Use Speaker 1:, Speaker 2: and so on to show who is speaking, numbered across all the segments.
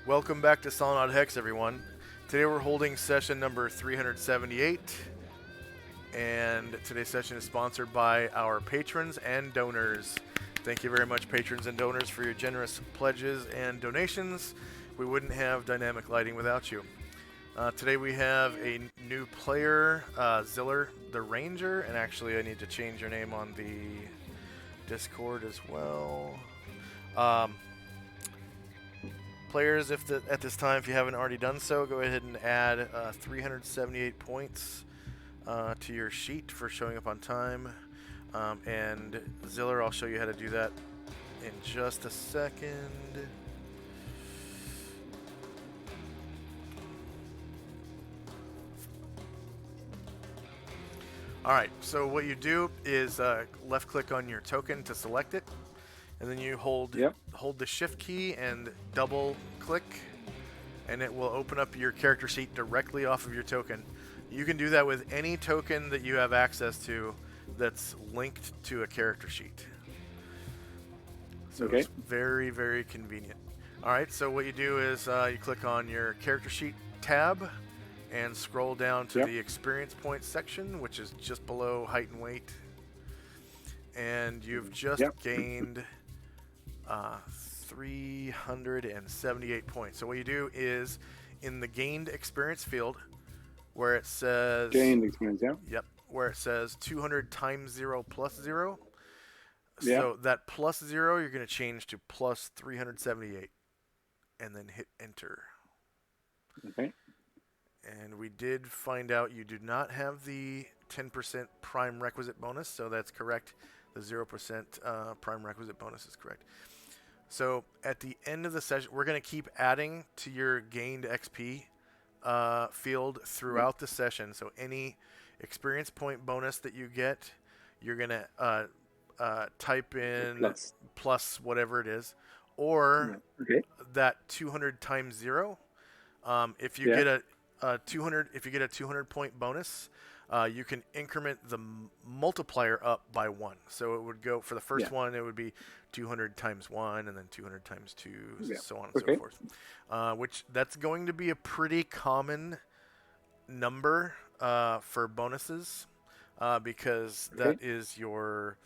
Speaker 1: Welcome back to Solynod Hex, everyone. Today we're holding session number 378, and today's session is sponsored by our patrons and donors. Thank you very much, patrons and donors, for your generous pledges and donations. We wouldn't have dynamic lighting without you. Today we have a new player, Ziller the Ranger, and actually I need to change your name on the Discord as well. Um, Players, at this time, if you haven't already done so, go ahead and add 378 points to your sheet for showing up on time. And Ziller, I'll show you how to do that in just a second. Alright, so what you do is left click on your token to select it, and then you hold the shift key and double click, and it will open up your character sheet directly off of your token. You can do that with any token that you have access to that's linked to a character sheet. So it's very, very convenient. Alright, so what you do is you click on your character sheet tab and scroll down to the experience points section, which is just below height and weight. And you've just gained 378 points. So what you do is in the gained experience field where it says
Speaker 2: gained experience,
Speaker 1: where it says 200 times 0 plus 0. So that plus 0 you're going to change to plus 378 and then hit enter.
Speaker 2: Okay.
Speaker 1: And we did find out you do not have the 10% prime requisite bonus, so that's correct. The 0% prime requisite bonus is correct. So at the end of the session, we're going to keep adding to your gained XP field throughout the session. So any experience point bonus that you get, you're going to type in plus whatever it is, or that 200 times 0. If you get a 200 point bonus, you can increment the multiplier up by 1. So it would go for the first one, it would be 200 times 1, and then 200 times 2, so on and so forth. Which that's going to be a pretty common number for bonuses, because that is your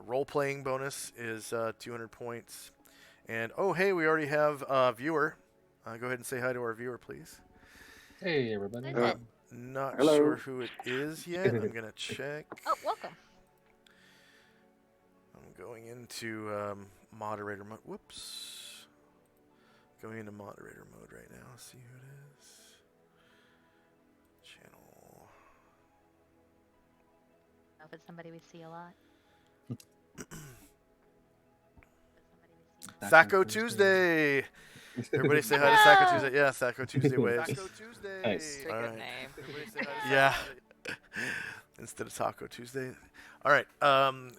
Speaker 1: role-playing bonus is 200 points. And oh, hey, we already have a viewer. Go ahead and say hi to our viewer, please.
Speaker 3: Hey, everybody.
Speaker 1: Not sure who it is yet. I'm going to check.
Speaker 4: Oh, welcome.
Speaker 1: I'm going into moderator mode. Whoops. Going into moderator mode right now. Let's see who it is. Channel.
Speaker 4: If it's somebody we see a lot.
Speaker 1: Sacco Tuesday. Everybody say hi to Sacco Tuesday. Yeah, Sacco Tuesday waves.
Speaker 4: Sacco Tuesday. Nice. All right. Name.
Speaker 1: Yeah. Instead of Taco Tuesday. All right.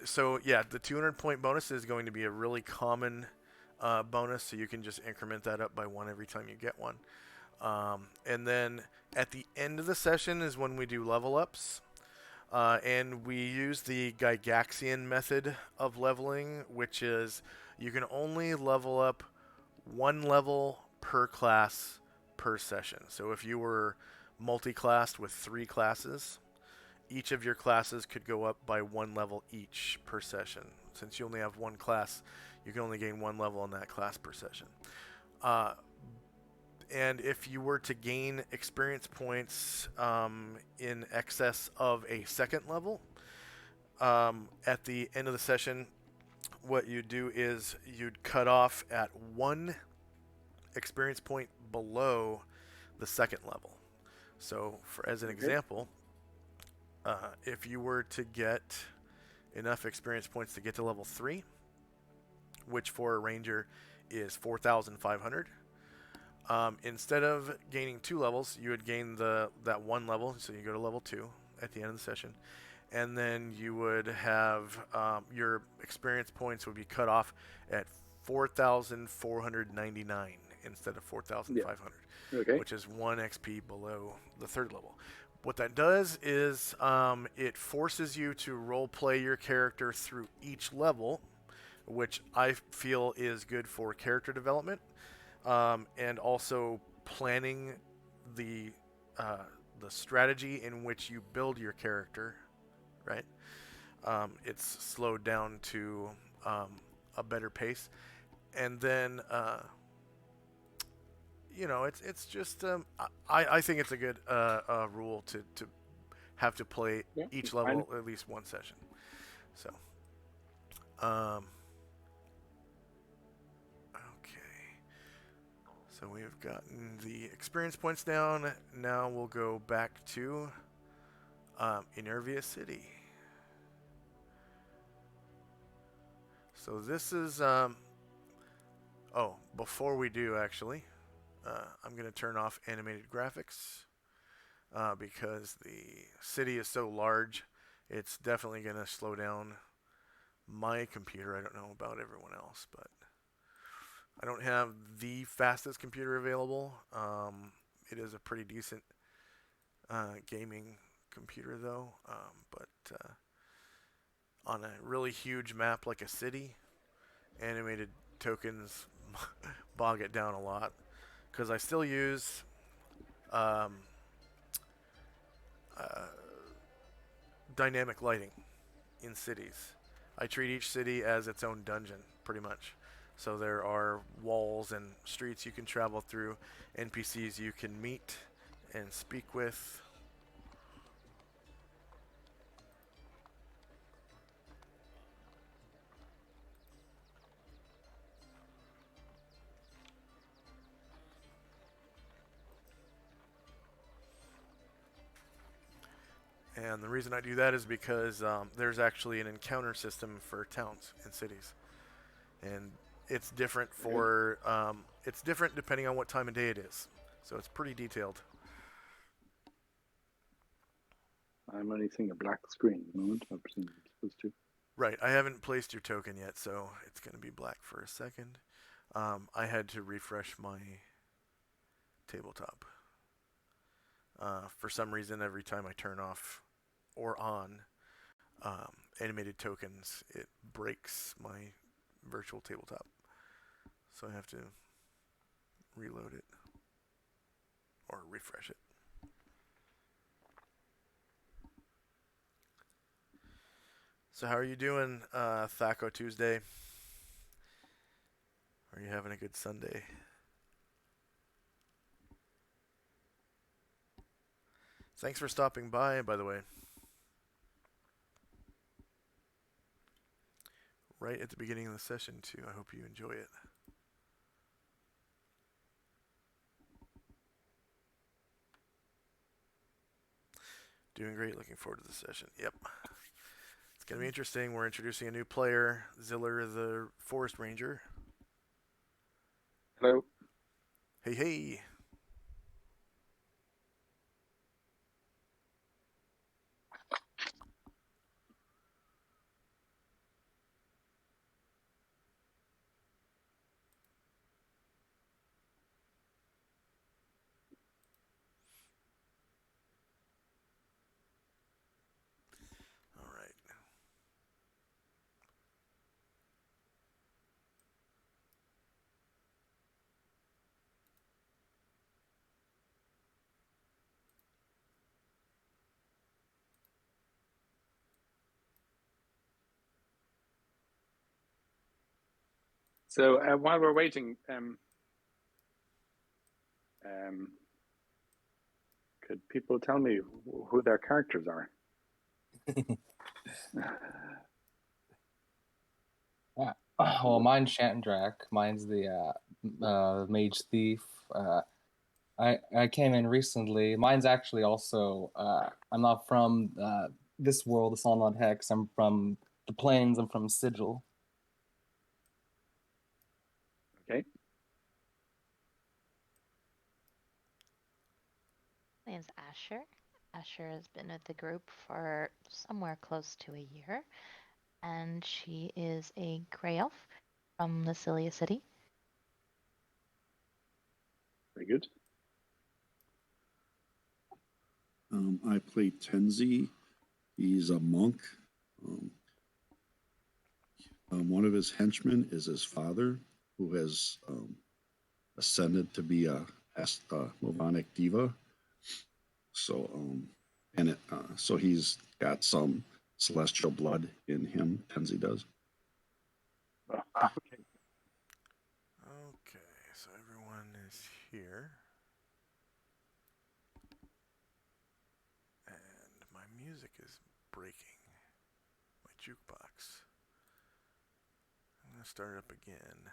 Speaker 1: So yeah, the 200 point bonus is going to be a really common bonus, so you can just increment that up by 1 every time you get one. And then at the end of the session is when we do level ups. And we use the Gygaxian method of leveling, which is you can only level up 1 level per class per session. So if you were multi-classed with 3 classes, each of your classes could go up by 1 level each per session. Since you only have 1 class, you can only gain 1 level in that class per session. And if you were to gain experience points in excess of a 2nd level, at the end of the session, what you'd do is you'd cut off at 1 experience point below the 2nd level. So as an example, if you were to get enough experience points to get to level 3, which for a ranger is 4,500, instead of gaining 2 levels, you would gain that 1 level, so you go to level 2 at the end of the session. And then you would have your experience points would be cut off at 4,499 instead of 4,500, which is 1 XP below the 3rd level. What that does is it forces you to role play your character through each level, which I feel is good for character development. and also planning the the strategy in which you build your character, right? It's slowed down to a better pace, and then it's just I think it's a good rule to have to play
Speaker 2: Yeah,
Speaker 1: each
Speaker 2: it's fine.
Speaker 1: level at least one session. So, okay. So we've gotten the experience points down. Now we'll go back to Enervia City. So this is before we do actually, I'm going to turn off animated graphics because the city is so large. It's definitely going to slow down my computer. I don't know about everyone else, but I don't have the fastest computer available. It is a pretty decent gaming computer though, but on a really huge map like a city, animated tokens bog it down a lot because I still use um, uh, dynamic lighting in cities. I treat each city as its own dungeon, pretty much. So there are walls and streets you can travel through, NPCs you can meet and speak with. And the reason I do that is because there's actually an encounter system for towns and cities, and it's different for it's different depending on what time of day it is. So it's pretty detailed.
Speaker 2: I'm only seeing a black screen at the moment. I'm presuming I'm supposed to.
Speaker 1: Right, I haven't placed your token yet, so it's going to be black for a second. I had to refresh my tabletop. For some reason, every time I turn off or on animated tokens, it breaks my virtual tabletop. So I have to reload it or refresh it. So how are you doing, Thaco Tuesday? Are you having a good Sunday? Thanks for stopping by the way. Right at the beginning of the session, too. I hope you enjoy it. Doing great. Looking forward to the session. Yep. It's going to be interesting. We're introducing a new player, Ziller the Forest Ranger.
Speaker 2: Hello.
Speaker 1: Hey, hey. All right.
Speaker 2: So while we're waiting, could people tell me who their characters are?
Speaker 3: Yeah. Well, mine's Shantdrak. Mine's the mage thief. I came in recently. Mine's actually also. I'm not from this world, the Solynod Hex. I'm from the plains. I'm from Sigil.
Speaker 2: Okay.
Speaker 4: My name's Asher. Asher has been with the group for somewhere close to a year, and she is a gray elf from the Cilia City.
Speaker 2: Very good.
Speaker 5: I play Tenzi. He's a monk. One of his henchmen is his father, who has ascended to be a Movonic diva. So so he's got some celestial blood in him, Tenzi does.
Speaker 2: Okay.
Speaker 1: Okay, so everyone is here. And my music is breaking. My jukebox. I'm going to start it up again.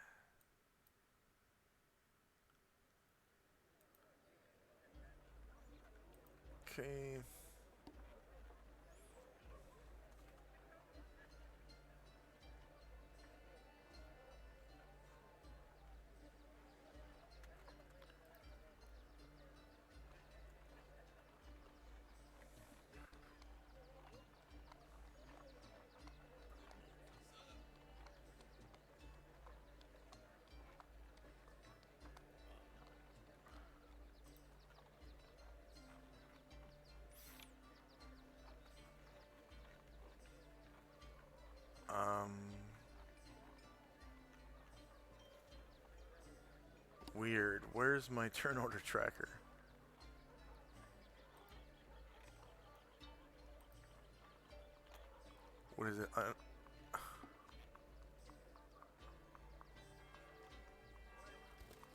Speaker 1: Okay. Weird. Where's my turn order tracker? What is it?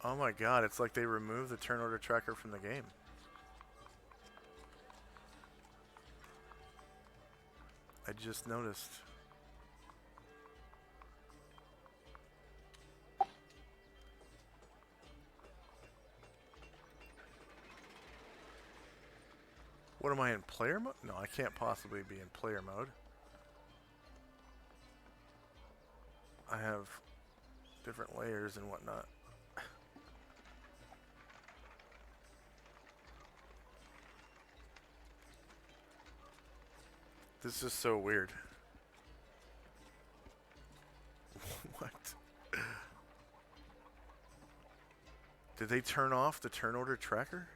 Speaker 1: Oh my god, it's like they removed the turn order tracker from the game. I just noticed. What am I in player mode? No, I can't possibly be in player mode. I have different layers and whatnot. This is so weird. What? Did they turn off the turn order tracker?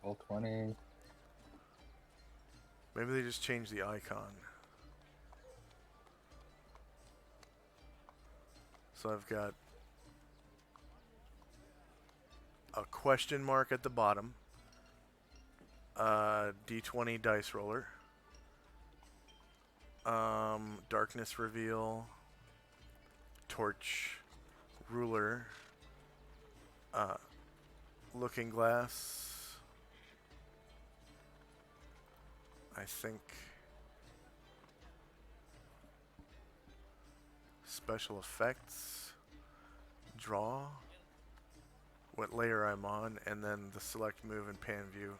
Speaker 3: Roll 20.
Speaker 1: Maybe they just changed the icon. So I've got a question mark at the bottom, D20 dice roller, darkness reveal, torch, ruler, looking glass, I think, special effects, draw, what layer I'm on, and then the select, move, and pan view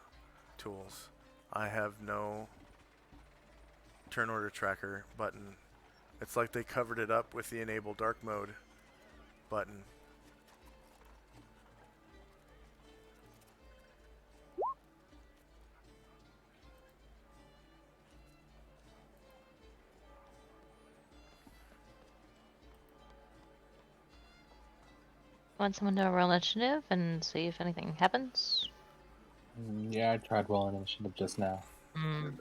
Speaker 1: tools. I have no turn order tracker button. It's like they covered it up with the enable dark mode button.
Speaker 4: Want someone to roll initiative and see if anything happens?
Speaker 3: Yeah, I tried rolling initiative just now.
Speaker 4: Mm.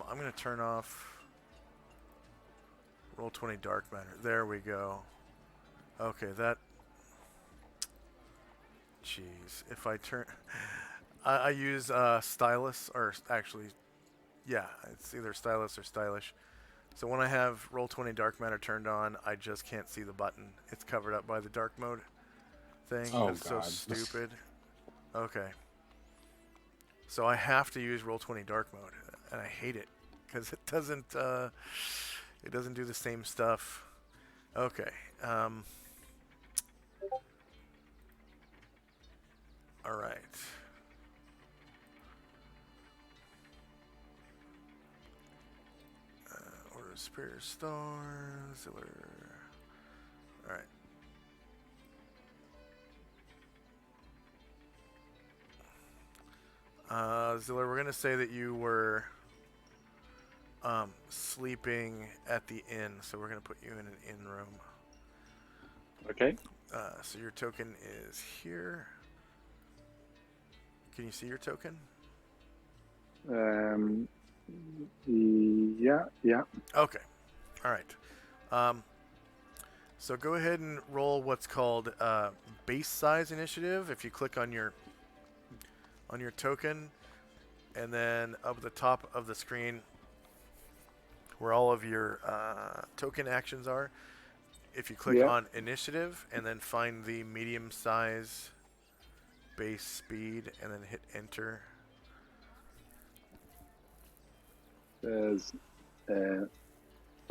Speaker 1: I'm gonna turn off roll 20 dark matter. There we go. Okay, that. Jeez, if I turn, I use stylus, or actually, yeah, it's either stylus or stylish. So when I have roll 20 dark matter turned on, I just can't see the button. It's covered up by the dark mode thing.
Speaker 3: Oh,
Speaker 1: That's so
Speaker 3: God.
Speaker 1: stupid. Okay. So I have to use roll 20 dark mode, and I hate it because it doesn't do the same stuff. Okay. All right. Order of Superior Star, Ziller. All right. Ziller, we're gonna say that you were sleeping at the inn, so we're gonna put you in an inn room.
Speaker 2: Okay.
Speaker 1: So your token is here. Can you see your token?
Speaker 2: Yeah.
Speaker 1: Okay. All right. So go ahead and roll what's called base size initiative. If you click on your token, and then up at the top of the screen, where all of your token actions are, if you click on initiative and then find the medium size base speed and then hit enter.
Speaker 2: There's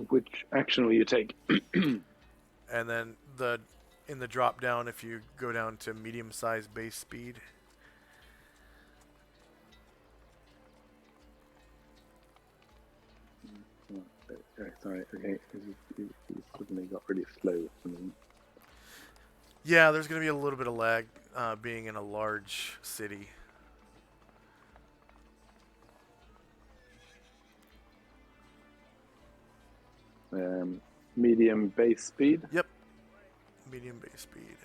Speaker 2: which action will you take?
Speaker 1: And then in the drop down, if you go down to medium size base speed.
Speaker 2: Sorry. Okay. He suddenly got really slow.
Speaker 1: Yeah, there's going to be a little bit of lag being in a large city.
Speaker 2: Medium base speed.
Speaker 1: Yep. Medium base speed.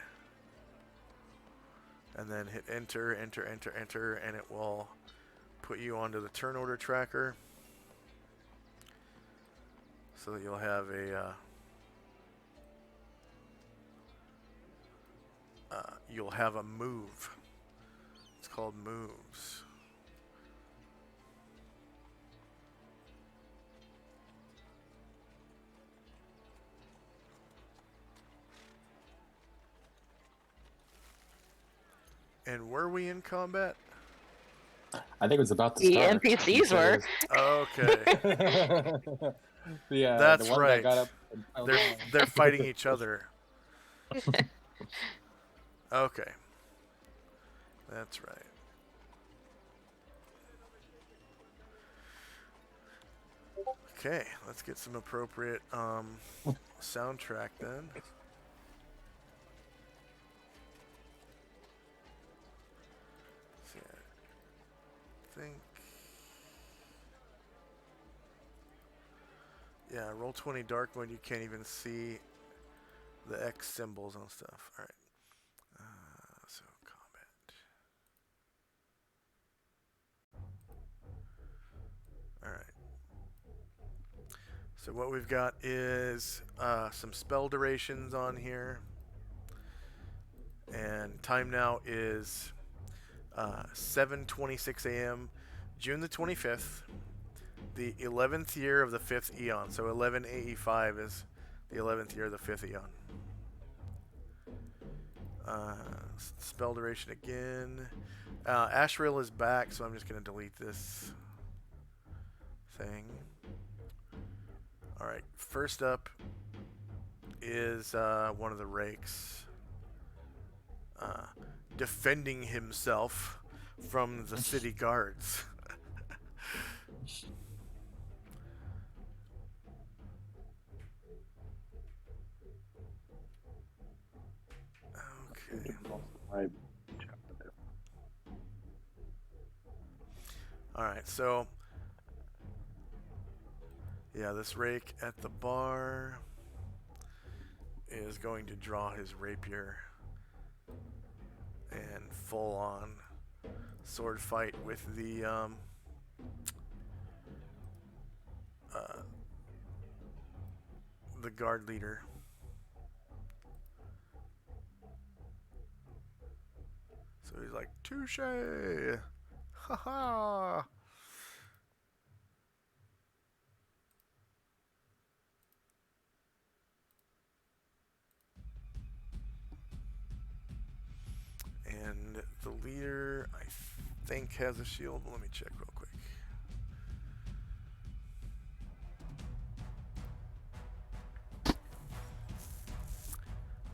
Speaker 1: And then hit enter, enter, enter, enter, and it will put you onto the turn order tracker. So that you'll have a move. It's called moves. And were we in combat?
Speaker 3: I think it was about to
Speaker 4: The
Speaker 3: start.
Speaker 4: NPCs were.
Speaker 1: Okay.
Speaker 3: Yeah,
Speaker 1: That's
Speaker 3: the one
Speaker 1: right.
Speaker 3: that got up and fell down.
Speaker 1: They're fighting each other. Okay. That's right. Okay, let's get some appropriate soundtrack then. See, I think. Yeah, roll 20 dark mode. You can't even see the X symbols and stuff. All right. So combat. All right. So what we've got is some spell durations on here, and time now is 7:26 a.m. June the 25th, the 11th year of the 5th eon. So 11 AE5 is the 11th year of the 5th eon. Spell duration again. Ashril is back, so I'm just going to delete this thing. Alright, first up is one of the rakes defending himself from the city guards. Okay. Alright, so yeah, this rake at the bar is going to draw his rapier and full on sword fight with the guard leader. So he's like, touche! Ha ha! And the leader, I think, has a shield. Let me check real quick.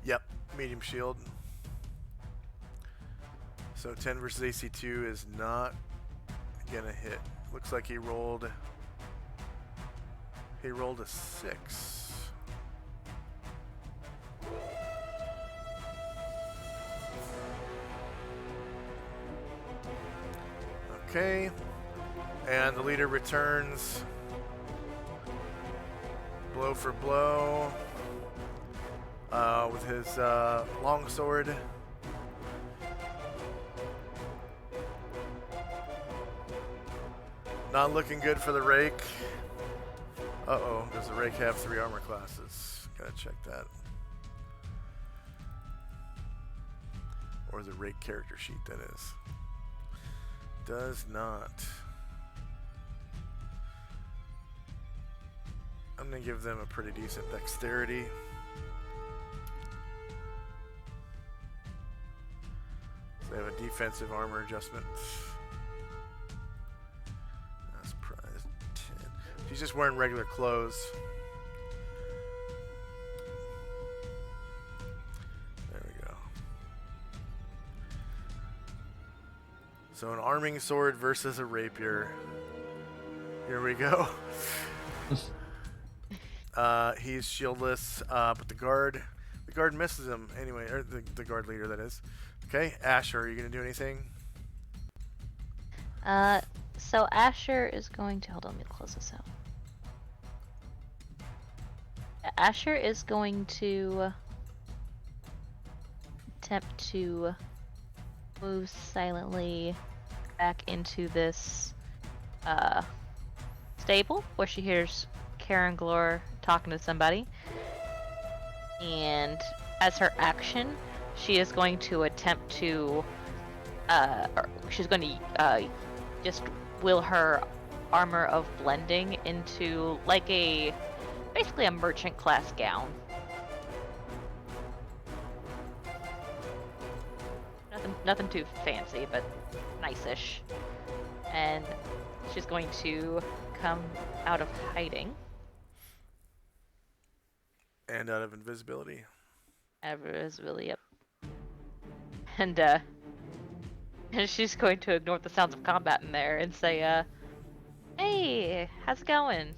Speaker 1: Yep, medium shield. So 10 versus AC2 is not gonna hit. Looks like he rolled a 6. Okay. And the leader returns. Blow for blow. With his longsword. Not looking good for the rake. Uh-oh, does the rake have 3 armor classes? Gotta check that. Or the rake character sheet, that is. Does not. I'm gonna give them a pretty decent dexterity. So they have a defensive armor adjustment. That's prize 10. She's just wearing regular clothes. There we go. So an arming sword versus a rapier. Here we go. He's shieldless, but the guard misses him anyway, or the guard leader, that is. Okay, Asher, are you gonna do anything?
Speaker 4: So Asher is going to hold on. Let me close this out. Asher is going to attempt to move silently back into this stable where she hears Karen Glor talking to somebody, and as her action, she is going to attempt to she's going to just will her armor of blending into like basically a merchant class gown. Nothing too fancy, but nice-ish. And she's going to come out of hiding.
Speaker 1: And out of invisibility.
Speaker 4: Invisibility, yep. And she's going to ignore the sounds of combat in there and say, hey, how's it going?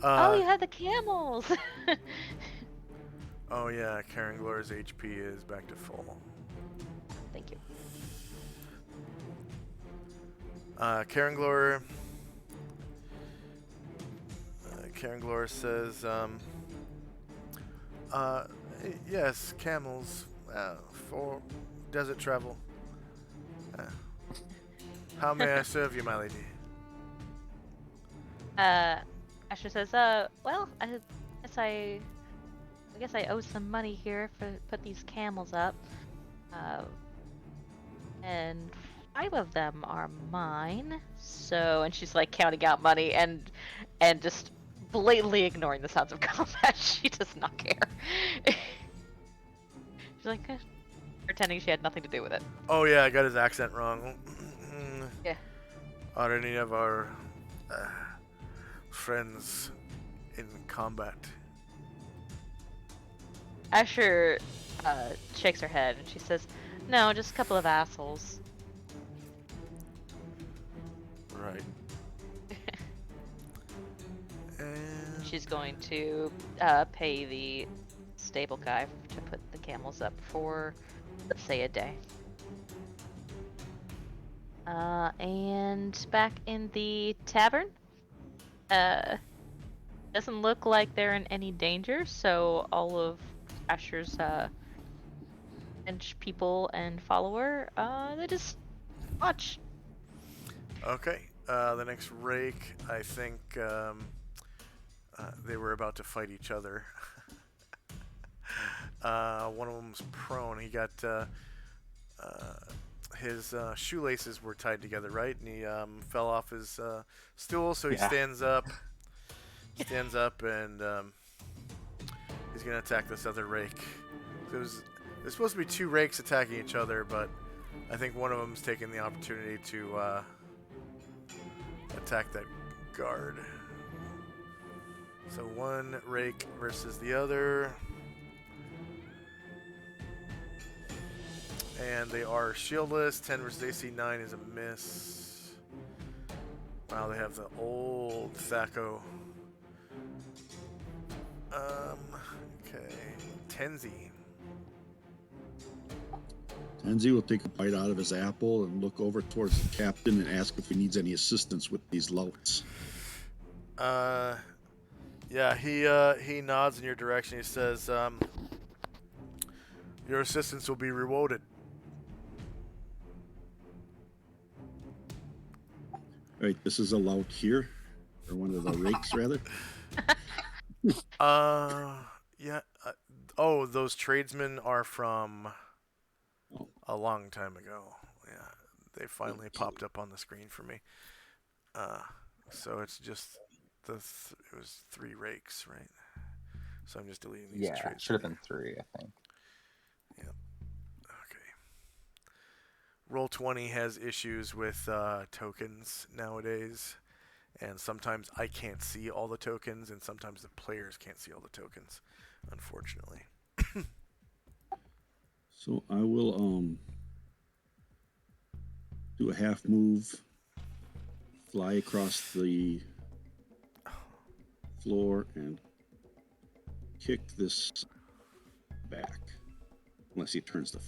Speaker 4: Oh, you had the camels!
Speaker 1: Oh yeah, Karen Glor's HP is back to full.
Speaker 4: Thank you.
Speaker 1: Karen Glor says, yes, camels for desert travel. How may I serve you, my lady?
Speaker 4: Asher says, well, I guess I owe some money here for put these camels up. And 5 of them are mine. So, and she's like counting out money and just blatantly ignoring the sounds of combat. She does not care. She's like pretending she had nothing to do with it.
Speaker 1: Oh yeah, I got his accent wrong.
Speaker 4: Yeah.
Speaker 1: Are any of our friends in combat?
Speaker 4: Asher shakes her head and she says, no, just a couple of assholes.
Speaker 1: Right. And
Speaker 4: She's going to pay the stable guy to put the camels up for, let's say, a day. And back in the tavern, doesn't look like they're in any danger, so all of Asher's bench people and follower, they just watch.
Speaker 1: okay. The next rake, I think they were about to fight each other. One of them's prone. He got his shoelaces were tied together, right? And he fell off his stool, so he stands up. Stands up and he's gonna attack this other rake. There's supposed to be 2 rakes attacking each other, but I think one of them's taking the opportunity to attack that guard. So 1 rake versus the other. And they are shieldless. 10 versus AC 9 is a miss. Wow, they have the old Thaco. Okay. Tenzi.
Speaker 5: Tenzi will take a bite out of his apple and look over towards the captain and ask if he needs any assistance with these louts.
Speaker 1: Yeah, he nods in your direction. He says, "Your assistance will be rewarded."
Speaker 5: All right, this is a lout here, or one of the rakes rather.
Speaker 1: Yeah. Oh, those tradesmen are from
Speaker 5: Oh,
Speaker 1: a long time ago. Yeah, they finally popped up on the screen for me. So it's just it was 3 rakes, right? So I'm just deleting these
Speaker 3: Yeah,
Speaker 1: trades.
Speaker 3: should have been 3, I think.
Speaker 1: Yep. Okay. Roll20 has issues with tokens nowadays, and sometimes I can't see all the tokens, and sometimes the players can't see all the tokens, unfortunately.
Speaker 5: so I will do a half move, fly across the floor, and kick this back, unless he turns the.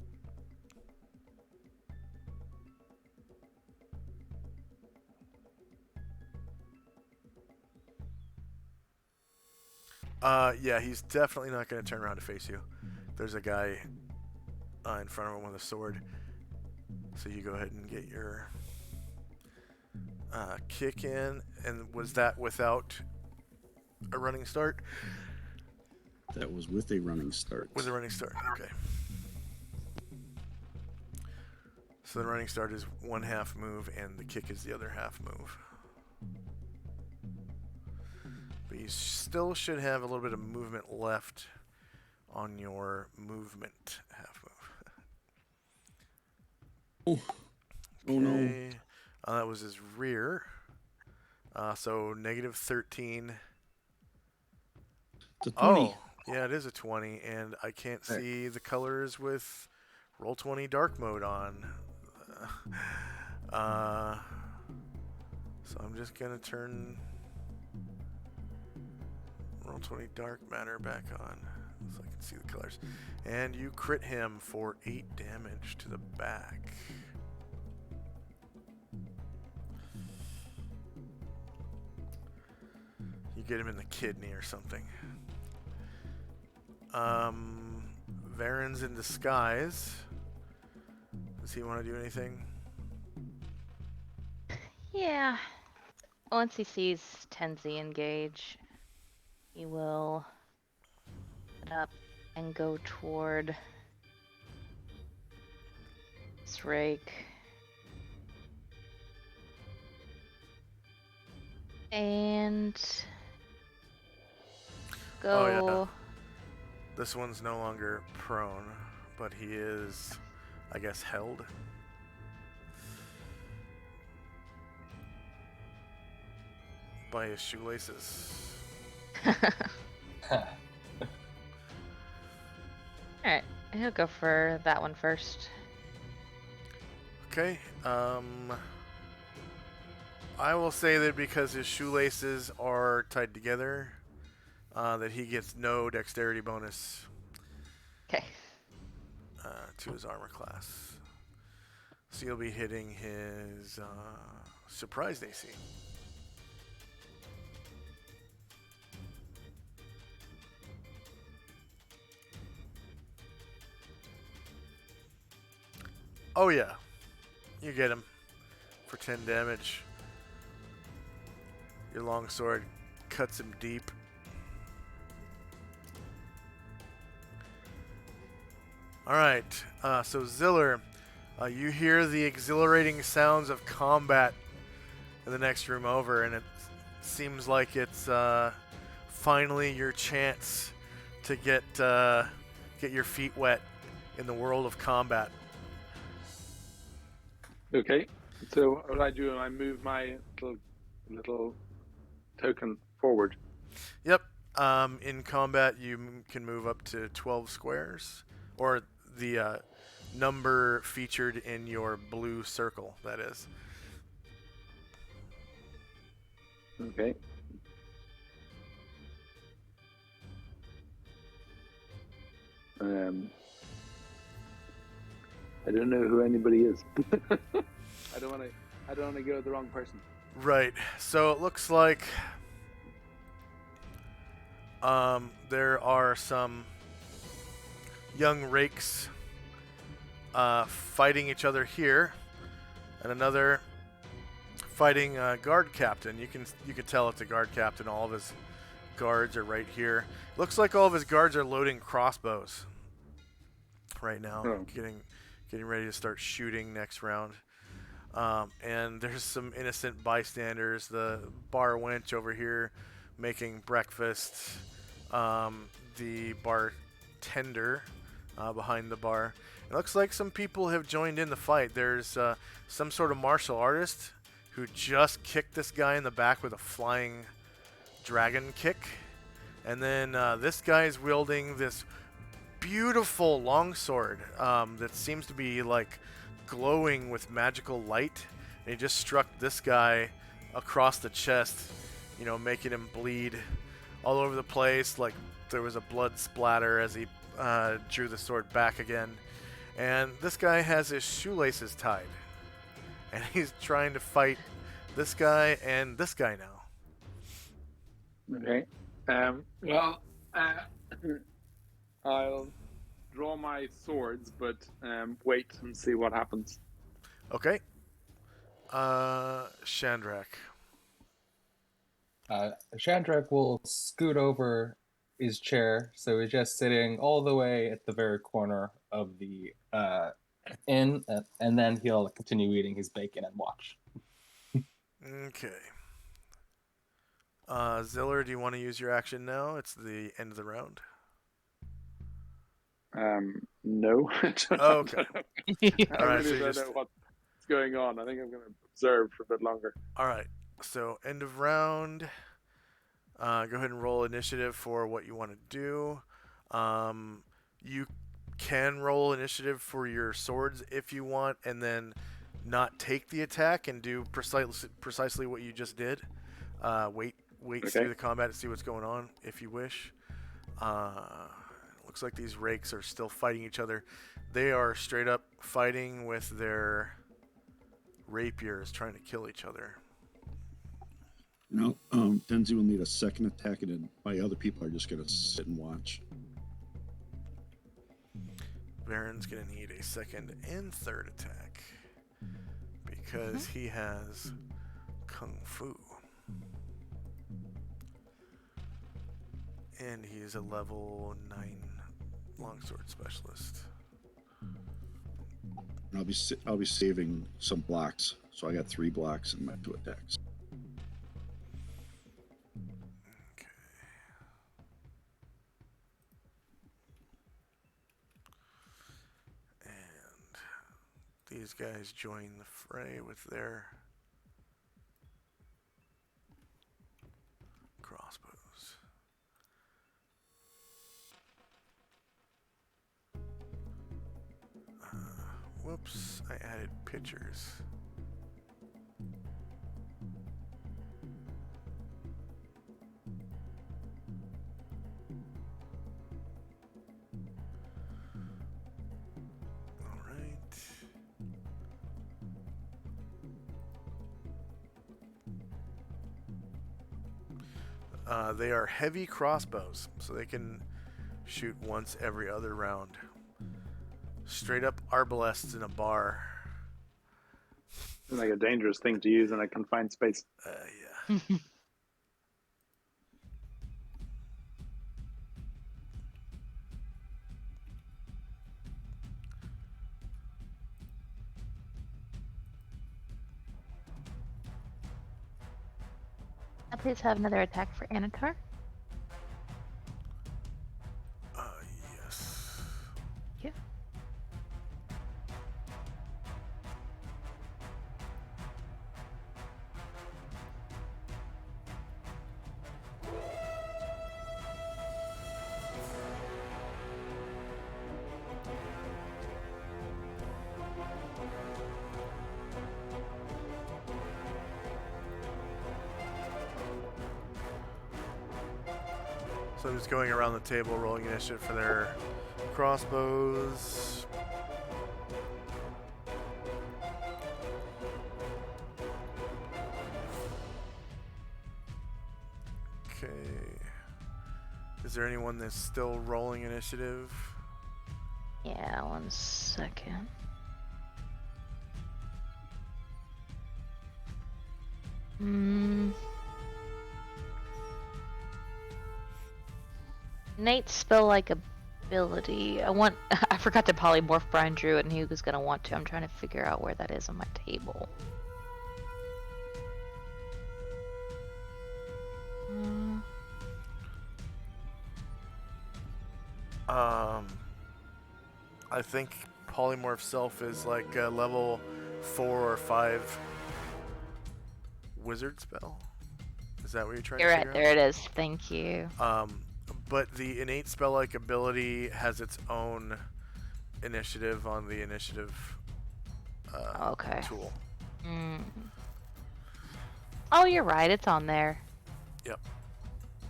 Speaker 1: Yeah, he's definitely not going to turn around to face you. There's a guy in front of him with a sword. So you go ahead and get your kick in. And was that without a running start?
Speaker 5: That was with a running start.
Speaker 1: With a running start, okay. So the running start is 1 half move, and the kick is the other half move. But you still should have a little bit of movement left on your movement half move.
Speaker 5: Oh no.
Speaker 1: Okay. That was his rear. So negative 13.
Speaker 5: It's a 20.
Speaker 1: Oh, yeah, it is a 20, and I can't see the colors with Roll20 Dark Mode on. So I'm just going to turn Roll20 Dark Matter back on so I can see the colors. And you crit him for 8 damage to the back. You get him in the kidney or something. Varen's in disguise. Does he want to do anything?
Speaker 4: Yeah. Once he sees Tenzi engage, he will get up and go toward this rake. And go.
Speaker 1: Oh, yeah. This one's no longer prone, but he is, I guess, held. By his shoelaces.
Speaker 4: Alright, he'll go for that one first.
Speaker 1: Okay. I will say that because his shoelaces are tied together, that he gets no dexterity bonus
Speaker 4: Okay.
Speaker 1: to his armor class. So you'll be hitting his surprised AC. Oh yeah, you get him for 10 damage. Your longsword cuts him deep. Alright, so Ziller, you hear the exhilarating sounds of combat in the next room over, and it seems like it's finally your chance to get your feet wet in the world of combat.
Speaker 2: Okay, so what I do, I move my little token forward.
Speaker 1: Yep. In combat, you can move up to 12 squares, or the number featured in your blue circle, that is.
Speaker 2: Okay. I don't know who anybody is. I don't want to go with the wrong person.
Speaker 1: Right. So it looks like there are some young rakes fighting each other here, and another fighting a guard captain. You can tell it's a guard captain. All of his guards are right here. Looks like all of his guards are loading crossbows right now,
Speaker 2: Oh.
Speaker 1: getting ready to start shooting next round. And there's some innocent bystanders. The bar wench over here making breakfast. The bartender behind the bar. It looks like some people have joined in the fight. There's some sort of martial artist who just kicked this guy in the back with a flying dragon kick. And then this guy's wielding this beautiful longsword that seems to be like glowing with magical light. And he just struck this guy across the chest, making him bleed all over the place. Like there was a blood splatter as he drew the sword back again. And this guy has his shoelaces tied. And he's trying to fight this guy and this guy now.
Speaker 2: Okay. I'll draw my swords, but wait and see what happens.
Speaker 1: Okay. Shandrak.
Speaker 3: Shandrak will scoot over his chair, so he's just sitting all the way at the very corner of the inn, and then he'll continue eating his bacon and watch.
Speaker 1: Okay. Ziller, do you want to use your action now? It's the end of the round.
Speaker 2: No.
Speaker 1: Oh, okay.
Speaker 2: I
Speaker 1: All right,
Speaker 2: really
Speaker 1: so you
Speaker 2: don't
Speaker 1: just-
Speaker 2: know what's going on. I think I'm going to observe for a bit longer.
Speaker 1: All right. So end of round. Go ahead and roll initiative for what you want to do. You can roll initiative for your swords if you want, and then not take the attack and do precisely what you just did. Wait through the combat to see what's going on if you wish. Looks like these rakes are still fighting each other. They are straight up fighting with their rapiers, trying to kill each other.
Speaker 5: Tenzi will need a second attack, and then my other people are just going to sit and watch.
Speaker 1: Baron's going to need a second and third attack because he has Kung Fu. And he is a level 9 longsword specialist.
Speaker 5: And I'll be saving some blocks, so I got 3 blocks in my 2 attacks.
Speaker 1: Okay. And these guys join the fray with their crossbows. Whoops, I added pictures. They are heavy crossbows, so they can shoot once every other round. Straight up arbalests in a bar.
Speaker 2: It's like a dangerous thing to use in a confined space.
Speaker 1: Yeah.
Speaker 4: Please have another attack for Anatar.
Speaker 1: Yes.
Speaker 4: Yeah.
Speaker 1: So I'm just going around the table rolling initiative for their crossbows. Okay. Is there anyone that's still rolling initiative?
Speaker 4: Yeah, 1 second. Innate spell-like ability. I forgot to polymorph Brian Druid, and he was gonna want to. I'm trying to figure out where that is on my table.
Speaker 1: I think polymorph self is like a level 4 or 5 wizard spell. Is that what you're trying
Speaker 4: You're
Speaker 1: to
Speaker 4: right,
Speaker 1: figure
Speaker 4: there it is. Thank you.
Speaker 1: out? But the innate spell-like ability has its own initiative on the initiative
Speaker 4: Okay.
Speaker 1: tool.
Speaker 4: Oh, you're right. It's on there.
Speaker 1: Yep.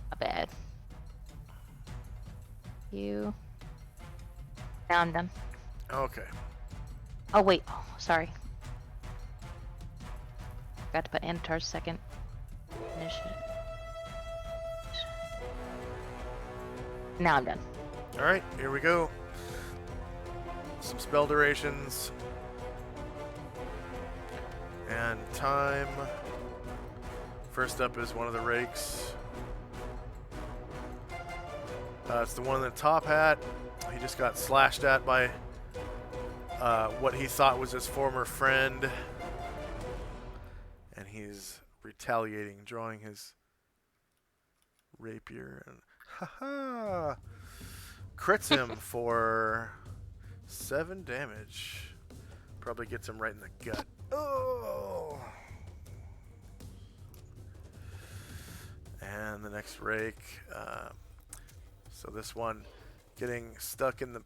Speaker 4: Not bad. You. Now I'm done.
Speaker 1: Okay.
Speaker 4: Oh wait. Oh, sorry. Forgot to put Antar's second initiative. Now I'm done.
Speaker 1: All right, here we go. Some spell durations. And time. First up is one of the rakes. It's the one in the top hat. He just got slashed at by what he thought was his former friend. And he's retaliating, drawing his rapier. And haha! Crits him for 7 damage. Probably gets him right in the gut. Oh! And the next rake. So this one getting stuck in the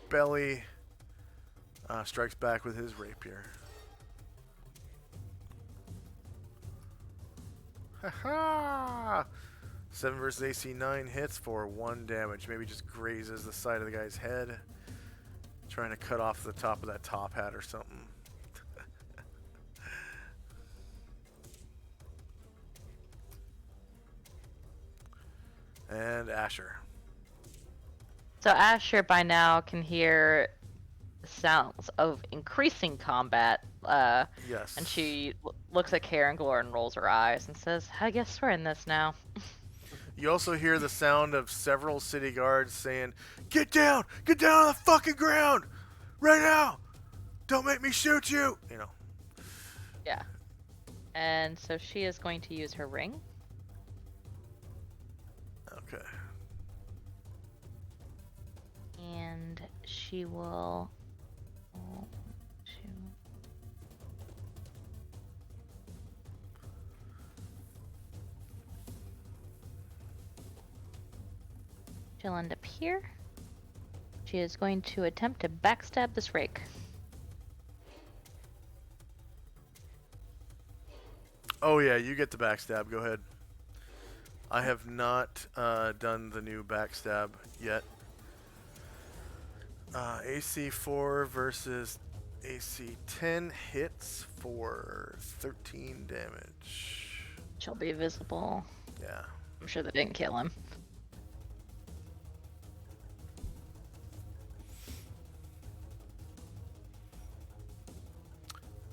Speaker 1: belly strikes back with his rapier. Haha! 7 versus AC 9 hits for 1 damage. Maybe just grazes the side of the guy's head. Trying to cut off the top of that top hat or something. And Asher.
Speaker 4: So Asher by now can hear sounds of increasing combat.
Speaker 1: Yes.
Speaker 4: And she looks at Karenglor and rolls her eyes and says, I guess we're in this now.
Speaker 1: You also hear the sound of several city guards saying, Get down on the fucking ground! Right now! Don't make me shoot you! You know.
Speaker 4: Yeah. And so she is going to use her ring.
Speaker 1: Okay.
Speaker 4: And she will... She'll end up here. She is going to attempt to backstab this rake.
Speaker 1: Oh yeah, you get the backstab. Go ahead. I have not done the new backstab yet. AC 4 versus AC 10 hits for 13 damage.
Speaker 4: She'll be visible.
Speaker 1: Yeah.
Speaker 4: I'm sure that didn't kill him.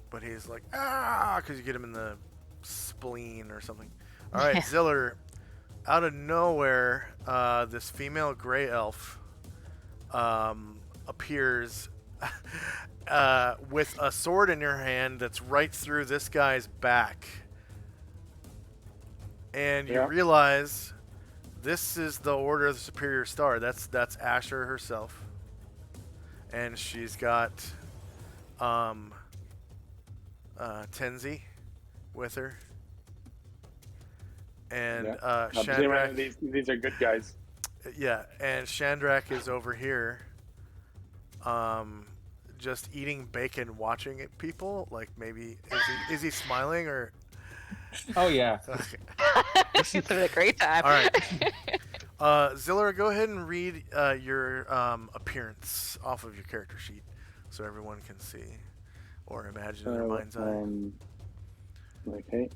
Speaker 1: But he's like, because you get him in the spleen or something. All right, Ziller, out of nowhere, this female gray elf appears with a sword in her hand that's right through this guy's back. And you realize this is the Order of the Superior Star. That's Asher herself. And she's got Tenzi with her. And Chandrak.
Speaker 2: These are good guys.
Speaker 1: Yeah, and Chandrak is over here just eating bacon, watching it, people. Like, maybe, is he smiling or...
Speaker 3: Oh, yeah.
Speaker 1: Okay.
Speaker 4: He's having a great time.
Speaker 1: All right. Ziller, go ahead and read your appearance off of your character sheet so everyone can see or imagine in their mind's eye.
Speaker 2: Okay.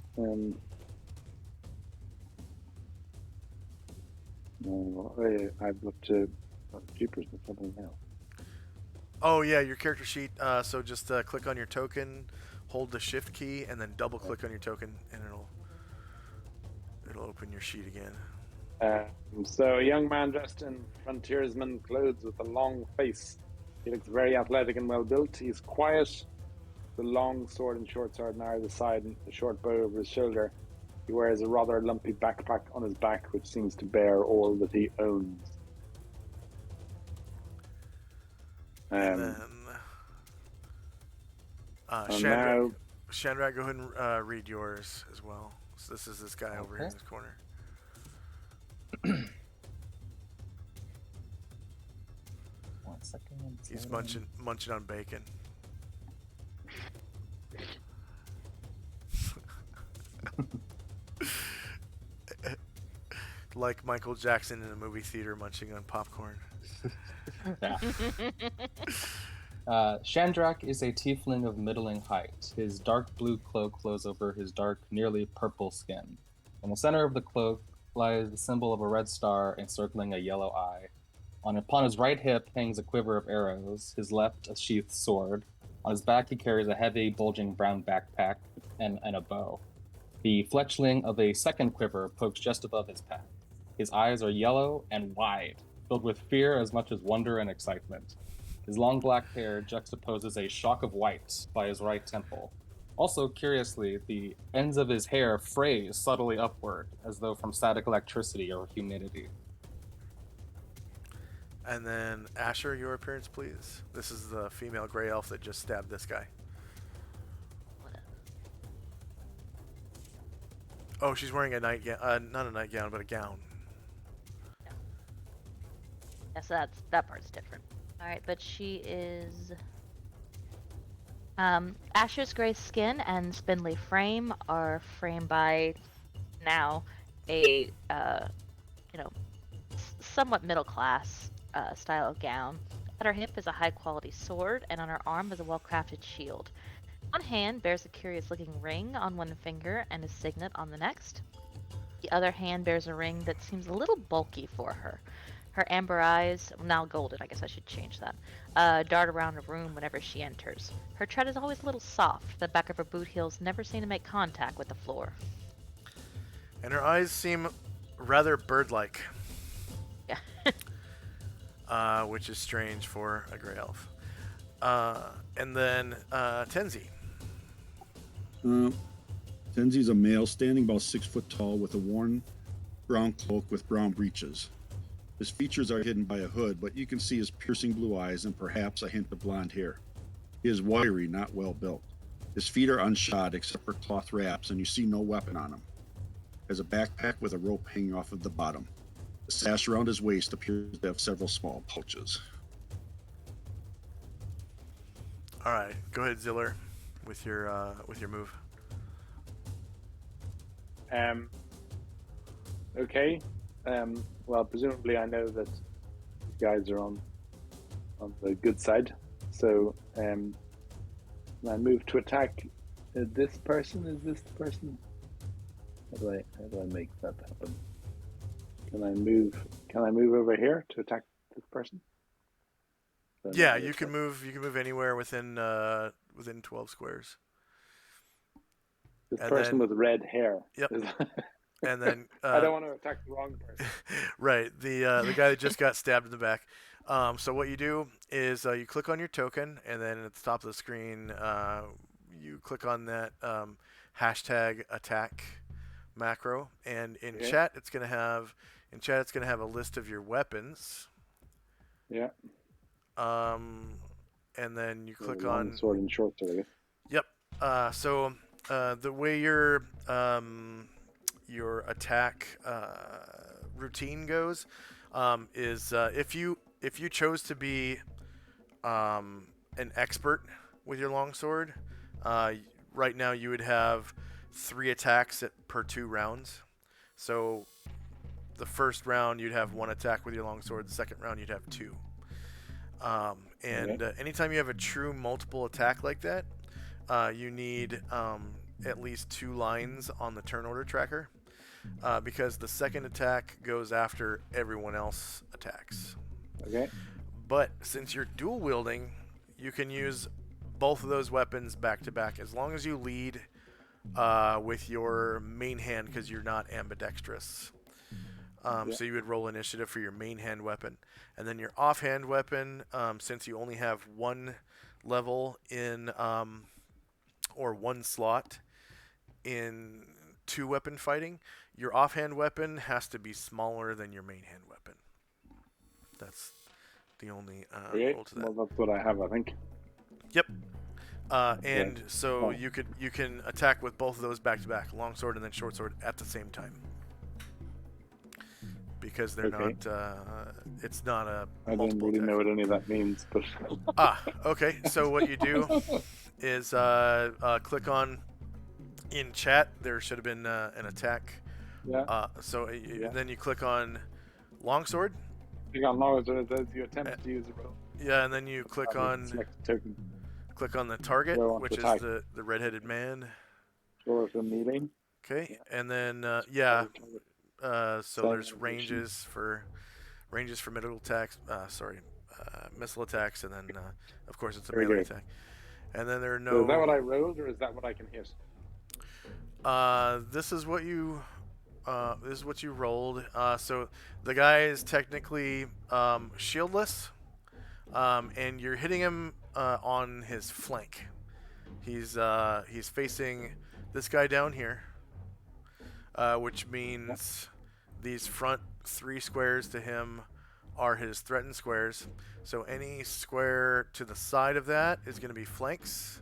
Speaker 2: No, I've looked to Jeepers with something now.
Speaker 1: Oh yeah, your character sheet. So just click on your token, hold the shift key, and then double click on your token, and it'll open your sheet again.
Speaker 2: So a young man dressed in frontiersman clothes with a long face. He looks very athletic and well built. He's quiet. The long sword and short sword now at the side and a short bow over his shoulder. He wears a rather lumpy backpack on his back, which seems to bear all that he owns.
Speaker 1: And then Shandrak, go ahead and read yours as well. So this is this guy over here in this corner.
Speaker 3: 1 second.
Speaker 1: He's munching on bacon. Like Michael Jackson in a movie theater munching on popcorn.
Speaker 3: Yeah. Shandrak is a tiefling of middling height. His dark blue cloak flows over his dark, nearly purple skin. In the center of the cloak lies the symbol of a red star encircling a yellow eye. Upon his right hip hangs a quiver of arrows, his left a sheathed sword. On his back he carries a heavy, bulging brown backpack and a bow. The fletchling of a second quiver pokes just above his pack. His eyes are yellow and wide, filled with fear as much as wonder and excitement. His long black hair juxtaposes a shock of white by his right temple. Also, curiously, the ends of his hair fray subtly upward, as though from static electricity or humidity.
Speaker 1: And then Asher, your appearance, please. This is the female gray elf that just stabbed this guy. Oh, she's wearing a nightgown. Not a nightgown, but a gown.
Speaker 4: Yeah, so that part's different. All right, but she is. Asher's gray skin and spindly frame are framed by now a somewhat middle class style of gown. At her hip is a high quality sword, and on her arm is a well crafted shield. One hand bears a curious looking ring on one finger and a signet on the next. The other hand bears a ring that seems a little bulky for her. Her amber eyes, now golden, I guess I should change that, dart around the room whenever she enters. Her tread is always a little soft. The back of her boot heels never seem to make contact with the floor.
Speaker 1: And her eyes seem rather bird-like.
Speaker 4: Yeah.
Speaker 1: Which is strange for a gray elf. And then Tenzi.
Speaker 5: Tenzi's a male standing about 6 foot tall with a worn brown cloak with brown breeches. His features are hidden by a hood, but you can see his piercing blue eyes and perhaps a hint of blonde hair. He is wiry, not well built. His feet are unshod except for cloth wraps, and you see no weapon on him. He has a backpack with a rope hanging off of the bottom. The sash around his waist appears to have several small pouches.
Speaker 1: All right, go ahead, Ziller, with your move.
Speaker 2: Okay. Well, presumably I know that these guys are on the good side. So, I move to attack this person. Is this the person? How do I make that happen? Can I move over here to attack this person?
Speaker 1: Yeah, you can move. You can move anywhere within 12 squares.
Speaker 2: This person with red hair.
Speaker 1: Yep. And then
Speaker 2: I don't want to attack the wrong person.
Speaker 1: Right, the guy that just got stabbed in the back. So what you do is you click on your token, and then at the top of the screen, you click on that hashtag attack macro, and in chat it's gonna have a list of your weapons.
Speaker 2: Yeah.
Speaker 1: And then you click on
Speaker 2: sword and short sword.
Speaker 1: Yep. So the way your attack routine goes is if you chose to be an expert with your longsword, right now you would have 3 attacks per 2 rounds. So the first round you'd have 1 attack with your longsword. The second round you'd have 2. Anytime you have a true multiple attack like that, you need at least 2 lines on the turn order tracker. because the second attack goes after everyone else attacks.
Speaker 2: Okay.
Speaker 1: But since you're dual wielding, you can use both of those weapons back to back as long as you lead with your main hand, because you're not ambidextrous. So you would roll initiative for your main hand weapon, and then your offhand weapon, since you only have one level in or one slot in 2-weapon fighting, your offhand weapon has to be smaller than your main hand weapon. That's the only
Speaker 2: Okay.
Speaker 1: rule to that.
Speaker 2: Well, that's what I have, I think.
Speaker 1: Yep. And so you can attack with both of those back to back, longsword and then short sword at the same time, because they're not. It's not a
Speaker 2: I don't
Speaker 1: multiple
Speaker 2: really
Speaker 1: attack.
Speaker 2: know what any of that means, but
Speaker 1: Okay. So what you do is click on in chat. There should have been an attack.
Speaker 2: yeah.
Speaker 1: Then you click on longsword.
Speaker 2: You got knowledge as you attempt to use a roll.
Speaker 1: Yeah, and then you click on
Speaker 2: Select a token.
Speaker 1: the target,
Speaker 2: Where I want
Speaker 1: which
Speaker 2: to
Speaker 1: is
Speaker 2: attack.
Speaker 1: the red-headed man.
Speaker 2: Or if you're melee.
Speaker 1: Okay, and then so
Speaker 2: Seven
Speaker 1: there's
Speaker 2: action.
Speaker 1: ranges for middle attacks. Missile attacks, and then of course it's a
Speaker 2: Very
Speaker 1: melee
Speaker 2: good.
Speaker 1: attack. And then there are
Speaker 2: So is that what
Speaker 1: no.
Speaker 2: I rolled, or is that what I can hit?
Speaker 1: This is what you rolled. So the guy is technically shieldless, and you're hitting him on his flank. He's facing this guy down here, which means these front 3 squares to him are his threatened squares. So any square to the side of that is going to be flanks,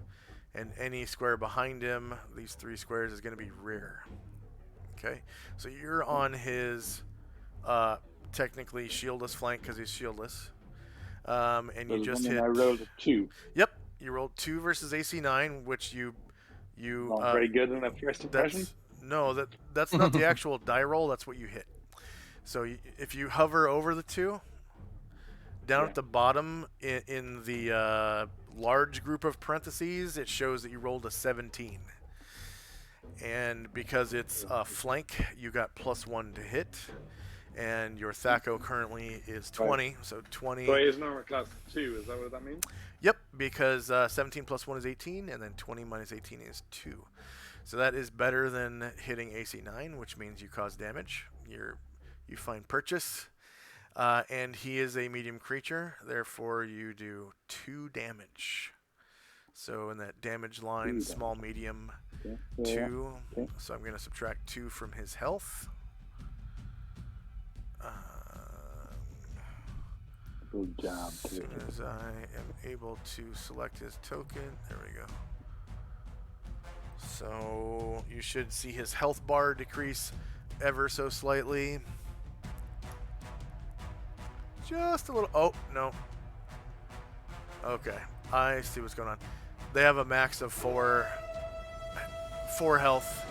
Speaker 1: and any square behind him, these 3 squares, is going to be rear. Okay, so you're on his technically shieldless flank because he's shieldless, and
Speaker 2: So
Speaker 1: you just hit.
Speaker 2: I rolled a 2.
Speaker 1: Yep, you rolled 2 versus AC 9, which you
Speaker 2: Not very good in a first impression.
Speaker 1: That's not the actual die roll. That's what you hit. So if you hover over the 2, down at the bottom in the large group of parentheses, it shows that you rolled a 17. And because it's a flank, you got +1 to hit. And your THAC0 currently is 20, so 20.
Speaker 2: So he is normal class 2, is that what that means?
Speaker 1: Yep, because 17 plus 1 is 18, and then 20 minus 18 is 2. So that is better than hitting AC 9, which means you cause damage. You find purchase, and he is a medium creature, therefore you do 2 damage. So in that damage line, small, medium, 2.
Speaker 2: Okay.
Speaker 1: So I'm going to subtract 2 from his health.
Speaker 2: Good job.
Speaker 1: As soon as I am able to select his token, there we go. So you should see his health bar decrease ever so slightly. Just a little. Oh, no. Okay, I see what's going on. They have a max of 4 health,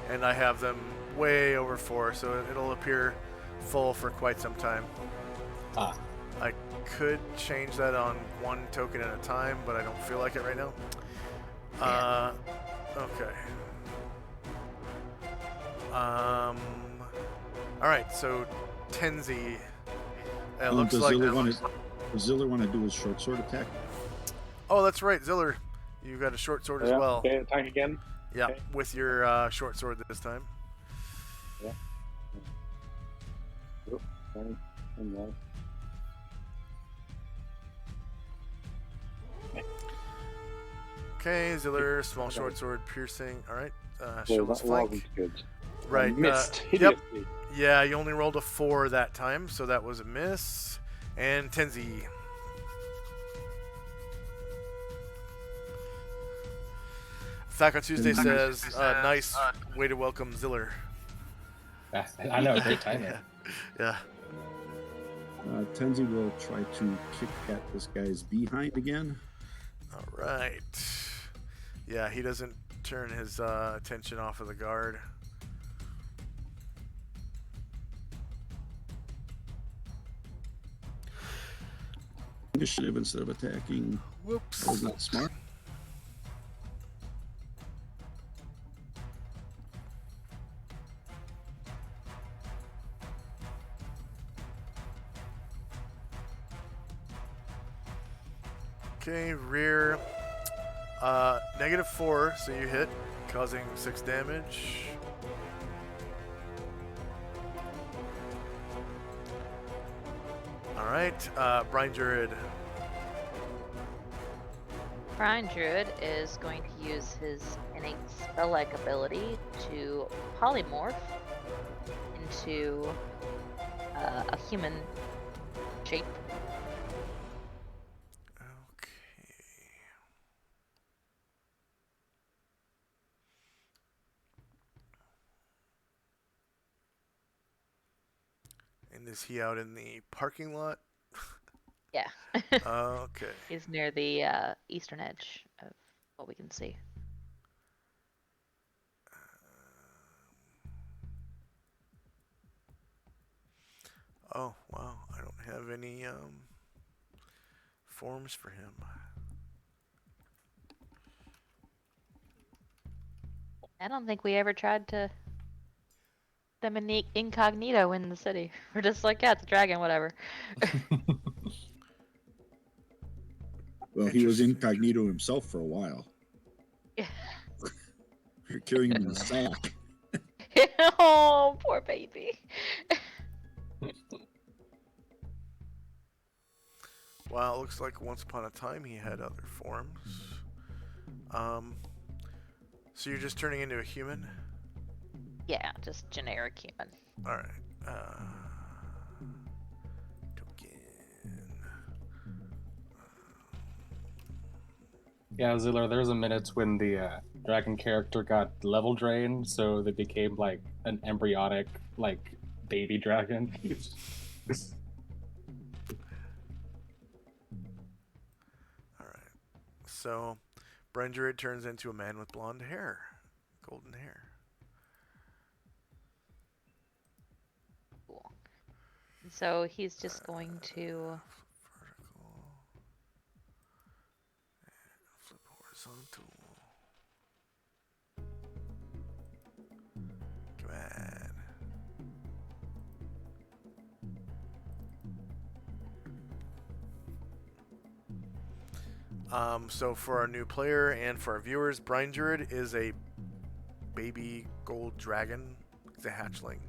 Speaker 1: and I have them way over 4, so it'll appear full for quite some time. I could change that on 1 token at a time, but I don't feel like it right now. Okay. All right, so Tenzi. It looks
Speaker 5: does
Speaker 1: like.
Speaker 5: Ziller want to do his short sword attack?
Speaker 1: Oh, that's right, Ziller. You got a short sword as well.
Speaker 2: Okay, attack again.
Speaker 1: Yeah,
Speaker 2: Okay.
Speaker 1: with your short sword this time.
Speaker 2: Yeah. Oh, sorry. Hang on.
Speaker 1: Okay, Ziller, small short sword, piercing. All right,
Speaker 2: Well,
Speaker 1: shieldless
Speaker 2: that
Speaker 1: flank.
Speaker 2: wasn't good.
Speaker 1: Right.
Speaker 2: I missed
Speaker 1: Yep.
Speaker 2: hideously.
Speaker 1: Yeah, you only rolled a 4 that time, so that was a miss. And Tenzi. Thaco Tuesday says, nice way to welcome Ziller.
Speaker 3: I know, great timing.
Speaker 1: Yeah.
Speaker 5: Tenzi will try to kick at this guy's behind again.
Speaker 1: All right. Yeah, he doesn't turn his attention off of the guard.
Speaker 5: Initiative instead of attacking.
Speaker 1: Whoops.
Speaker 5: That was not smart.
Speaker 1: Okay, rear. -4, so you hit, causing 6 damage. Alright, Brine Druid.
Speaker 4: Brian Druid is going to use his innate spell-like ability to polymorph into a human shape.
Speaker 1: Okay. And is he out in the parking lot?
Speaker 4: Yeah.
Speaker 1: Okay.
Speaker 4: He's near the eastern edge of what we can see.
Speaker 1: Oh, wow. I don't have any forms for him.
Speaker 4: I don't think we ever tried to them incognito in the city. We're just like, yeah, it's a dragon, whatever.
Speaker 5: Well, he was
Speaker 1: Interesting.
Speaker 5: incognito himself for a while.
Speaker 4: Yeah.
Speaker 5: You're carrying him in a sack.
Speaker 4: Oh, poor baby.
Speaker 1: Wow, it looks like once upon a time he had other forms. So you're just turning into a human?
Speaker 4: Yeah, just generic human.
Speaker 1: Alright. Token.
Speaker 3: Yeah, Ziller, there was a minute when the dragon character got level drained, so they became like an embryonic, like baby dragon.
Speaker 1: Alright. So, Brendred turns into a man with blonde hair. Golden hair.
Speaker 4: Cool. And so he's just going to
Speaker 1: Vertical. Flip horizontal. Come on. So for our new player and for our viewers, Brine Druid is a baby gold dragon. He's a hatchling.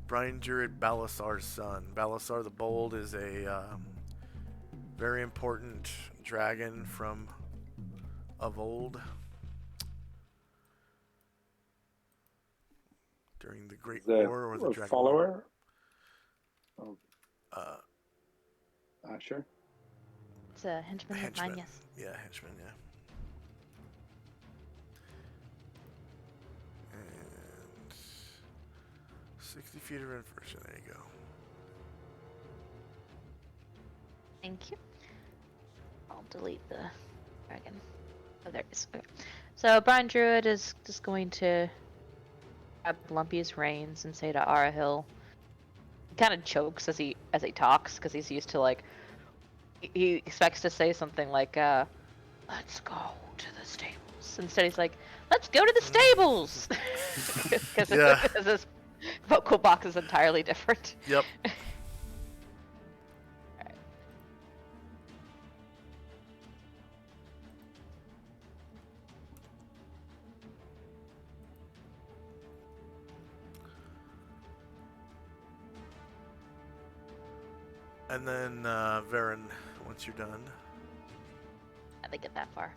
Speaker 1: Brine Druid, Balasar's son. Balasar the Bold is a very important dragon from of old. During the Great War or the
Speaker 2: a
Speaker 1: Dragon
Speaker 2: follower of
Speaker 1: War.
Speaker 2: Asher.
Speaker 4: it's a henchman of mine, yes.
Speaker 1: Yeah, henchman, yeah. And 60 feet of inversion, there you go.
Speaker 4: Thank you. I'll delete the dragon. Oh, there it is. Okay. So Brian Druid is just going to grab Lumpy's reins and say to Arahil. He kind of chokes as he talks because he's used to like. He expects to say something like, "Let's go to the stables." Instead, he's like, "Let's go to the stables," because
Speaker 1: Yeah.
Speaker 4: his vocal box is entirely different.
Speaker 1: Yep. And then Varen, once you're done.
Speaker 4: I didn't get that far.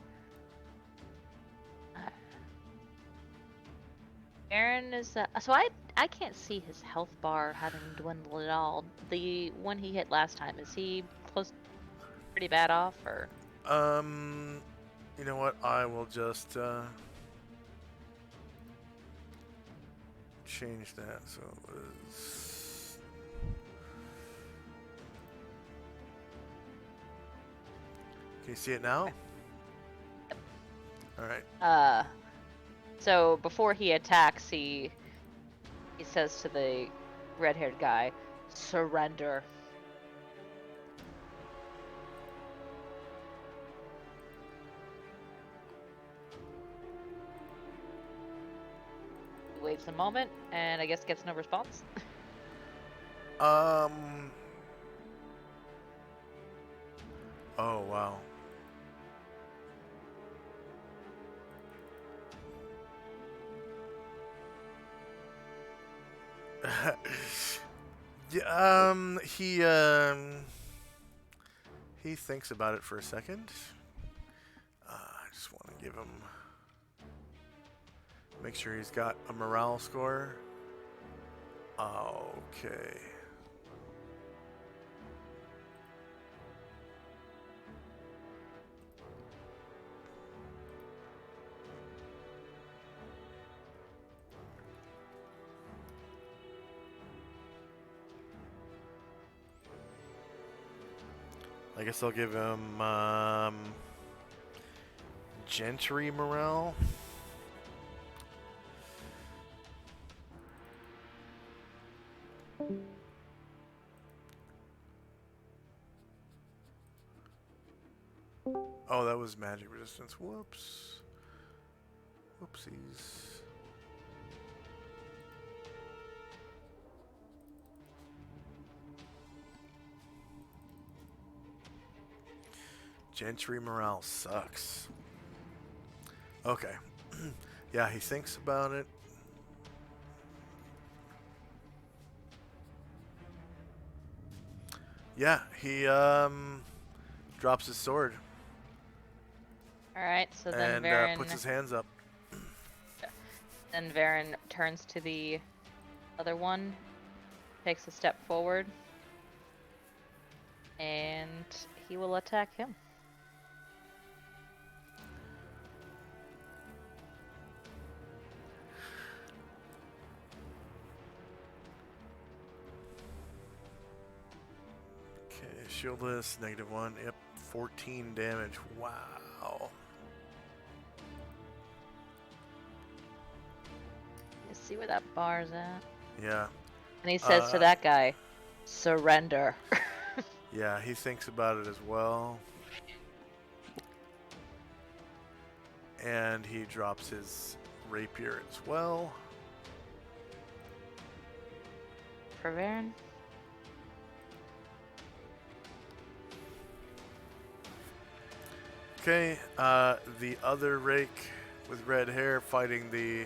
Speaker 4: Aaron is so I can't see his health bar having dwindled at all. The one he hit last time, is he close, pretty bad off, or?
Speaker 1: You know what? I will just change that so it was. Can you see it now?
Speaker 4: Yep.
Speaker 1: All right.
Speaker 4: So before he attacks, he says to the red-haired guy, "Surrender." He waits a moment, and I guess gets no response.
Speaker 1: Oh, wow. Yeah, he thinks about it for a second. I just want to give him, make sure he's got a morale score. Okay. I guess I'll give him Gentry morale. Oh, that was magic resistance. Whoops. Whoopsies. Gentry morale sucks. Okay. Yeah, he thinks about it. Yeah, he drops his sword
Speaker 4: All right, so then
Speaker 1: and puts his hands up.
Speaker 4: then Varen turns to the other one, takes a step forward, and he will attack him.
Speaker 1: Okay, shieldless, -1. Yep, 14 damage. Wow.
Speaker 4: You see where that bar's at?
Speaker 1: Yeah.
Speaker 4: And he says to that guy, surrender.
Speaker 1: Yeah, he thinks about it as well. And he drops his rapier as well.
Speaker 4: For Varen.
Speaker 1: Okay, the other rake with red hair fighting the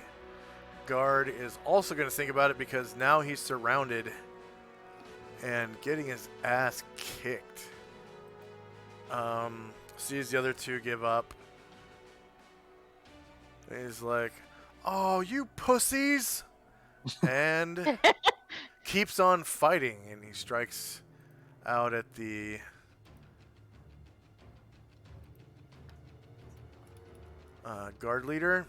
Speaker 1: guard is also going to think about it because now he's surrounded and getting his ass kicked. Sees the other two give up. And he's like, "Oh, you pussies!" And keeps on fighting, and he strikes out at the guard leader.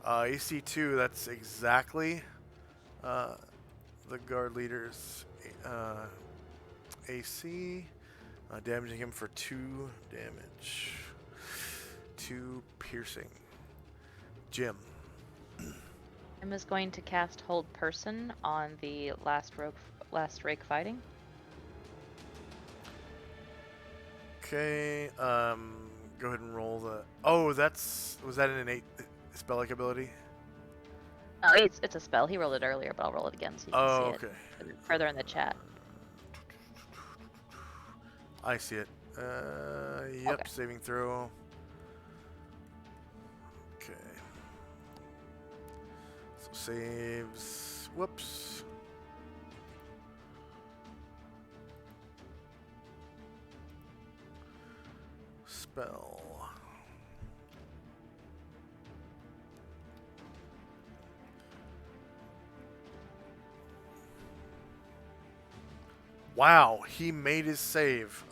Speaker 1: AC2, that's exactly the guard leader's AC. Damaging him for 2 damage. 2 piercing. Jim.
Speaker 4: Jim is going to cast Hold Person on the last rake fighting.
Speaker 1: Okay, go ahead and roll the... Oh, was that an innate spell-like ability?
Speaker 4: Oh, it's a spell. He rolled it earlier, but I'll roll it again so you can see
Speaker 1: Okay.
Speaker 4: it further in the chat.
Speaker 1: I see it. Yep,
Speaker 4: Okay.
Speaker 1: saving throw. Okay. So saves. Whoops. Spell. Wow, he made his save.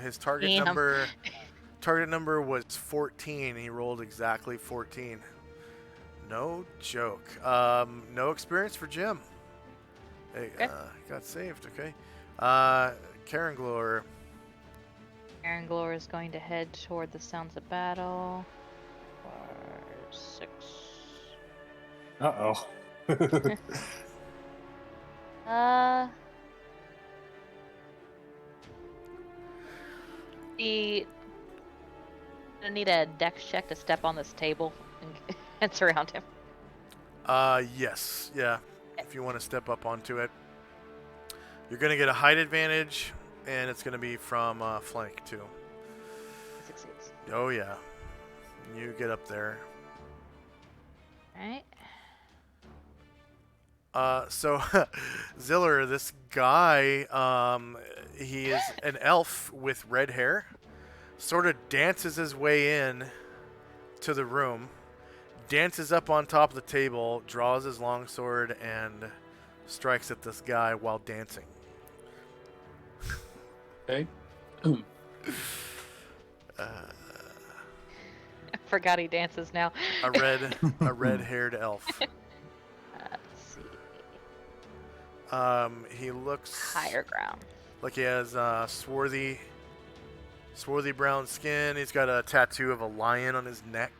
Speaker 1: His target
Speaker 4: Damn.
Speaker 1: number was 14. He rolled exactly 14. No joke. No experience for Jim. Hey,
Speaker 4: Okay.
Speaker 1: got saved. Okay. Karen Glor.
Speaker 4: Aaron Glor is going to head toward the sounds of battle. 4, 6.
Speaker 3: Uh-oh.
Speaker 4: I need a dex check to step on this table and surround him.
Speaker 1: Yes. Yeah. If you want to step up onto it. You're going to get a height advantage And it's going to be from flank, too.
Speaker 4: Succeeds.
Speaker 1: Oh, yeah. You get up there.
Speaker 4: Alright.
Speaker 1: So, Ziller, this guy, he is an elf with red hair, sort of dances his way in to the room, dances up on top of the table, draws his longsword, and strikes at this guy while dancing.
Speaker 6: Okay.
Speaker 4: I forgot he dances now.
Speaker 1: A red-haired elf.
Speaker 4: Let's see.
Speaker 1: He looks
Speaker 4: Higher ground.
Speaker 1: like he has swarthy brown skin. He's got a tattoo of a lion on his neck.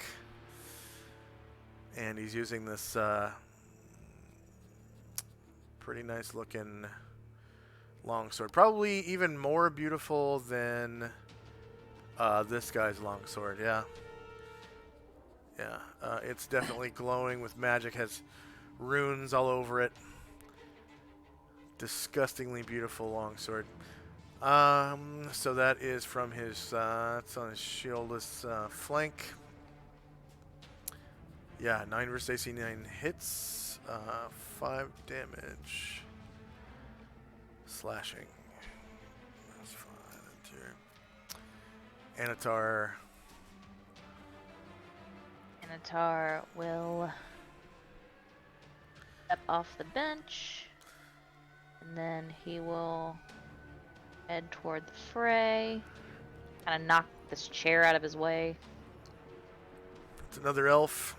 Speaker 1: And he's using this pretty nice looking longsword. Probably even more beautiful than this guy's longsword, yeah. Yeah, it's definitely glowing with magic, has runes all over it. Disgustingly beautiful longsword. So that is from his, it's on his shieldless flank. Yeah, 9 versus AC 9 hits, 5 damage. Slashing. That's fine. Anatar.
Speaker 4: Anatar will step off the bench, and then he will head toward the fray, kind of knock this chair out of his way.
Speaker 1: It's another elf.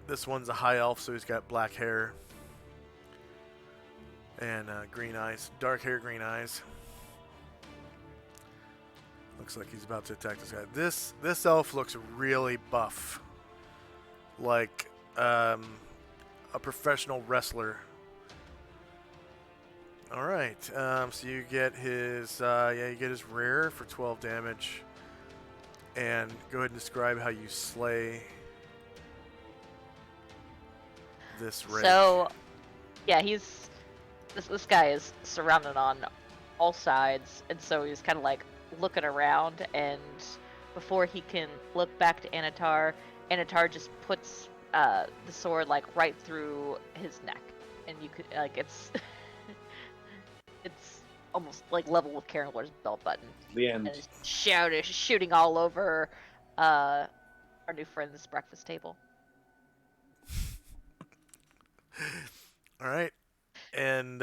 Speaker 1: This one's a high elf, so he's got black hair and green eyes, dark hair, green eyes. Looks like he's about to attack this guy. This elf looks really buff, like a professional wrestler. All right, so you get his you get his rear for 12 damage, and go ahead and describe how you slay this rage.
Speaker 4: So, yeah, this guy is surrounded on all sides, and so he's kind of like looking around, and before he can look back to Anatar just puts the sword like right through his neck, and you could like it's it's almost like level with Karen Ward's belt button.
Speaker 6: The end.
Speaker 4: And it's shooting all over our new friend's breakfast table.
Speaker 1: All right, and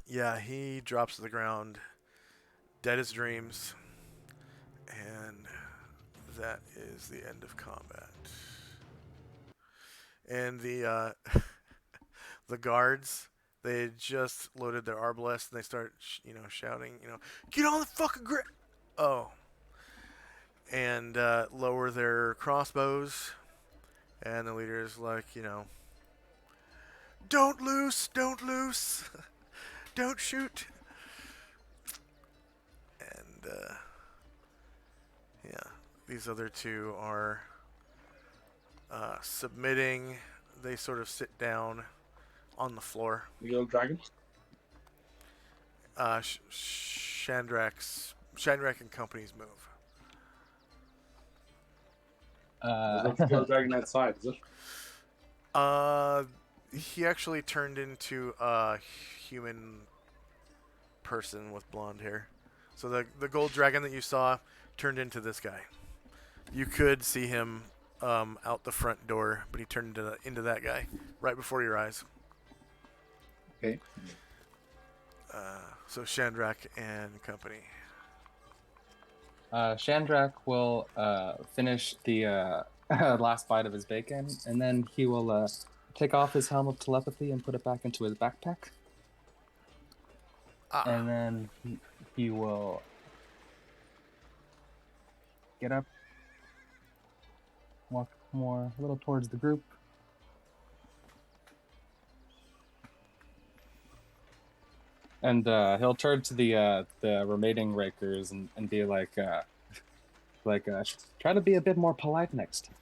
Speaker 1: yeah, he drops to the ground, dead as dreams, and that is the end of combat. And the the guards, they had just loaded their arbalest, and they start shouting, get on the fucking grip. Oh, and lower their crossbows, and the leader's like, don't loose, don't shoot. And yeah, these other two are submitting. They sort of sit down on the floor.
Speaker 6: The old dragon.
Speaker 1: Shandrak and company's move.
Speaker 6: Is that the old dragon outside, is it?
Speaker 1: He actually turned into a human person with blonde hair. So the gold dragon that you saw turned into this guy. You could see him out the front door, but he turned into that guy right before your eyes.
Speaker 6: Okay.
Speaker 1: So Shandrak and company.
Speaker 3: Shandrak will finish the last bite of his bacon, and then he will take off his helm of telepathy and put it back into his backpack. And then he will get up, walk a little towards the group. And he'll turn to the remaining rakers and be like, try to be a bit more polite next time.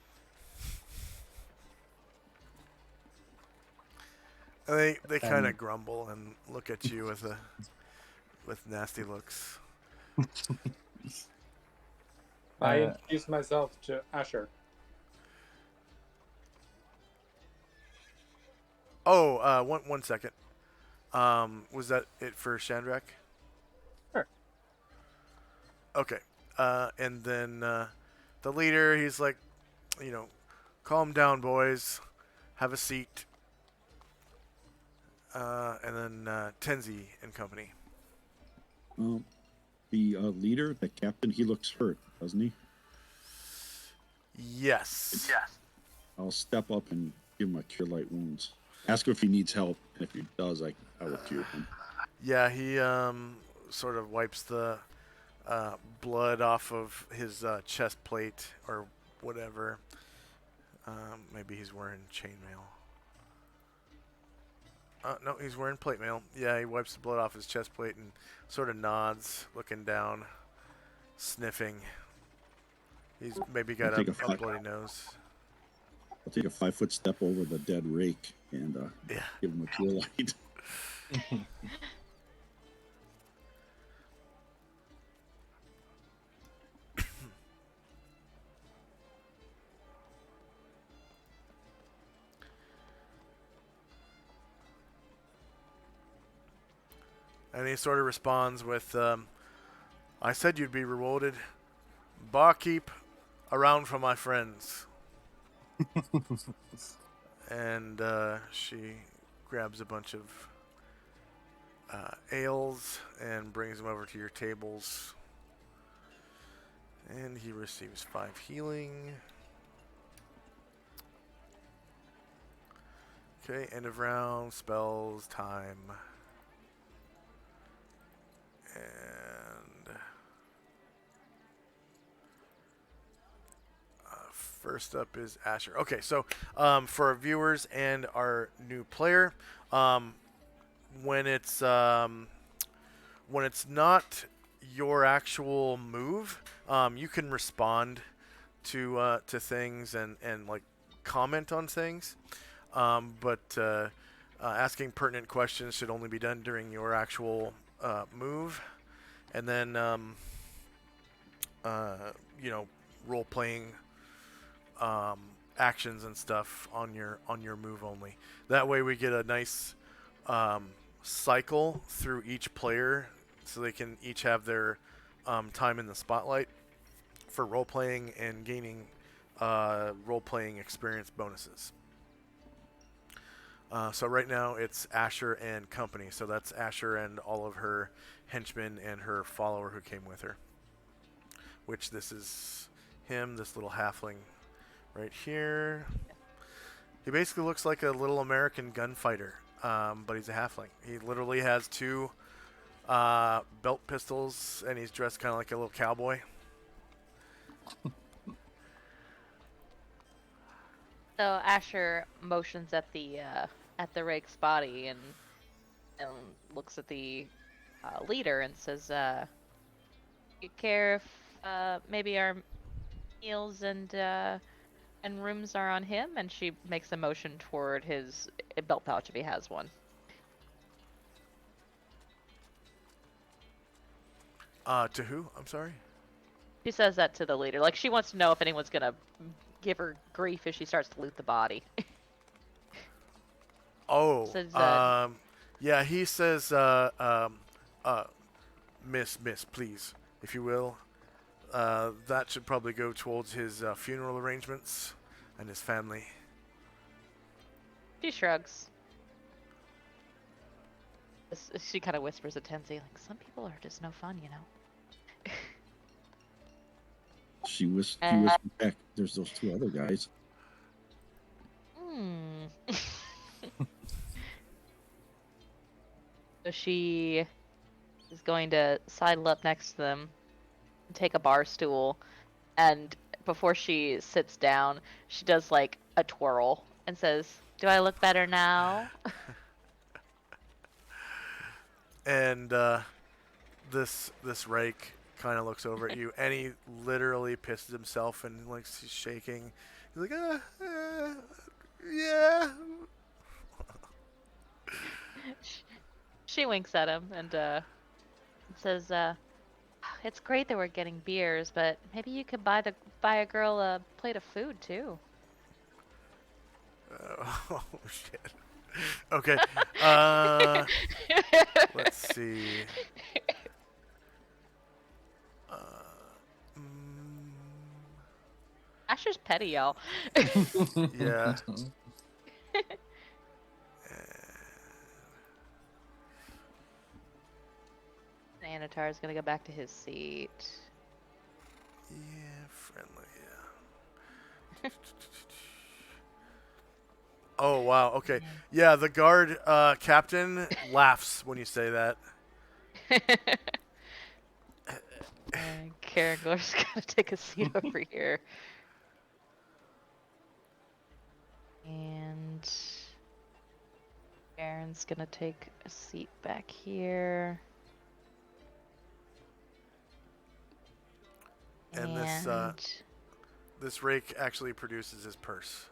Speaker 1: They kind of grumble and look at you with a with nasty looks.
Speaker 6: I introduce myself to Asher.
Speaker 1: Oh, one second. Was that it for Shandrak?
Speaker 6: Sure.
Speaker 1: Okay. And then the leader, he's like, calm down, boys. Have a seat. And then Tenzi and company.
Speaker 5: The leader, the captain, he looks hurt, doesn't he?
Speaker 1: Yes.
Speaker 5: I'll step up and give him a cure light wounds. Ask him if he needs help, and if he does, I will cure him.
Speaker 1: Yeah, he sort of wipes the blood off of his chest plate or whatever. Maybe he's wearing chainmail. No, he's wearing plate mail. Yeah, he wipes the blood off his chest plate and sort of nods, looking down, sniffing. He's maybe got a bloody nose.
Speaker 5: I'll take a 5-foot step over the dead rake and give him a cure light.
Speaker 1: And he sort of responds with, I said you'd be rewarded. Barkeep, around for my friends. And she grabs a bunch of ales and brings them over to your tables. And he receives 5 healing. Okay, end of round, spells, time. And first up is Asher. Okay, so for our viewers and our new player, when it's not your actual move, you can respond to things and like comment on things, but asking pertinent questions should only be done during your actual move, and then role playing actions and stuff on your move only. That way we get a nice cycle through each player, so they can each have their time in the spotlight for role playing and gaining role playing experience bonuses. So right now it's Asher and company. So that's Asher and all of her henchmen and her follower who came with her. Which this is him, this little halfling right here. He basically looks like a little American gunfighter, but he's a halfling. He literally has 2 belt pistols, and he's dressed kind of like a little cowboy.
Speaker 4: So Asher motions at the rake's body and looks at the leader and says, "You care if maybe our meals and rooms are on him?" And she makes a motion toward his belt pouch if he has one.
Speaker 1: To who? I'm sorry.
Speaker 4: She says that to the leader. Like, she wants to know if anyone's gonna give her grief if she starts to loot the body.
Speaker 1: Oh,
Speaker 4: Says,
Speaker 1: yeah, he says, miss, please, if you will. That should probably go towards his funeral arrangements and his family.
Speaker 4: She shrugs. She kind of whispers to Tenzi, like, some people are just no fun, you know?
Speaker 5: She whispered back, there's those 2 other guys.
Speaker 4: So she is going to sidle up next to them, take a bar stool, and before she sits down, she does like a twirl and says, "Do I look better now?"
Speaker 1: And this rake kind of looks over at you, and he literally pisses himself and like he's shaking. He's like, yeah.
Speaker 4: She winks at him and says, "It's great that we're getting beers, but maybe you could buy a girl a plate of food too."
Speaker 1: Oh shit. Okay. Let's see. Mm,
Speaker 4: Asher's petty, y'all.
Speaker 1: yeah.
Speaker 4: Anatar's gonna go back to his seat.
Speaker 1: Yeah, friendly. Yeah. Oh wow. Okay. Yeah, the guard captain laughs when you say that.
Speaker 4: And Karagor's gonna take a seat over here. And Aaron's gonna take a seat back here.
Speaker 1: And this rake actually produces his purse.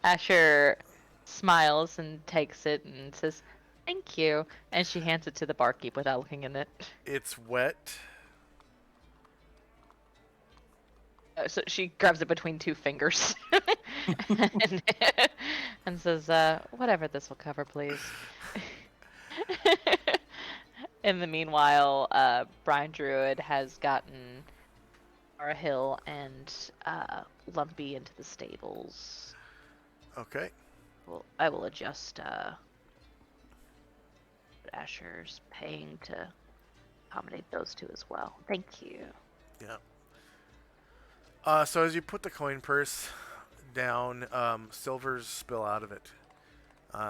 Speaker 4: Asher smiles and takes it and says, "Thank you." And she hands it to the barkeep without looking in it.
Speaker 1: It's wet.
Speaker 4: So she grabs it between two fingers and, and says, "Whatever this will cover, please." In the meanwhile, Brian Druid has gotten Ara Hill and Lumpy into the stables.
Speaker 1: Okay.
Speaker 4: Well, I will adjust what Asher's paying to accommodate those two as well. Thank you.
Speaker 1: Yeah. So as you put the coin purse down, silvers spill out of it.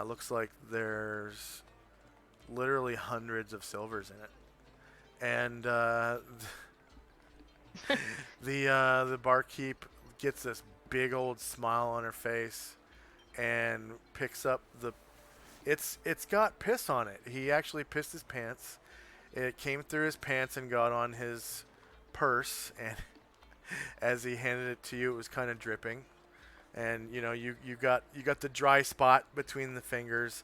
Speaker 1: Looks like there's literally hundreds of silvers in it, and the barkeep gets this big old smile on her face and picks up the. It's got piss on it. He actually pissed his pants. It came through his pants and got on his purse, and as he handed it to you, it was kind of dripping. And you know, you got the dry spot between the fingers.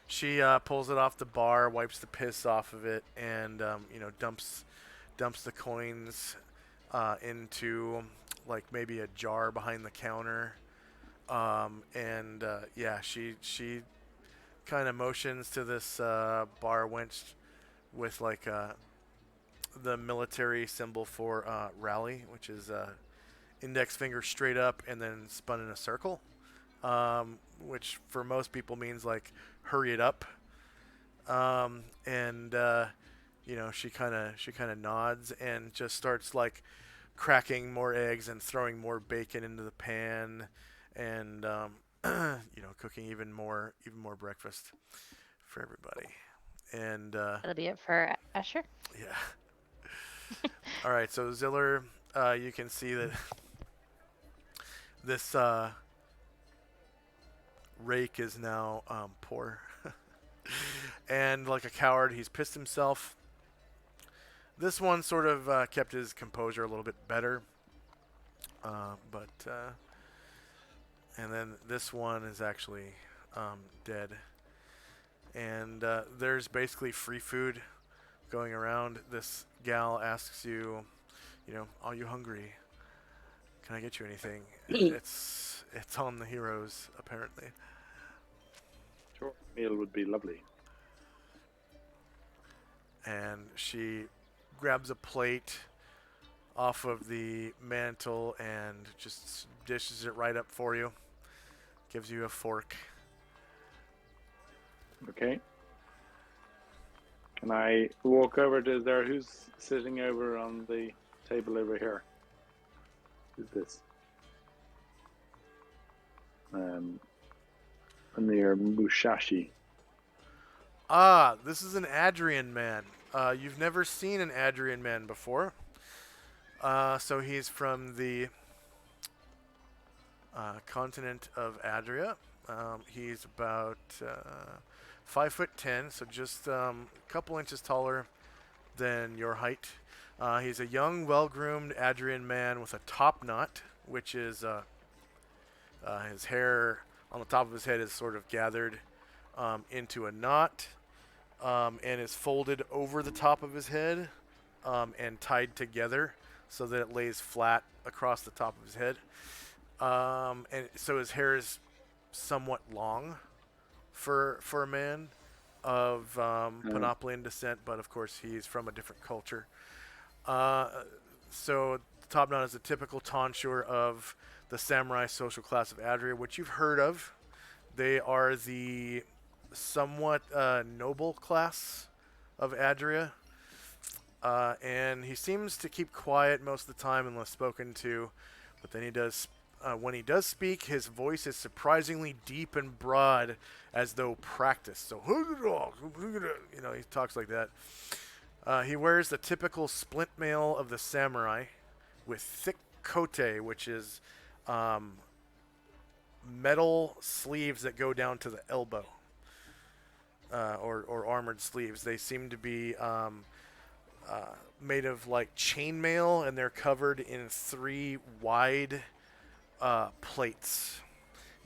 Speaker 1: She pulls it off the bar, wipes the piss off of it, and you know, dumps the coins into like maybe a jar behind the counter. Yeah, she kind of motions to this bar wench with like the military symbol for rally, which is index finger straight up and then spun in a circle, which for most people means like hurry it up. You know, she kind of nods and just starts like cracking more eggs and throwing more bacon into the pan, and you know, cooking even more breakfast for everybody. And
Speaker 4: That'll be it for Asher.
Speaker 1: yeah. All right, so Ziller, you can see that this rake is now poor. And like a coward, he's pissed himself. This one sort of kept his composure a little bit better. And then this one is actually dead. And there's basically free food going around. This gal asks you, you know, are you hungry? Can I get you anything? It's on the heroes, apparently.
Speaker 2: Sure, meal would be lovely.
Speaker 1: And she grabs a plate off of the mantle and just dishes it right up for you. Gives you a fork.
Speaker 2: Okay. Can I walk over to there? Who's sitting over on the table over here? Who's this? Near Mushashi.
Speaker 1: Ah, this is an Adrian man. You've never seen an Adrian man before. So he's from the continent of Adria. He's about 5'10", so just a couple inches taller than your height. He's a young, well-groomed Adrian man with a top knot, which is his hair on the top of his head is sort of gathered into a knot. and is folded over the top of his head and tied together so that it lays flat across the top of his head. And so his hair is somewhat long for a man of Panoplian descent, but of course he's from a different culture. So Topknot is a typical tonsure of the samurai social class of Adria, which you've heard of. They are the somewhat noble class of Adria. And he seems to keep quiet most of the time unless spoken to. But then he does, when he does speak, his voice is surprisingly deep and broad, as though practiced. So, you know, he talks like that. He wears the typical splint mail of the samurai, with thick kote, which is metal sleeves that go down to the elbow, or armored sleeves. They seem to be made of like chainmail, and they're covered in 3 wide plates,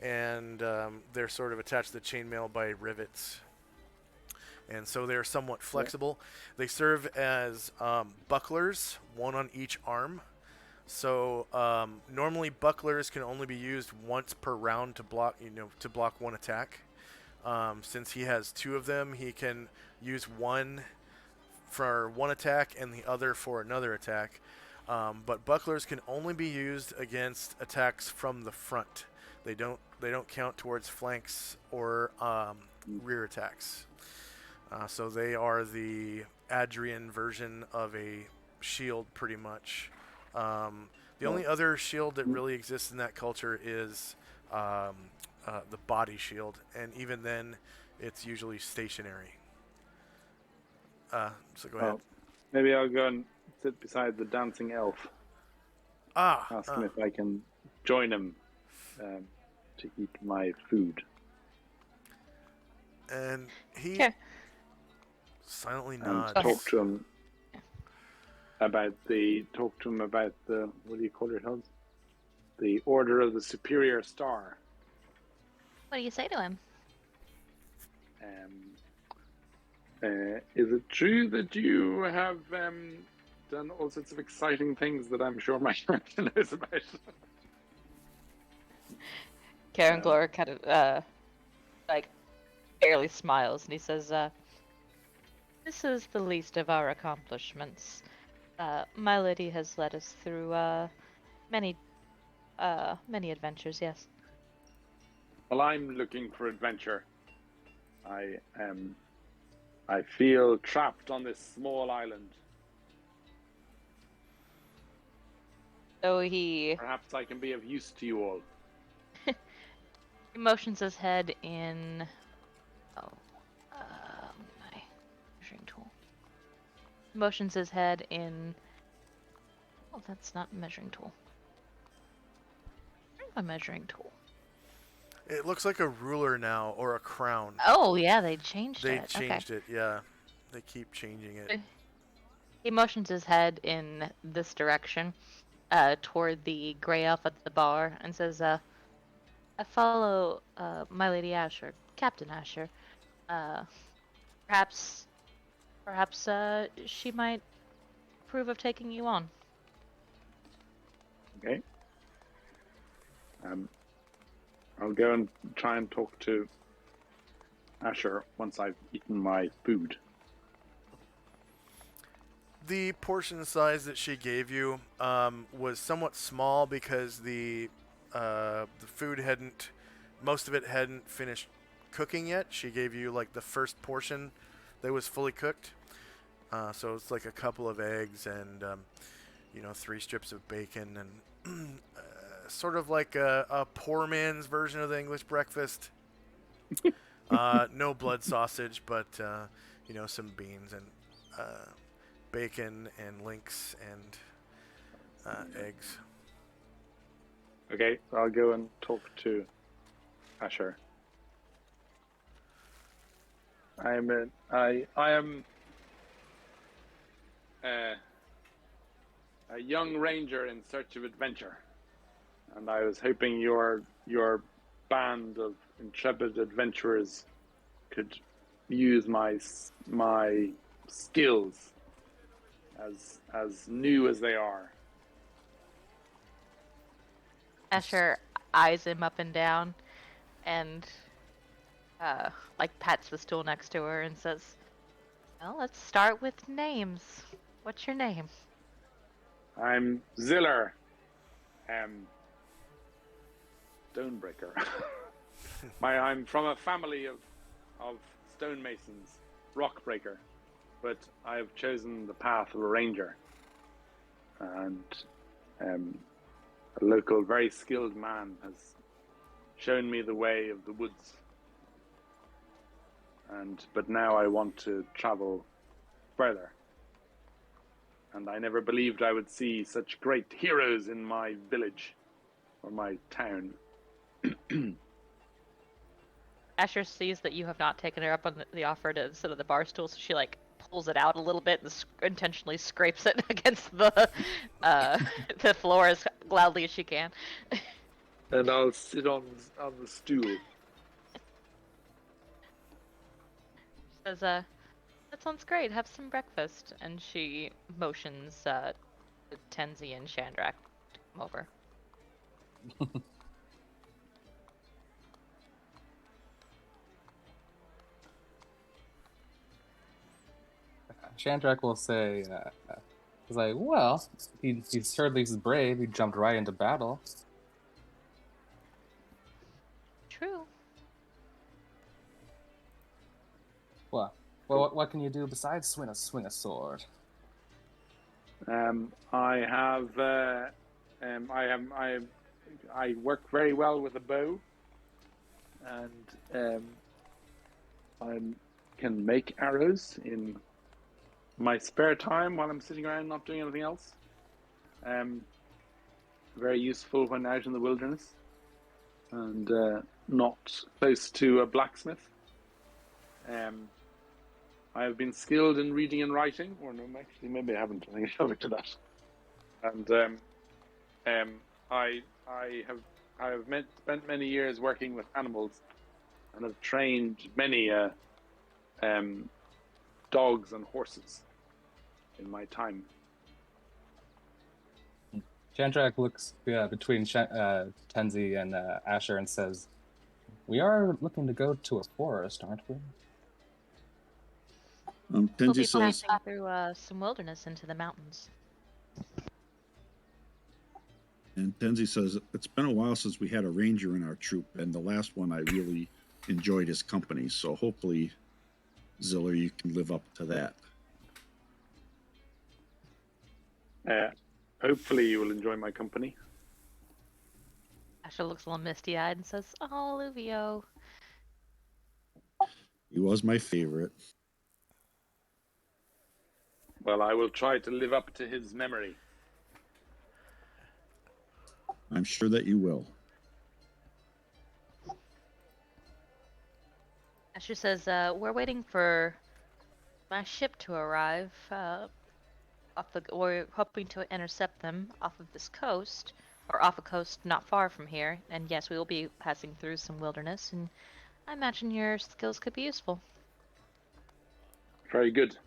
Speaker 1: and they're sort of attached to the chainmail by rivets. And so they're somewhat flexible. They serve as bucklers, one on each arm. So normally bucklers can only be used once per round to block one attack. Since he has 2 of them, he can use one for one attack and the other for another attack. But bucklers can only be used against attacks from the front. They don't count towards flanks or rear attacks. So they are the Adrian version of a shield, pretty much. The only other shield that really exists in that culture is the body shield, and even then, it's usually stationary. So go ahead.
Speaker 2: Maybe I'll go and sit beside the dancing elf. Ask him if I can join him to eat my food.
Speaker 1: And he silently
Speaker 2: And
Speaker 1: nods.
Speaker 2: talk to him about the what do you call it, Hans? The Order of the Superior Star.
Speaker 4: What do you say to him?
Speaker 2: Is it true that you have done all sorts of exciting things that I'm sure my character knows about?
Speaker 4: Karen Glor kind of like barely smiles, and he says, "This is the least of our accomplishments. My lady has led us through many adventures. Yes."
Speaker 2: Well, I'm looking for adventure. I feel trapped on this small island.
Speaker 4: So he
Speaker 2: Perhaps I can be of use to you all.
Speaker 4: motions his head in. My measuring tool. Motions his head in. Oh, that's not a measuring tool. Where's my measuring tool?
Speaker 1: It looks like a ruler now, or a crown.
Speaker 4: Oh yeah, they changed
Speaker 1: They
Speaker 4: it.
Speaker 1: changed it, yeah. They keep changing it.
Speaker 4: He motions his head in this direction, toward the gray elf at the bar, and says, "I follow my lady Asher, Captain Asher. Perhaps she might approve of taking you on."
Speaker 2: Okay. I'll go and try and talk to Asher once I've eaten my food.
Speaker 1: The portion size that she gave you was somewhat small because the food most of it hadn't finished cooking yet. She gave you like the first portion that was fully cooked. So it's like a couple of eggs and 3 strips of bacon and sort of like a poor man's version of the English breakfast. No blood sausage, but some beans and bacon and links and eggs.
Speaker 2: Okay, I'll go and talk to Asher. I am a young ranger in search of adventure, and I was hoping your band of intrepid adventurers could use my skills as new as they are.
Speaker 4: Asher eyes him up and down, and like pats the stool next to her and says, "Well, let's start with names. What's your name?"
Speaker 2: I'm Ziller, Stonebreaker. I'm from a family of stonemasons, rockbreaker, but I've chosen the path of a ranger, and a local, very skilled man has shown me the way of the woods. But now I want to travel further. And I never believed I would see such great heroes in my village or my town.
Speaker 4: Asher sees that you have not taken her up on the offer to sit at the bar stool, so she like pulls it out a little bit and intentionally scrapes it against the the floor as loudly as she can.
Speaker 2: And I'll sit on the stool.
Speaker 4: Says, "That sounds great. Have some breakfast." And she motions to Tenzi and Chandrak to come over.
Speaker 3: Chandrak will say, he's like, well, he certainly is brave. He jumped right into battle.
Speaker 4: True.
Speaker 3: Well, what can you do besides swing a sword?
Speaker 2: I work very well with a bow, and I can make arrows in my spare time while I'm sitting around not doing anything else. Very useful when out in the wilderness and not close to a blacksmith. I have been skilled in reading and writing, or no, actually, maybe I haven't. I think I looked at that. And I have spent many years working with animals, and have trained many dogs and horses in my time.
Speaker 3: Chandrak looks between Tenzi and Asher and says, we are looking to go to a forest, aren't we?
Speaker 4: We'll
Speaker 5: Tenzi
Speaker 4: be
Speaker 5: says,
Speaker 4: passing through some wilderness into the mountains.
Speaker 5: and Tenzi says, it's been a while since we had a ranger in our troop, and the last one I really enjoyed his company. So hopefully, Ziller, you can live up to that.
Speaker 2: Hopefully you will enjoy my company.
Speaker 4: Asher looks a little misty-eyed and says, "Oh, Olivio."
Speaker 5: He was my favorite.
Speaker 2: Well, I will try to live up to his memory.
Speaker 5: I'm sure that you will.
Speaker 4: Asher says, "We're waiting for my ship to arrive. We're hoping to intercept them off of this coast, or off a coast not far from here. And yes, we will be passing through some wilderness, and I imagine your skills could be useful."
Speaker 2: Very good.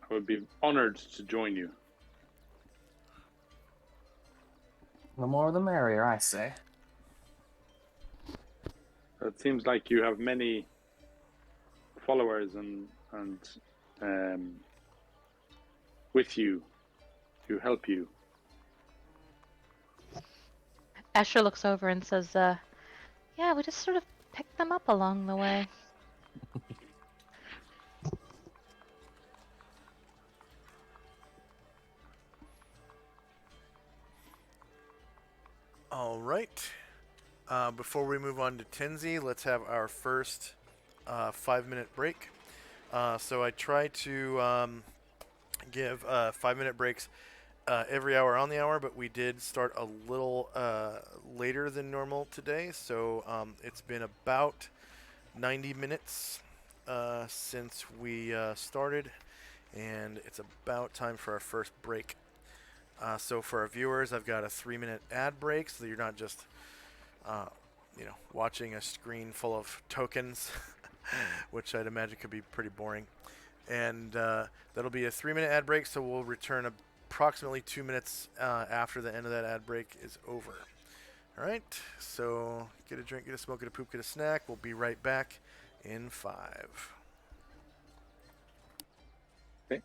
Speaker 2: I would be honored to join you.
Speaker 3: The more the merrier, I say.
Speaker 2: It seems like you have many followers and with you to help you.
Speaker 4: Asher looks over and says, "Yeah, we just sort of picked them up along the way."
Speaker 1: All right. Before we move on to Tenzi, let's have our first 5-minute break. So I try to give 5-minute breaks every hour on the hour, but we did start a little later than normal today. So it's been about 90 minutes since we started, and it's about time for our first break. So for our viewers, I've got a 3-minute ad break so that you're not just watching a screen full of tokens, which I'd imagine could be pretty boring. And that'll be a 3-minute ad break, so we'll return approximately 2 minutes after the end of that ad break is over. All right, so get a drink, get a smoke, get a poop, get a snack. We'll be right back in 5.
Speaker 2: Okay.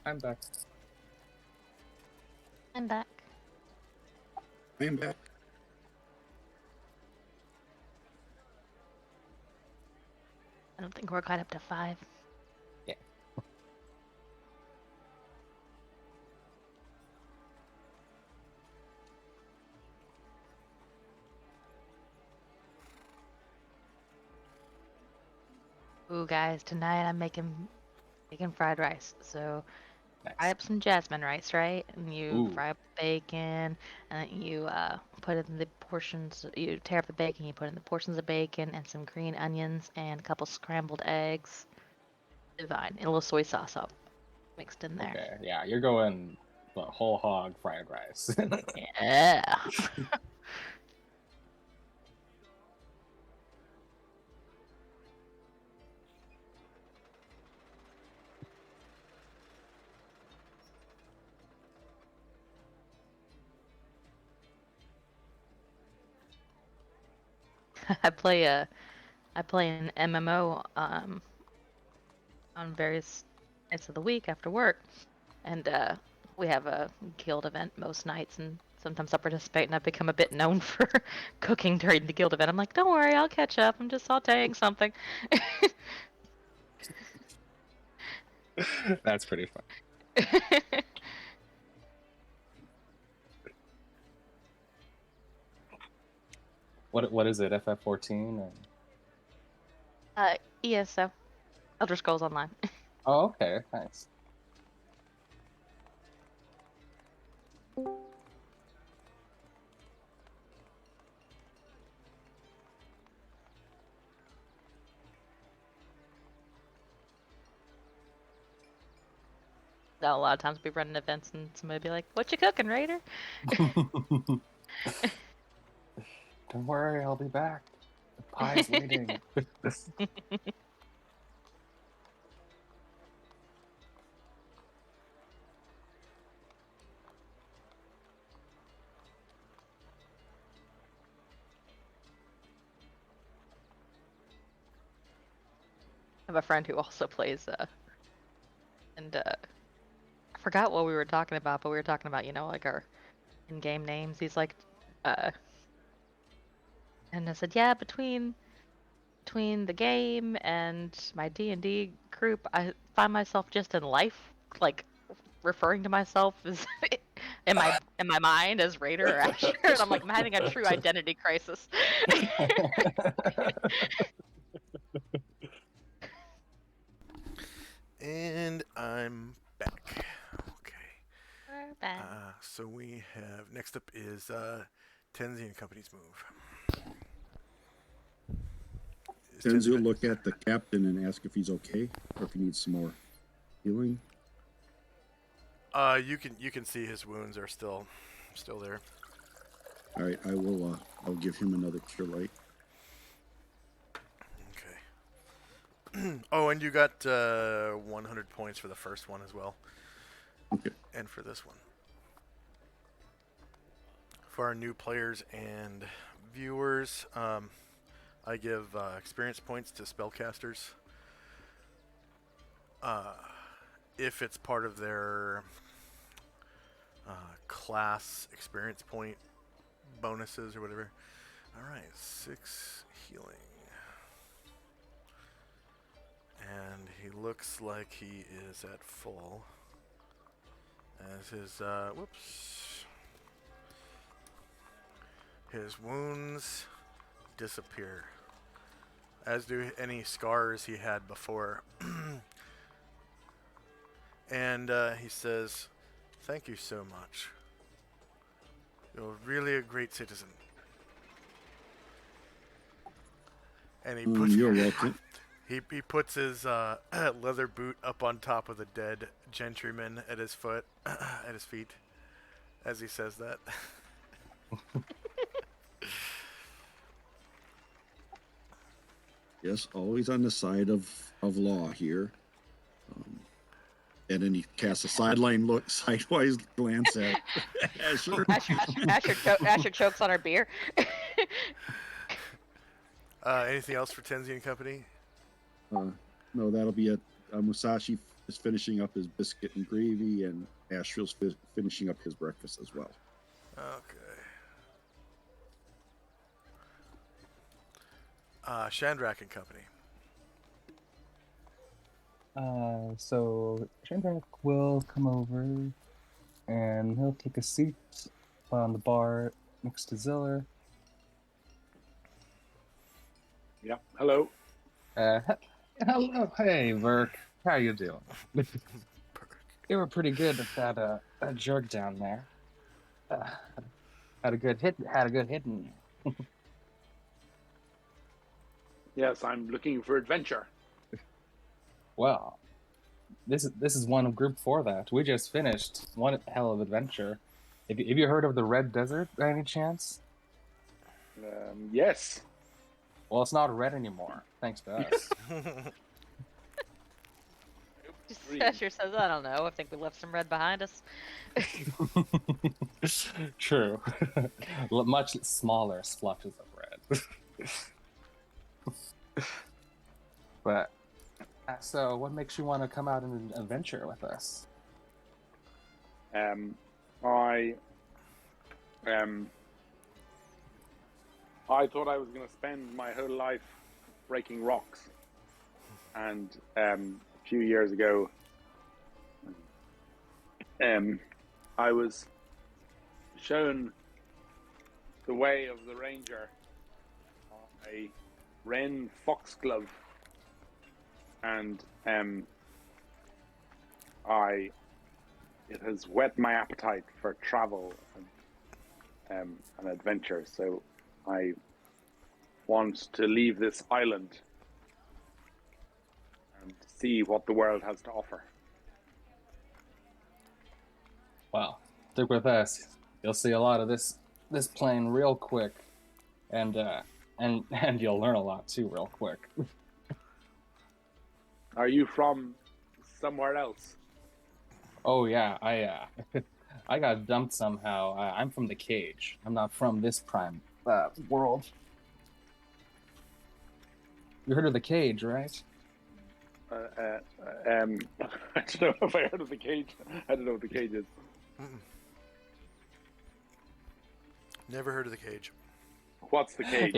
Speaker 3: I'm back.
Speaker 4: I'm back.
Speaker 5: I am back.
Speaker 4: I don't think we're quite up to 5.
Speaker 3: Yeah.
Speaker 4: Ooh, guys, tonight I'm making fried rice. So fry
Speaker 3: Nice.
Speaker 4: up some jasmine rice, right? And you
Speaker 3: Ooh.
Speaker 4: fry up the bacon, and then you put it in the portions. You tear up the bacon, you put in the portions of bacon and some green onions and a couple scrambled eggs. Divine. And a little soy sauce up mixed in there.
Speaker 3: Okay. Yeah, you're going the whole hog fried rice.
Speaker 4: Yeah. I play an MMO on various nights of the week after work, and we have a guild event most nights, and sometimes I'll participate, and I've become a bit known for cooking during the guild event. I'm like, don't worry, I'll catch up. I'm just sautéing something.
Speaker 3: That's pretty fun. What is it? FF14 or?
Speaker 4: ESO, Elder Scrolls Online.
Speaker 3: Oh, okay, nice.
Speaker 4: A lot of times we run events and somebody be like, "What you cooking, Raider?"
Speaker 3: Don't worry, I'll be back. The pie's waiting.
Speaker 4: I have a friend who also plays, and I forgot what we were talking about, but we were talking about, like our in-game names. He's like, and I said, yeah, between the game and my D&D group, I find myself just in life, like referring to myself as in my mind as Raider or Asher, and I'm like, I'm having a true identity crisis.
Speaker 1: And I'm back. Okay.
Speaker 4: We're back.
Speaker 1: So we have next up is Tenzi and Company's move.
Speaker 5: Tenzi will look at the captain and ask if he's okay or if he needs some more healing.
Speaker 1: You can see his wounds are still there.
Speaker 5: All right, I'll give him another cure light.
Speaker 1: Okay. Oh, and you got 100 points for the first one as well.
Speaker 5: Okay.
Speaker 1: And for this one. For our new players and viewers, I give experience points to spellcasters. If it's part of their class experience point bonuses or whatever. Alright, 6 healing. And he looks like he is at full. As his, his wounds disappear. As do any scars he had before. And he says, "Thank you so much. You're really a great citizen." And he puts
Speaker 5: You're welcome.
Speaker 1: he puts his leather boot up on top of the dead gentryman at his feet, as he says that.
Speaker 5: Yes, always on the side of law here. And then he casts a sidewise glance at Asher.
Speaker 4: Asher chokes on our beer.
Speaker 1: Anything else for Tenzi and Company?
Speaker 5: No, that'll be it. Musashi is finishing up his biscuit and gravy, and Astriel's finishing up his breakfast as well.
Speaker 1: Okay. Shandrak and Company.
Speaker 3: So Shandrak will come over and he'll take a seat on the bar next to Ziller.
Speaker 2: Yeah. Hello.
Speaker 3: Hello, hey, Verk. How you doing? You were pretty good at that jerk down there. Had a good hit. Had a good hitting.
Speaker 2: Yes, I'm looking for adventure.
Speaker 3: Well, this is one of Group 4 that we just finished. One hell of adventure. Have you heard of the Red Desert by any chance?
Speaker 2: Yes.
Speaker 3: Well, it's not red anymore, thanks to us.
Speaker 4: Asher says, I don't know. I think we left some red behind us.
Speaker 3: True. Much smaller splotches of red. But so, what makes you want to come out on an adventure with us?
Speaker 2: I thought I was going to spend my whole life breaking rocks, and a few years ago, I was shown the way of the ranger on a wren foxglove, and it has whet my appetite for travel and adventure. So I want to leave this island and see what the world has to offer.
Speaker 3: Well, stick with us. You'll see a lot of this plane real quick, and you'll learn a lot too real quick.
Speaker 2: Are you from somewhere else?
Speaker 3: Oh yeah, I got dumped somehow. I'm from the cage. I'm not from this prime world. You heard of the cage, right?
Speaker 2: I don't know if I heard of the cage. I don't know what the cage is.
Speaker 1: Mm-mm. Never heard of the cage.
Speaker 2: What's the cage?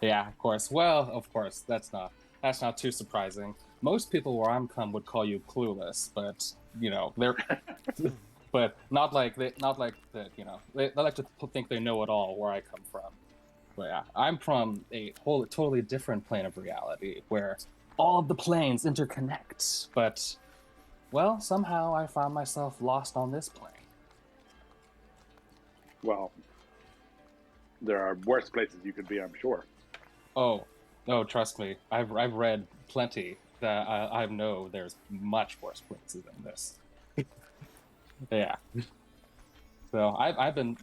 Speaker 3: Yeah, of course. Well, of course, that's not too surprising. Most people where I'm from would call you clueless, but you know they're, but not like that. You know, they like to think they know it all where I come from. But yeah, I'm from a totally different plane of reality where all of the planes interconnect. But well, somehow I found myself lost on this plane.
Speaker 2: Well, there are worse places you could be, I'm sure.
Speaker 3: Oh, trust me, I've read plenty. That I know there's much worse places than this. Yeah. So I've been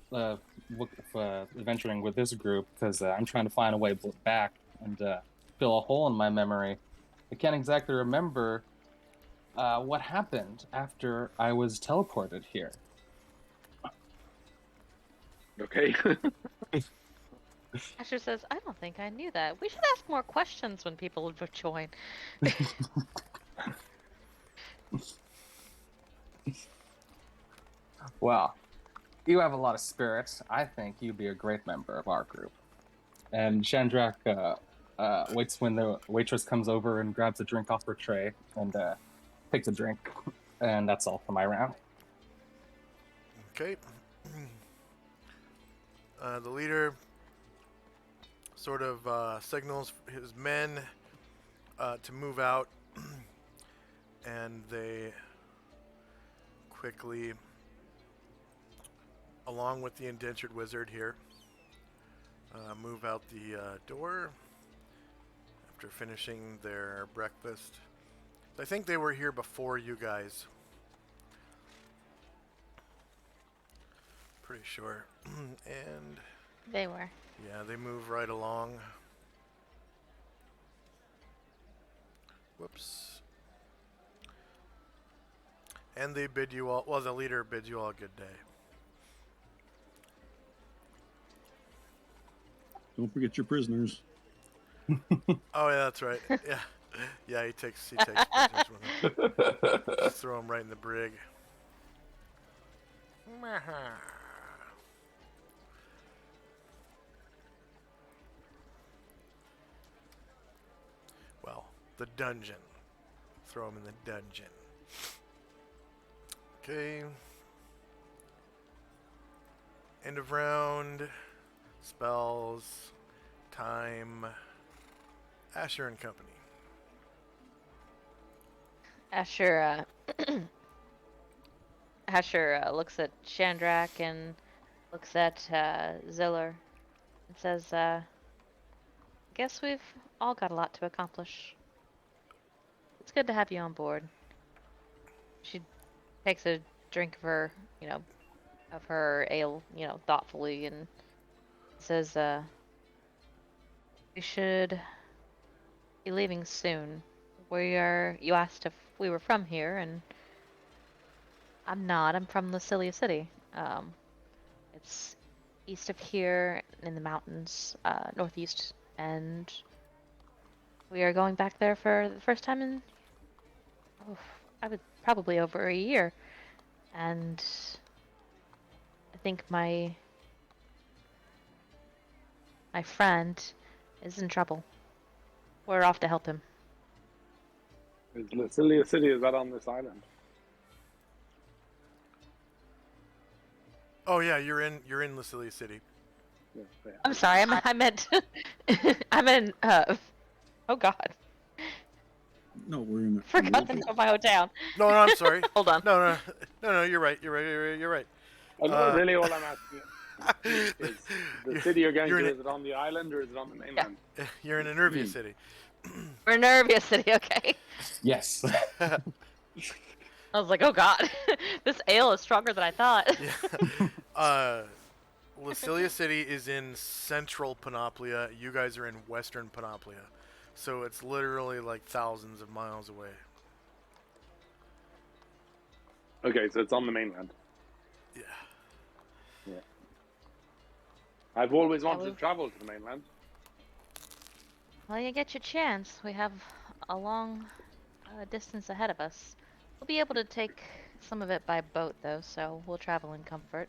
Speaker 3: adventuring with this group because I'm trying to find a way back and fill a hole in my memory. I can't exactly remember what happened after I was teleported here.
Speaker 2: Okay.
Speaker 4: Asher says, I don't think I knew that. We should ask more questions when people would join.
Speaker 3: Well, you have a lot of spirit. I think you'd be a great member of our group. And Shandrak waits when the waitress comes over and grabs a drink off her tray and takes a drink. And that's all for my round.
Speaker 1: Okay. The leader sort of signals his men to move out, and they quickly, along with the indentured wizard here, move out the door after finishing their breakfast. I think they were here before you guys. Pretty sure. And
Speaker 4: They were.
Speaker 1: yeah, they move right along. Whoops. And they bid you all, well, the leader bids you all a good day.
Speaker 5: Don't forget your prisoners.
Speaker 1: Oh, yeah, that's right. Yeah. Yeah, he takes prisoners with him. Just throw him right in the brig. Well, the dungeon. Throw him in the dungeon. Okay. End of round. Spells. Time. Asher and company.
Speaker 4: Asher, Asher looks at Chandrak and looks at Ziller and says, guess we've all got a lot to accomplish. It's good to have you on board. She takes a drink of her, of her ale, thoughtfully and says, we should be leaving soon. You asked if we were from here, and I'm not. I'm from Lucilia City. It's east of here in the mountains, northeast, and we are going back there for the first time in, I would probably over a year. And I think my friend is in trouble. We're off to help him.
Speaker 2: Is Lucilia City, is that on this island?
Speaker 1: Oh yeah, you're in Lucilia City.
Speaker 2: Yeah, yeah.
Speaker 4: I'm sorry. I meant. I meant. Oh God.
Speaker 5: No, we're in.
Speaker 4: Forgot the name of my hotel.
Speaker 1: No, I'm sorry.
Speaker 4: Hold on.
Speaker 1: No, you're right. You're right.
Speaker 2: Really, all I'm asking is the city you're going to, is it on the island or is it on the mainland?
Speaker 1: You're in Enervia City.
Speaker 4: We're in Nervia City, okay?
Speaker 3: Yes.
Speaker 4: I was like, oh God, this ale is stronger than I thought.
Speaker 1: Yeah. Lucilia City is in central Panoplia. You guys are in western Panoplia. So it's literally like thousands of miles away.
Speaker 2: Okay, so it's on the mainland.
Speaker 1: Yeah.
Speaker 2: Yeah. I've always wanted to travel to the mainland.
Speaker 4: Well, you get your chance. We have a long distance ahead of us. We'll be able to take some of it by boat, though, so we'll travel in comfort.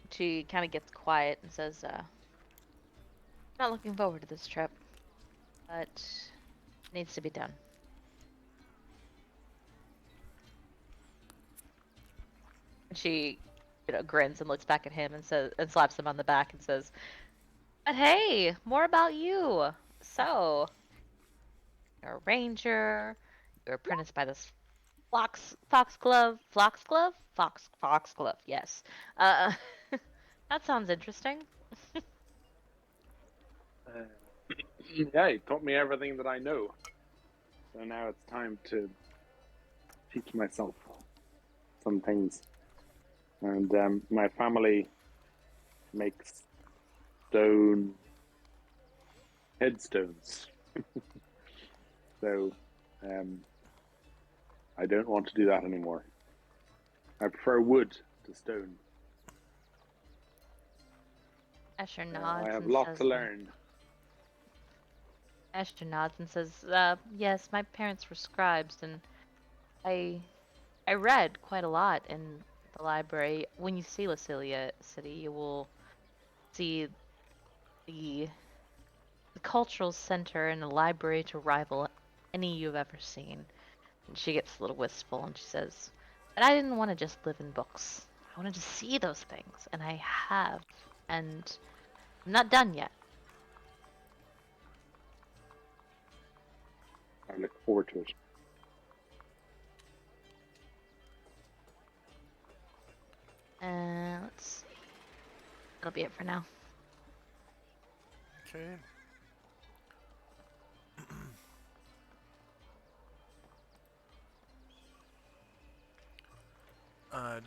Speaker 4: She kind of gets quiet and says, not looking forward to this trip, but it needs to be done. And she, grins and looks back at him and says, and slaps him on the back and says, "But hey, more about you. So, you're a ranger. You're apprenticed by this foxglove. Yes. That sounds interesting."
Speaker 2: Yeah, he taught me everything that I know. So now it's time to teach myself some things. And my family makes stone headstones. So I don't want to do that anymore. I prefer wood to stone.
Speaker 4: Asher nods.
Speaker 2: I have a
Speaker 4: and
Speaker 2: lot
Speaker 4: says,
Speaker 2: to learn.
Speaker 4: Asher nods and says, "Yes, my parents were scribes, and I read quite a lot in the library. When you see Lucilia City, you will see the cultural center and the library to rival any you've ever seen." And she gets a little wistful and she says, "But I didn't want to just live in books. I wanted to see those things, and I have, and I'm not done yet."
Speaker 2: I look forward to it.
Speaker 4: Let's see. That'll be it for now.
Speaker 1: Okay.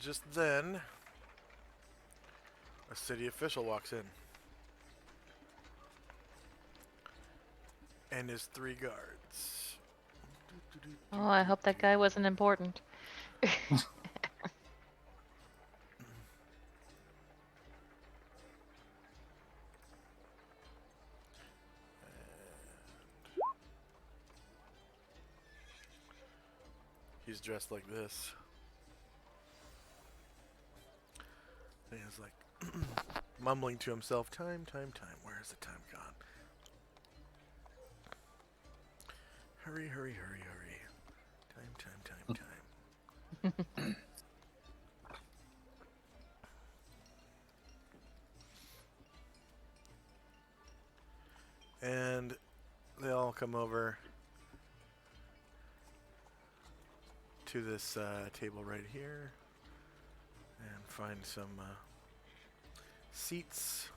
Speaker 1: Just then, a city official walks in. And his 3 guards.
Speaker 4: Oh, I hope that guy wasn't important.
Speaker 1: he's dressed like this. And he's like mumbling to himself, time, time, time. Where's the time gone? Hurry, hurry, hurry, hurry. Time, time, time, time. And they all come over to this table right here and find some seats.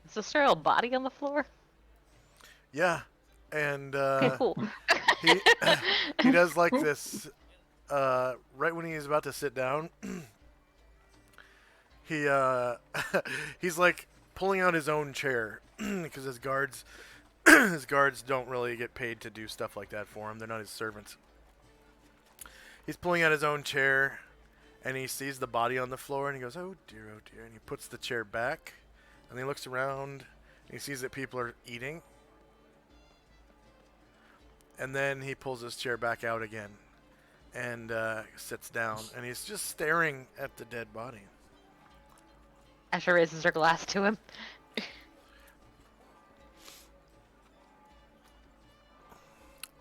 Speaker 4: Is the sterile body on the floor?
Speaker 1: Yeah, and
Speaker 4: Okay, cool.
Speaker 1: he he does like this. Right when he's about to sit down, he he's like pulling out his own chair because his guards don't really get paid to do stuff like that for him. They're not his servants. He's pulling out his own chair, and he sees the body on the floor, and he goes, oh dear, and he puts the chair back, and he looks around, and he sees that people are eating, and then he pulls his chair back out again, and sits down, and he's just staring at the dead body.
Speaker 4: Asher raises her glass to him.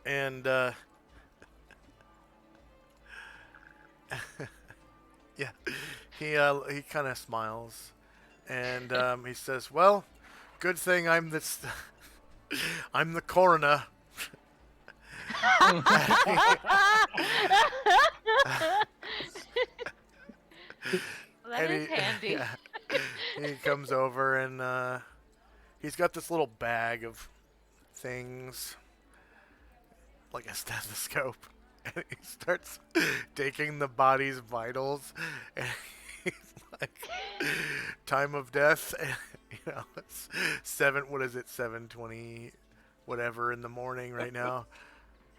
Speaker 1: And yeah, he kind of smiles, and he says, "Well, good thing I'm this, I'm the coroner."
Speaker 4: That is handy.
Speaker 1: Yeah, he comes over and he's got this little bag of things, like a stethoscope, and he starts taking the body's vitals, and he's like, time of death, and, you know, it's 7:20 whatever in the morning right now,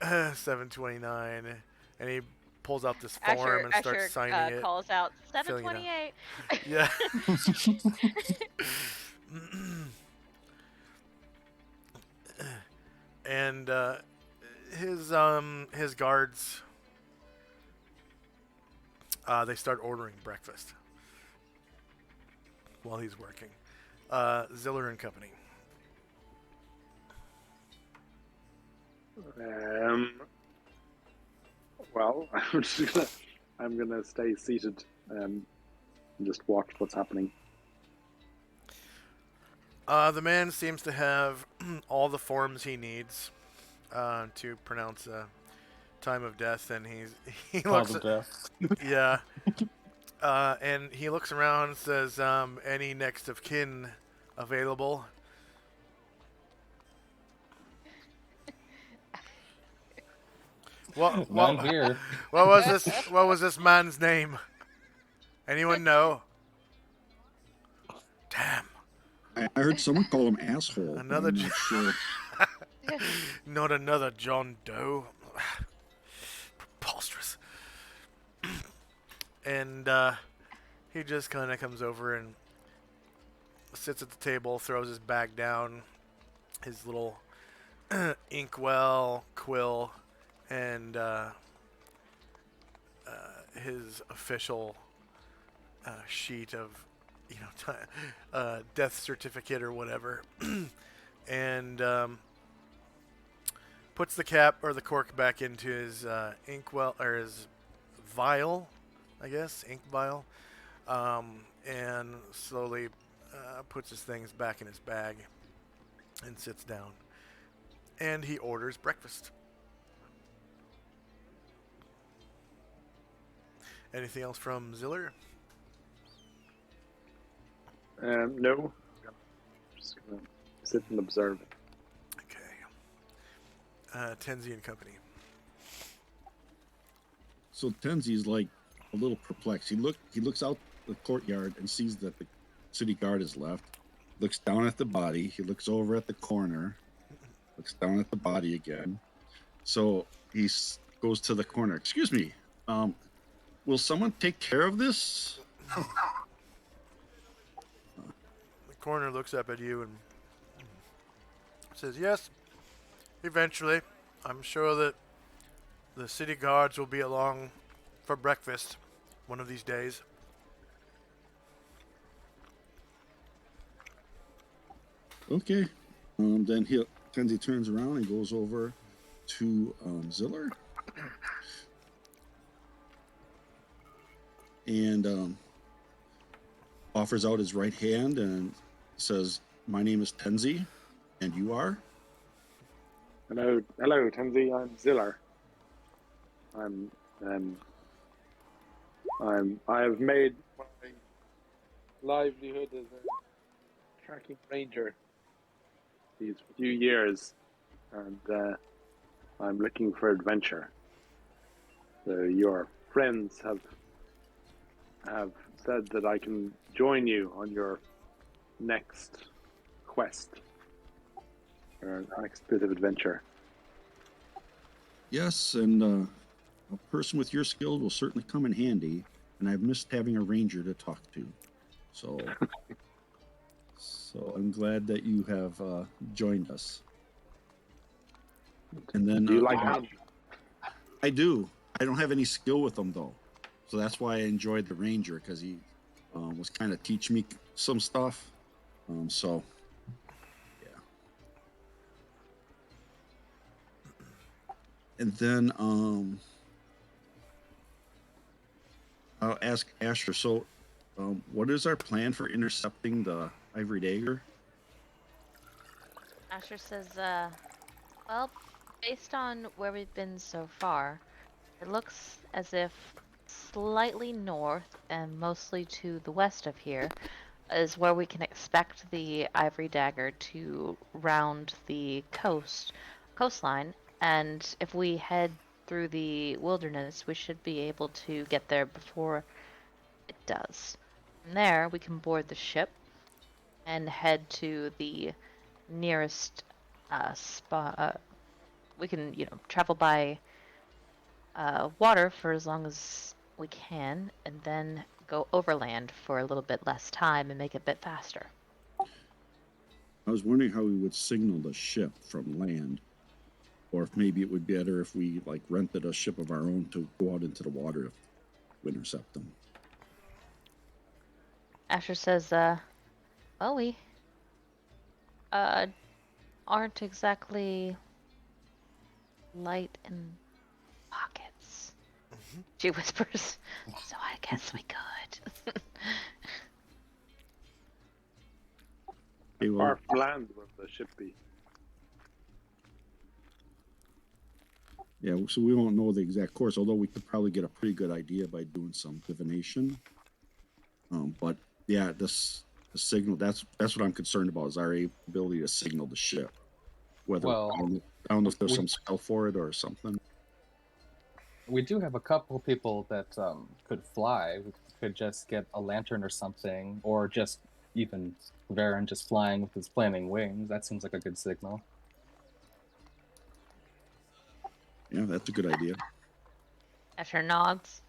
Speaker 1: 7:29, and he pulls out this form and starts signing it.
Speaker 4: Calls out
Speaker 1: filling it out.
Speaker 4: 7:28.
Speaker 1: Yeah. And his guards, they start ordering breakfast while he's working. Ziller and Company.
Speaker 2: Well, I'm gonna stay seated and just watch what's happening.
Speaker 1: The man seems to have all the forms he needs to pronounce time of death, and he
Speaker 3: Cause
Speaker 1: looks
Speaker 3: of death.
Speaker 1: yeah, and he looks around and says, "Any next of kin available?"
Speaker 3: None here.
Speaker 1: What was this man's name? Anyone know? Damn.
Speaker 5: I heard someone call him asshole.
Speaker 1: Another
Speaker 5: I'm not sure.
Speaker 1: Not another John Doe. Preposterous. And he just kind of comes over and sits at the table, throws his bag down, his little inkwell, quill, and his official sheet of, you know, death certificate or whatever, and puts the cap or the cork back into his inkwell, or his vial, I guess, ink vial, and slowly puts his things back in his bag and sits down. And he orders breakfast. Anything else from Ziller?
Speaker 2: No. Just gonna sit and observe.
Speaker 1: Okay. Tenzi and Company.
Speaker 5: So Tenzi's like a little perplexed. He looks out the courtyard and sees that the city guard is left. Looks down at the body. He looks over at the corner. Looks down at the body again. So he goes to the corner. Excuse me. Will someone take care of this?
Speaker 1: The coroner looks up at you and says, "Yes, eventually. I'm sure that The city guards will be along for breakfast one of these days.
Speaker 5: Okay. Then Kenzie turns around and goes over to Ziller. And offers out his right hand and says, "My name is Tenzi, and you are?"
Speaker 2: Hello, Tenzi. I'm Ziller. I have made my livelihood as a tracking ranger these few years, and I'm looking for adventure. So your friends have said that I can join you on your next quest, or next bit of adventure.
Speaker 5: Yes, and a person with your skills will certainly come in handy, and I've missed having a ranger to talk to. So, so I'm glad that you have joined us. And then
Speaker 2: Do you like men?
Speaker 5: I do. I don't have any skill with them though, so that's why I enjoyed the ranger, because he was kind of teach me some stuff. So, yeah. And then I'll ask Asher. So, what is our plan for intercepting the Ivory Dagger?
Speaker 4: Asher says, well, based on where we've been so far, it looks as if slightly north and mostly to the west of here is where we can expect the Ivory Dagger to round the coastline, and if we head through the wilderness, we should be able to get there before it does. From there, we can board the ship and head to the nearest spot. We can, travel by water for as long as we can, and then go overland for a little bit less time and make it a bit faster.
Speaker 5: I was wondering how we would signal the ship from land, or if maybe it would be better if we like rented a ship of our own to go out into the water to intercept them.
Speaker 4: Asher says, well, we aren't exactly light in pockets. She whispers, so I guess we could.
Speaker 5: Okay,
Speaker 2: Far
Speaker 5: well,
Speaker 2: from land will the ship be?
Speaker 5: yeah, so we won't know the exact course, although we could probably get a pretty good idea by doing some divination. But yeah, the signal, that's what I'm concerned about, is our ability to signal the ship. Whether
Speaker 3: Well,
Speaker 5: I don't know if there's
Speaker 3: we-
Speaker 5: some spell for it or something.
Speaker 3: We do have a couple people that could fly. We could just get a lantern or something, or just even Varen just flying with his flaming wings. That seems like a good signal.
Speaker 5: Yeah, that's a good idea.
Speaker 4: Asher nods.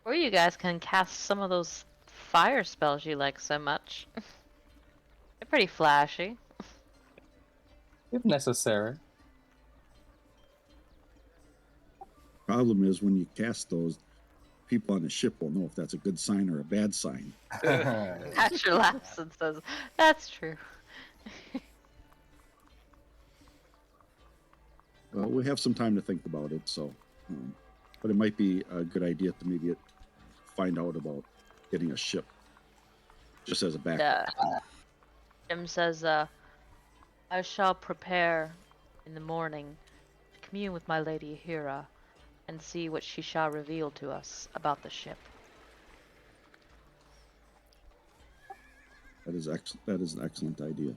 Speaker 4: Or you guys can cast some of those fire spells you like so much. They're pretty flashy.
Speaker 3: If necessary.
Speaker 5: Problem is, when you cast those, people on the ship will know if that's a good sign or a bad sign.
Speaker 4: Asher laughs and says, that's true.
Speaker 5: Well, we have some time to think about it, so, but it might be a good idea to maybe find out about getting a ship, just as a backup.
Speaker 4: Jim says, I shall prepare in the morning to commune with my lady Hira and see what she shall reveal to us about the ship.
Speaker 5: That is excellent. That is an excellent idea.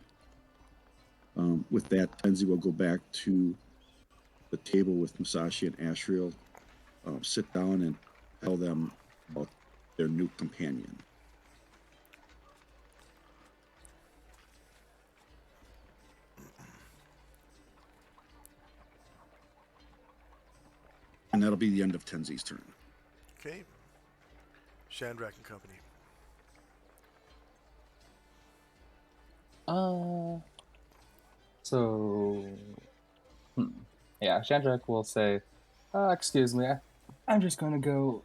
Speaker 5: With that, Tenzi will go back to the table with Musashi and Ashriel, sit down and tell them about their new companion. And that'll be the end of Tenzi's turn.
Speaker 1: Okay. Shandrak and company.
Speaker 3: So Yeah, Shandrak will say, excuse me, I'm just going to go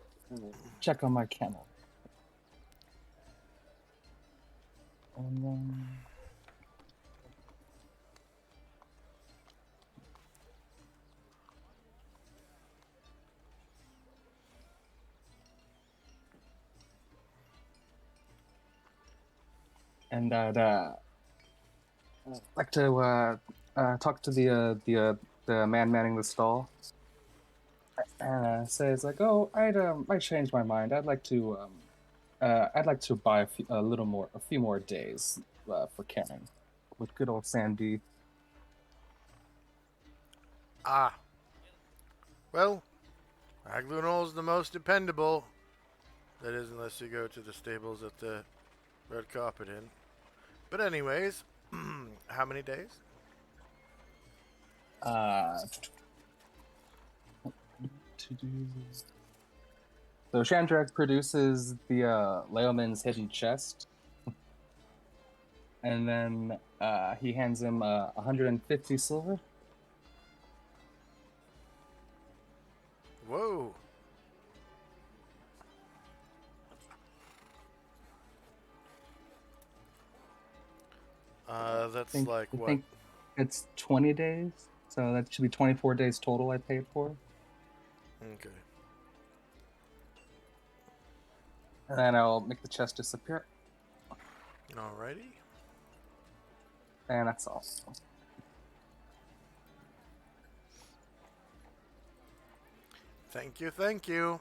Speaker 3: check on my camel. And then... And I'd like to talk to the man manning the stall, and say it's like, oh, I changed my mind. I'd like to buy a few more days for Karen, with good old Sandy.
Speaker 1: Ah. Well, Aglunol's the most dependable. That is, unless you go to the stables at the Red Carpet Inn. But anyways, how many days?
Speaker 3: So Shandrak produces the Leoman's hidden chest, and then he hands him 150 silver.
Speaker 1: Whoa. That's like
Speaker 3: I
Speaker 1: what?
Speaker 3: think it's 20 days, so that should be 24 days total I paid for.
Speaker 1: Okay.
Speaker 3: And then I'll make the chest disappear.
Speaker 1: Alrighty.
Speaker 3: And that's all.
Speaker 1: Thank you, thank you.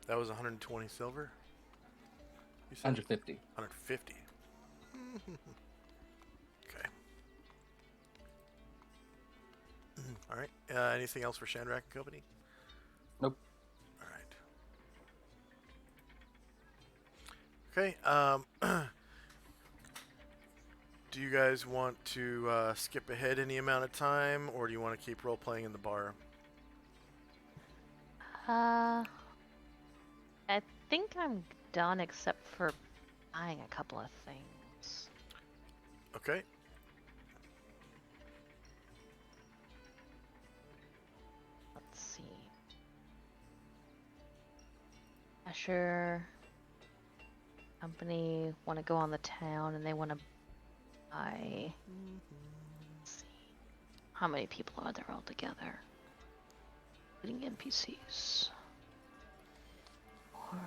Speaker 1: That was 120 silver? You said
Speaker 3: 150.
Speaker 1: 150. Okay. All right. Anything else for Shandrak and Company?
Speaker 3: Nope.
Speaker 1: All right. Okay. Do you guys want to skip ahead any amount of time, or do you want to keep role playing in the bar?
Speaker 4: I think I'm done except for buying a couple of things.
Speaker 1: Okay.
Speaker 4: Let's see. Asher company want to go on the town and they want to buy. Let's see. How many people are there all together? Including NPCs. Or...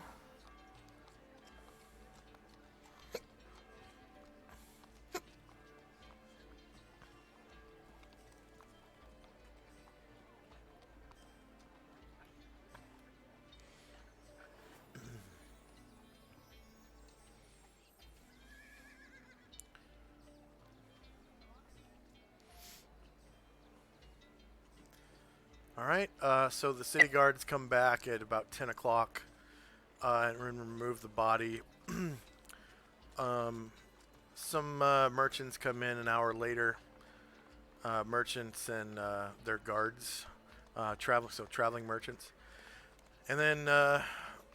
Speaker 1: All right. So the city guards come back at about 10 o'clock and remove the body. Some merchants come in an hour later. Merchants and their guards, traveling merchants. And then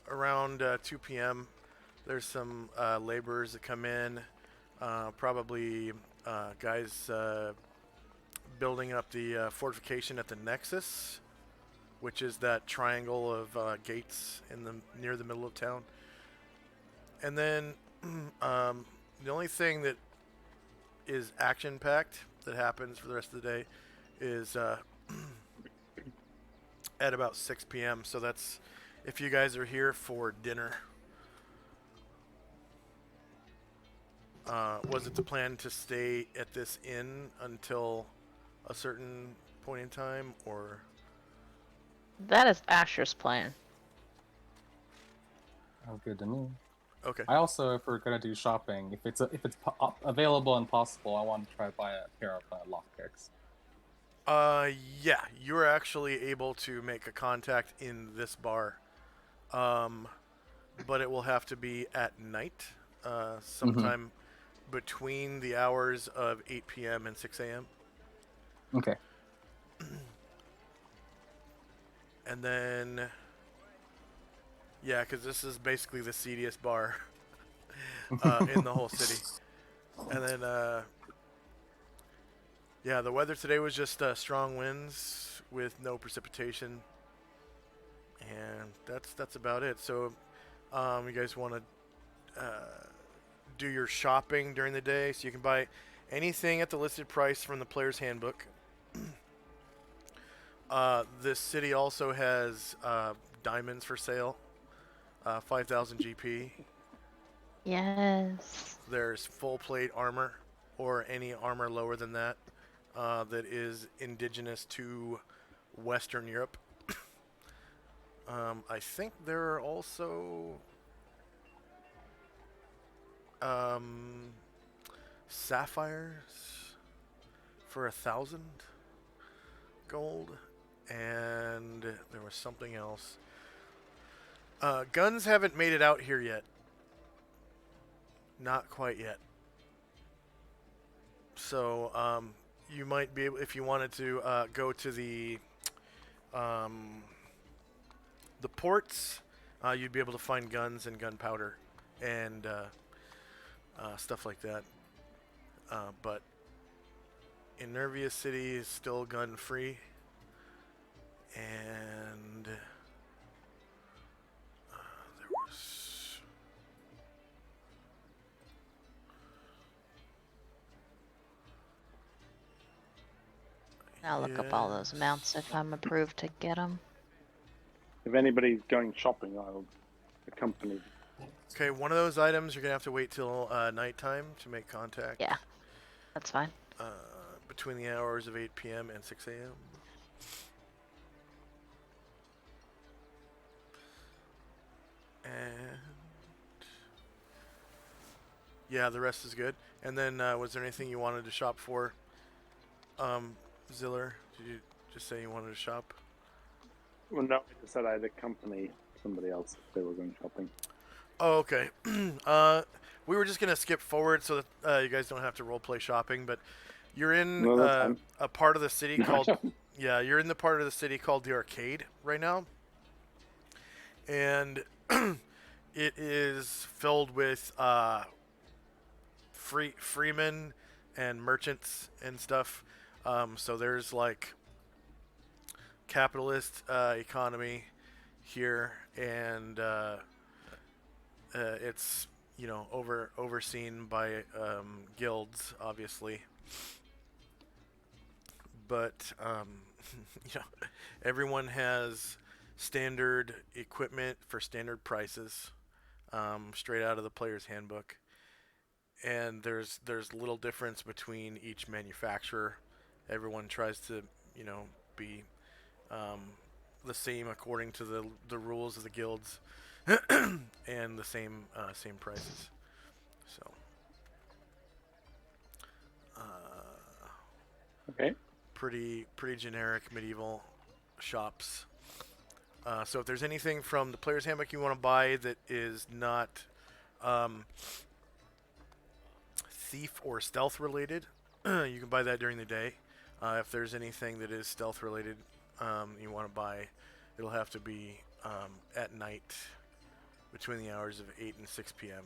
Speaker 1: around 2 p.m., there's some laborers that come in, probably guys building up the fortification at the Nexus, which is that triangle of gates near the middle of town. And then the only thing that is action-packed that happens for the rest of the day is at about 6 p.m. So that's if you guys are here for dinner. Was it the plan to stay at this inn until a certain point in time, or?
Speaker 4: That is Asher's plan.
Speaker 3: Oh, good to me.
Speaker 1: Okay.
Speaker 3: I also, if we're gonna do shopping, if it's available and possible, I want to try to buy a pair of lockpicks.
Speaker 1: Yeah, you're actually able to make a contact in this bar, but it will have to be at night, sometime between the hours of 8 p.m. and 6 a.m.
Speaker 3: Okay.
Speaker 1: And then Yeah, because this is basically the seediest bar in the whole city. And then, yeah, the weather today was just strong winds with no precipitation, and that's about it. So, you guys want to do your shopping during the day, so you can buy anything at the listed price from the player's handbook. This city also has diamonds for sale, 5,000 GP.
Speaker 4: Yes.
Speaker 1: There's full plate armor, or any armor lower than that, that is indigenous to Western Europe. I think there are also sapphires for 1,000 gold, and there was something else. Guns haven't made it out here yet. Not quite yet. So you might be able, if you wanted to, go to the ports. You'd be able to find guns and gunpowder and stuff like that. But in Nervia City is still gun free, and there was.
Speaker 4: I'll look up all those mounts if I'm approved to get them.
Speaker 2: If anybody's going shopping, I'll accompany them.
Speaker 1: Okay, one of those items you're gonna have to wait till nighttime to make contact.
Speaker 4: Yeah, that's fine.
Speaker 1: Between the hours of 8 p.m. and 6 a.m. And yeah, the rest is good. And then, was there anything you wanted to shop for, Ziller? Did you just say you wanted to shop?
Speaker 2: Well, no, I just said I'd accompany somebody else if they were going shopping.
Speaker 1: Oh, okay. We were just gonna skip forward so that you guys don't have to roleplay shopping, but you're in
Speaker 2: No, that's fine.
Speaker 1: a part of the city
Speaker 2: No,
Speaker 1: called
Speaker 2: I don't.
Speaker 1: yeah, you're in the part of the city called the Arcade right now, and it is filled with freemen and merchants and stuff. So there's like capitalist economy here, and it's overseen by guilds, obviously. But everyone has standard equipment for standard prices, straight out of the player's handbook. And there's little difference between each manufacturer. Everyone tries to be the same according to the rules of the guilds, and the same prices. So
Speaker 2: Okay.
Speaker 1: pretty generic medieval shops. So if there's anything from the player's handbook you want to buy that is not thief or stealth related, you can buy that during the day. If there's anything that is stealth related you want to buy, it'll have to be at night between the hours of 8 and 6 p.m.,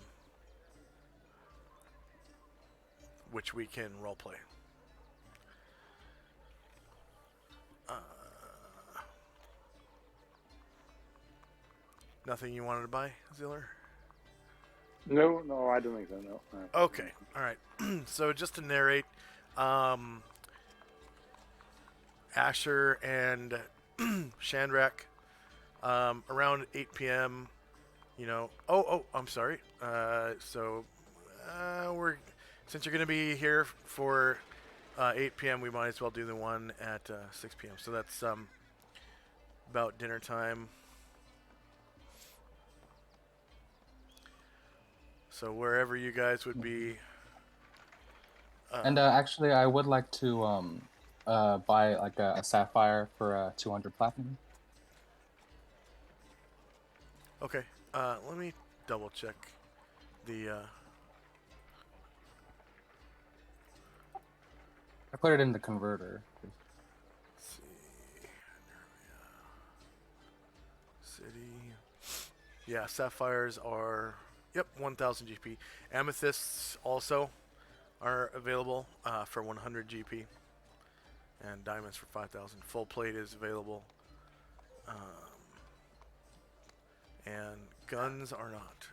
Speaker 1: which we can roleplay. Nothing you wanted to buy, Ziller?
Speaker 2: No, I don't think so. No.
Speaker 1: Okay, all right. So just to narrate, Asher and Shandrak, around 8 p.m. I'm sorry. We're since you're gonna be here for 8 p.m., we might as well do the one at 6 p.m. So that's about dinner time. So wherever you guys would be.
Speaker 3: And actually, I would like to buy like a sapphire for 200 platinum.
Speaker 1: Okay. Let me double check the.
Speaker 3: I put it in the converter.
Speaker 1: Let's see. City. Yeah, sapphires are, yep, 1,000 GP. Amethysts also are available for 100 GP, and diamonds for 5,000. Full plate is available, um, and guns are not.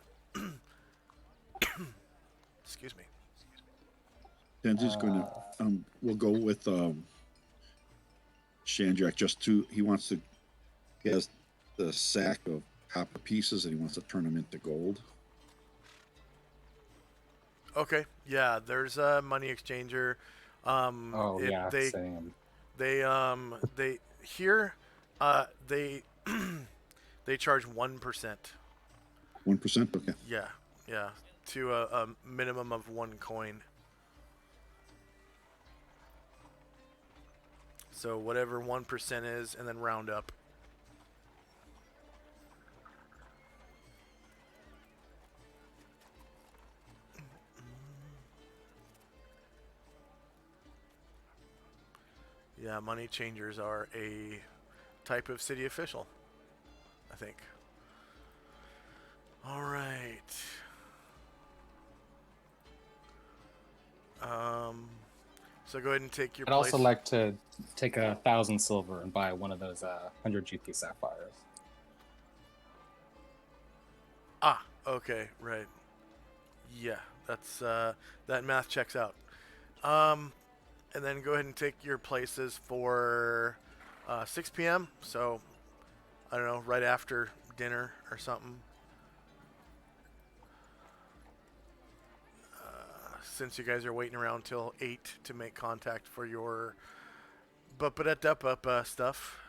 Speaker 1: Excuse me.
Speaker 5: And just gonna we'll go with Shandrak he wants to, he has the sack of copper pieces and he wants to turn them into gold.
Speaker 1: Okay, yeah, there's a money exchanger.
Speaker 3: Same.
Speaker 1: They here, they they charge 1%.
Speaker 5: 1%. Okay.
Speaker 1: Yeah, yeah, to a minimum of 1 coin. So whatever 1% is, and then round up. Yeah, money changers are a type of city official, I think. All right. So go ahead and take your
Speaker 3: I'd
Speaker 1: place.
Speaker 3: also like to take 1,000 silver and buy one of those 100 GP sapphires.
Speaker 1: Ah, okay, right. Yeah, that's that math checks out. And then go ahead and take your places for 6 p.m. So I don't know, right after dinner or something. Since you guys are waiting around till 8 to make contact for your stuff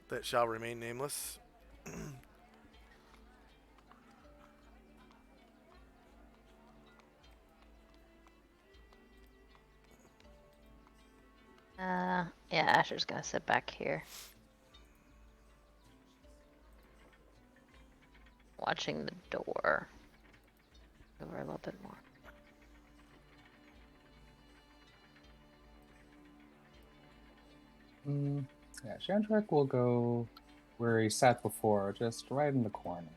Speaker 1: that shall remain nameless.
Speaker 4: Yeah, Asher's gonna sit back here. Watching the door. Over a little bit more.
Speaker 3: Yeah, Shandrak will go where he sat before, just right in the corner.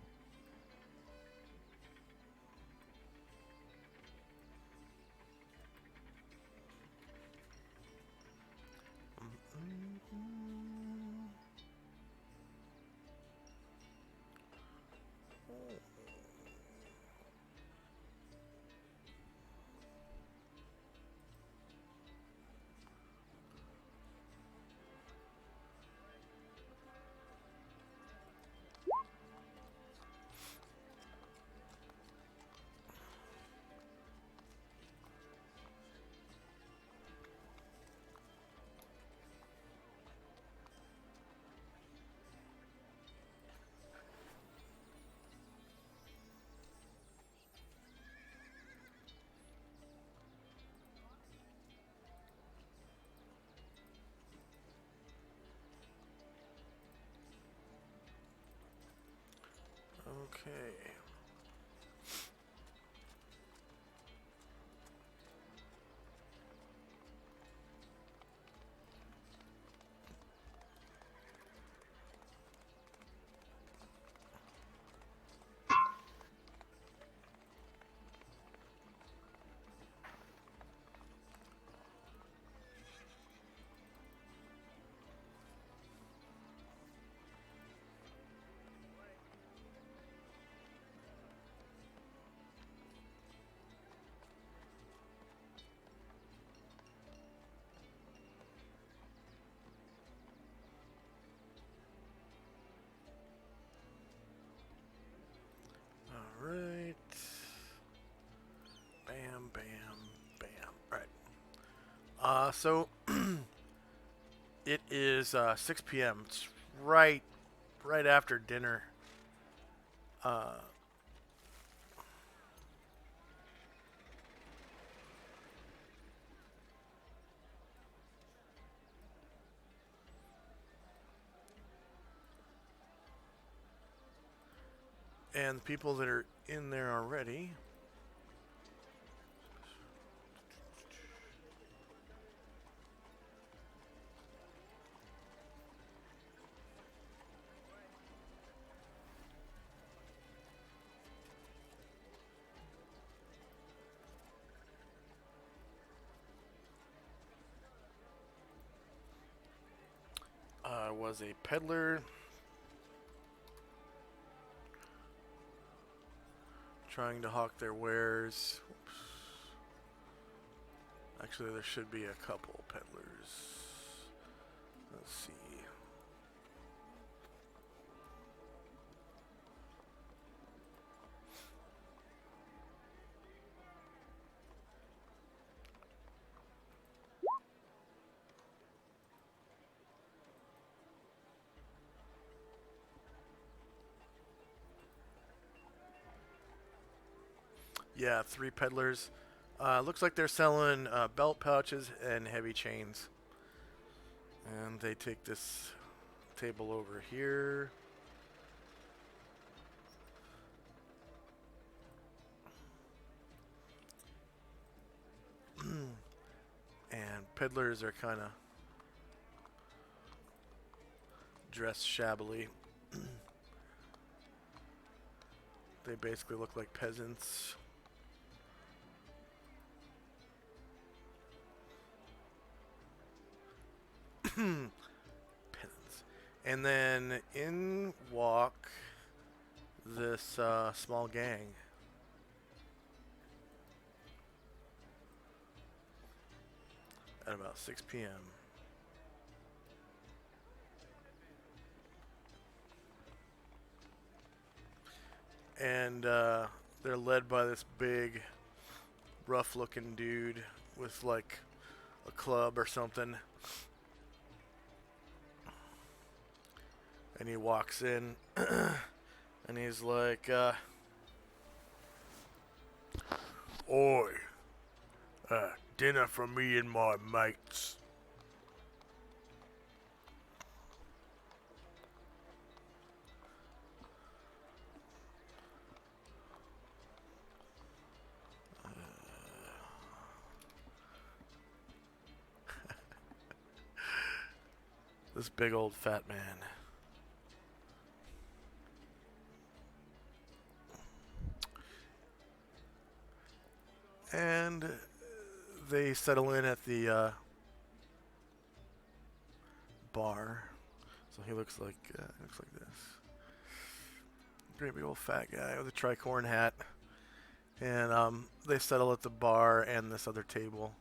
Speaker 1: Okay. All right. Bam, bam, bam. All right. So it is 6 p.m. It's right after dinner. And the people that are in there already. was a peddler trying to hawk their wares. Oops. Actually, there should be a couple peddlers. Let's see. Yeah, 3 peddlers. Looks like they're selling belt pouches and heavy chains. And they take this table over here. And peddlers are kind of dressed shabbily. They basically look like peasants. Peasants. And then in walk this small gang. At about 6 p.m. And they're led by this big, rough-looking dude with like a club or something. And he walks in and he's like, "Oi, dinner for me and my mates." This big old fat man. And they settle in at the bar. So he looks like this. Great big old fat guy with a tricorn hat. And they settle at the bar and this other table.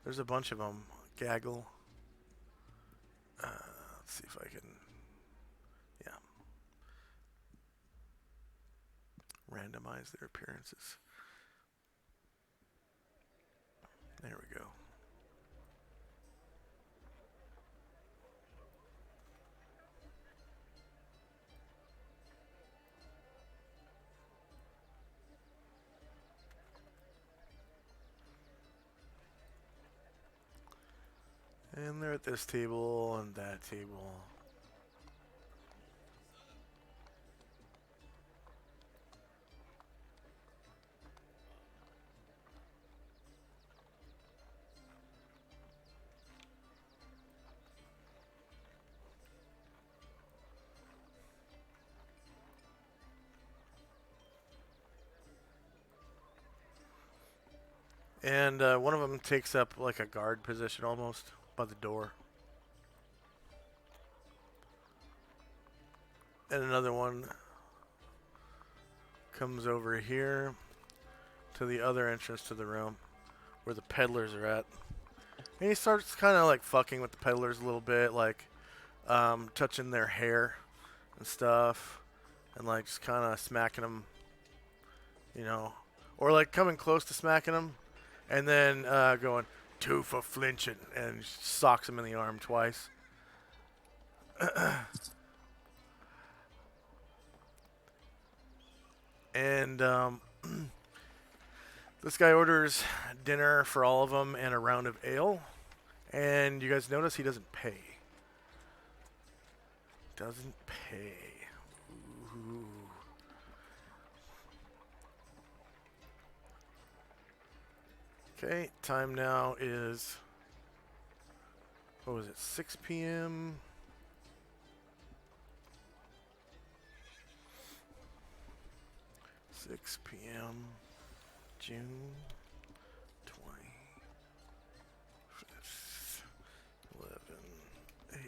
Speaker 1: There's a bunch of them. Gaggle. Let's see if I can. Yeah. Randomize their appearances. There we go. And they're at this table and that table. And one of them takes up like a guard position almost by the door. And another one comes over here to the other entrance to the room where the peddlers are at. And he starts kind of like fucking with the peddlers a little bit, like touching their hair and stuff. And like just kind of smacking them, you know. Or like coming close to smacking them. And then going, 2 for flinching. And socks him in the arm twice. And this guy orders dinner for all of them and a round of ale. And you guys notice he doesn't pay. Doesn't pay. Ooh. Okay, time now is, what was it, 6 p.m.? Six p.m. June 25th, 11 a.m.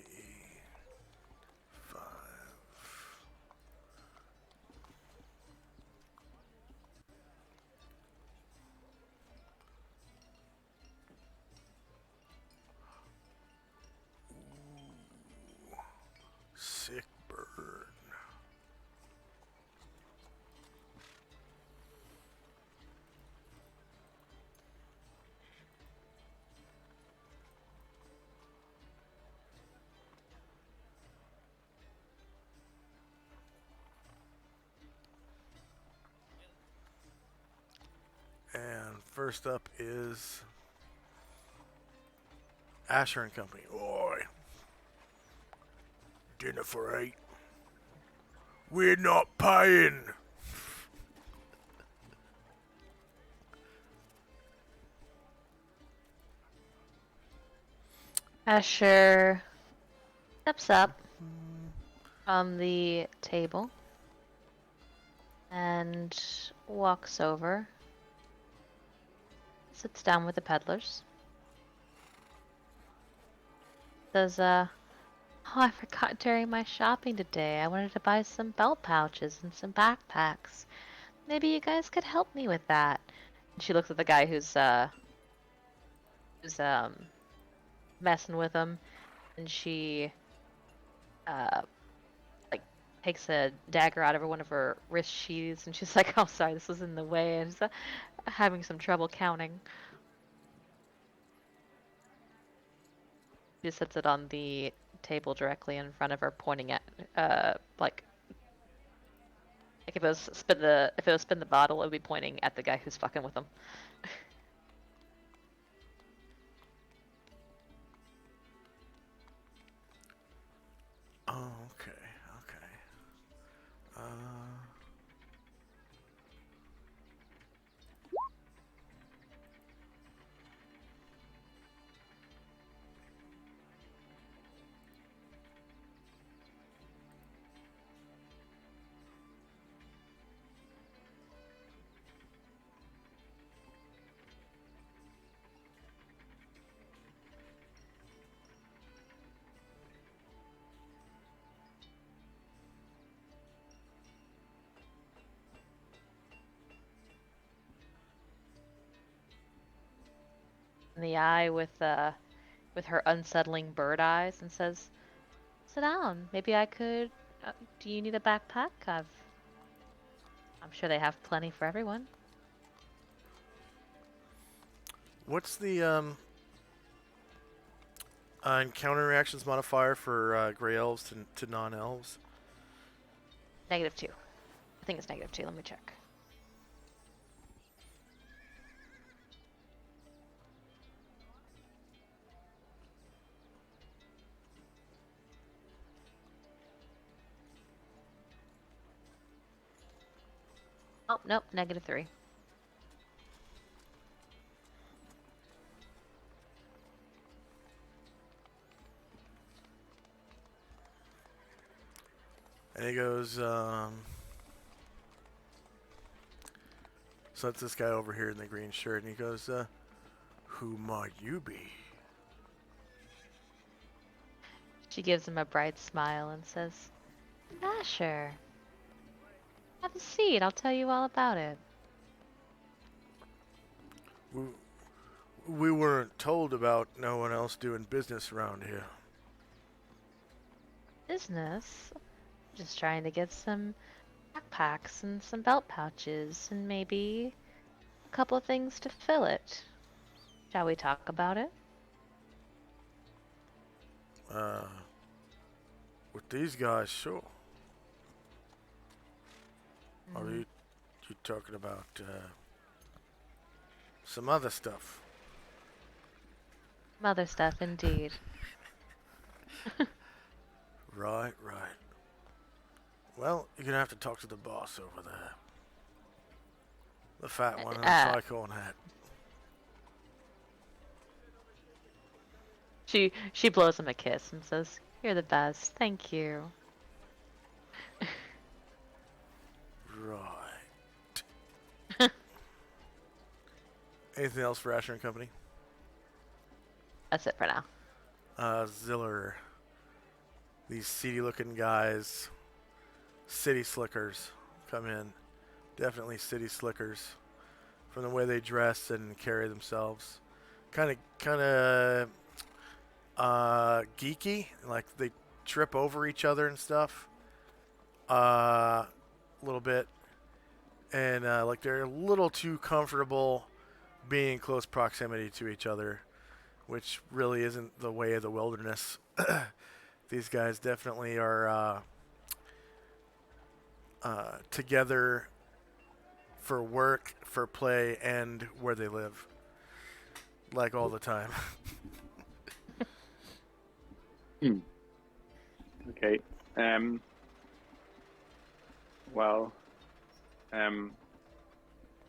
Speaker 1: First up is Asher and Company. Oi. Dinner for 8. We're not paying.
Speaker 4: Asher steps up from the table and walks over, sits down with the peddlers. Says, oh, I forgot during my shopping today. I wanted to buy some belt pouches and some backpacks. Maybe you guys could help me with that. And she looks at the guy who's messing with him, and she like takes a dagger out of one of her wrist sheaths, and she's like, "Oh, sorry, this was in the way. I was having some trouble counting." She sets it on the table directly in front of her, pointing at like if it was spin the bottle, it would be pointing at the guy who's fucking with them.
Speaker 1: Oh, okay, okay.
Speaker 4: In the eye with her unsettling bird eyes, and says, "Sit down. Maybe I could. Do you need a backpack? I'm sure they have plenty for everyone."
Speaker 1: What's the encounter reactions modifier for gray elves to non-elves?
Speaker 4: -2. I think it's -2. Let me check. Oh, nope, -3.
Speaker 1: And he goes, so that's this guy over here in the green shirt, and he goes, who might you be?
Speaker 4: She gives him a bright smile and says, "Asher, have a seat. I'll tell you all about it."
Speaker 1: We weren't told about no one else doing business around here.
Speaker 4: Business? Just trying to get some backpacks and some belt pouches and maybe a couple of things to fill it. Shall we talk about it?
Speaker 1: With these guys, sure. Are you talking about some other stuff?
Speaker 4: Some other stuff, indeed.
Speaker 1: Right. Well, you're gonna have to talk to the boss over there. The fat one in the tricorn hat.
Speaker 4: She blows him a kiss and says, "You're the best. Thank you."
Speaker 1: Right. Anything else for Asher and Company?
Speaker 4: That's it for now.
Speaker 1: Ziller. These seedy-looking guys, city slickers, come in. Definitely city slickers, from the way they dress and carry themselves. Kind of geeky, like they trip over each other and stuff. A little bit, and like they're a little too comfortable being in close proximity to each other, which really isn't the way of the wilderness. These guys definitely are together for work, for play, and where they live. Like all the time.
Speaker 2: Okay. Well,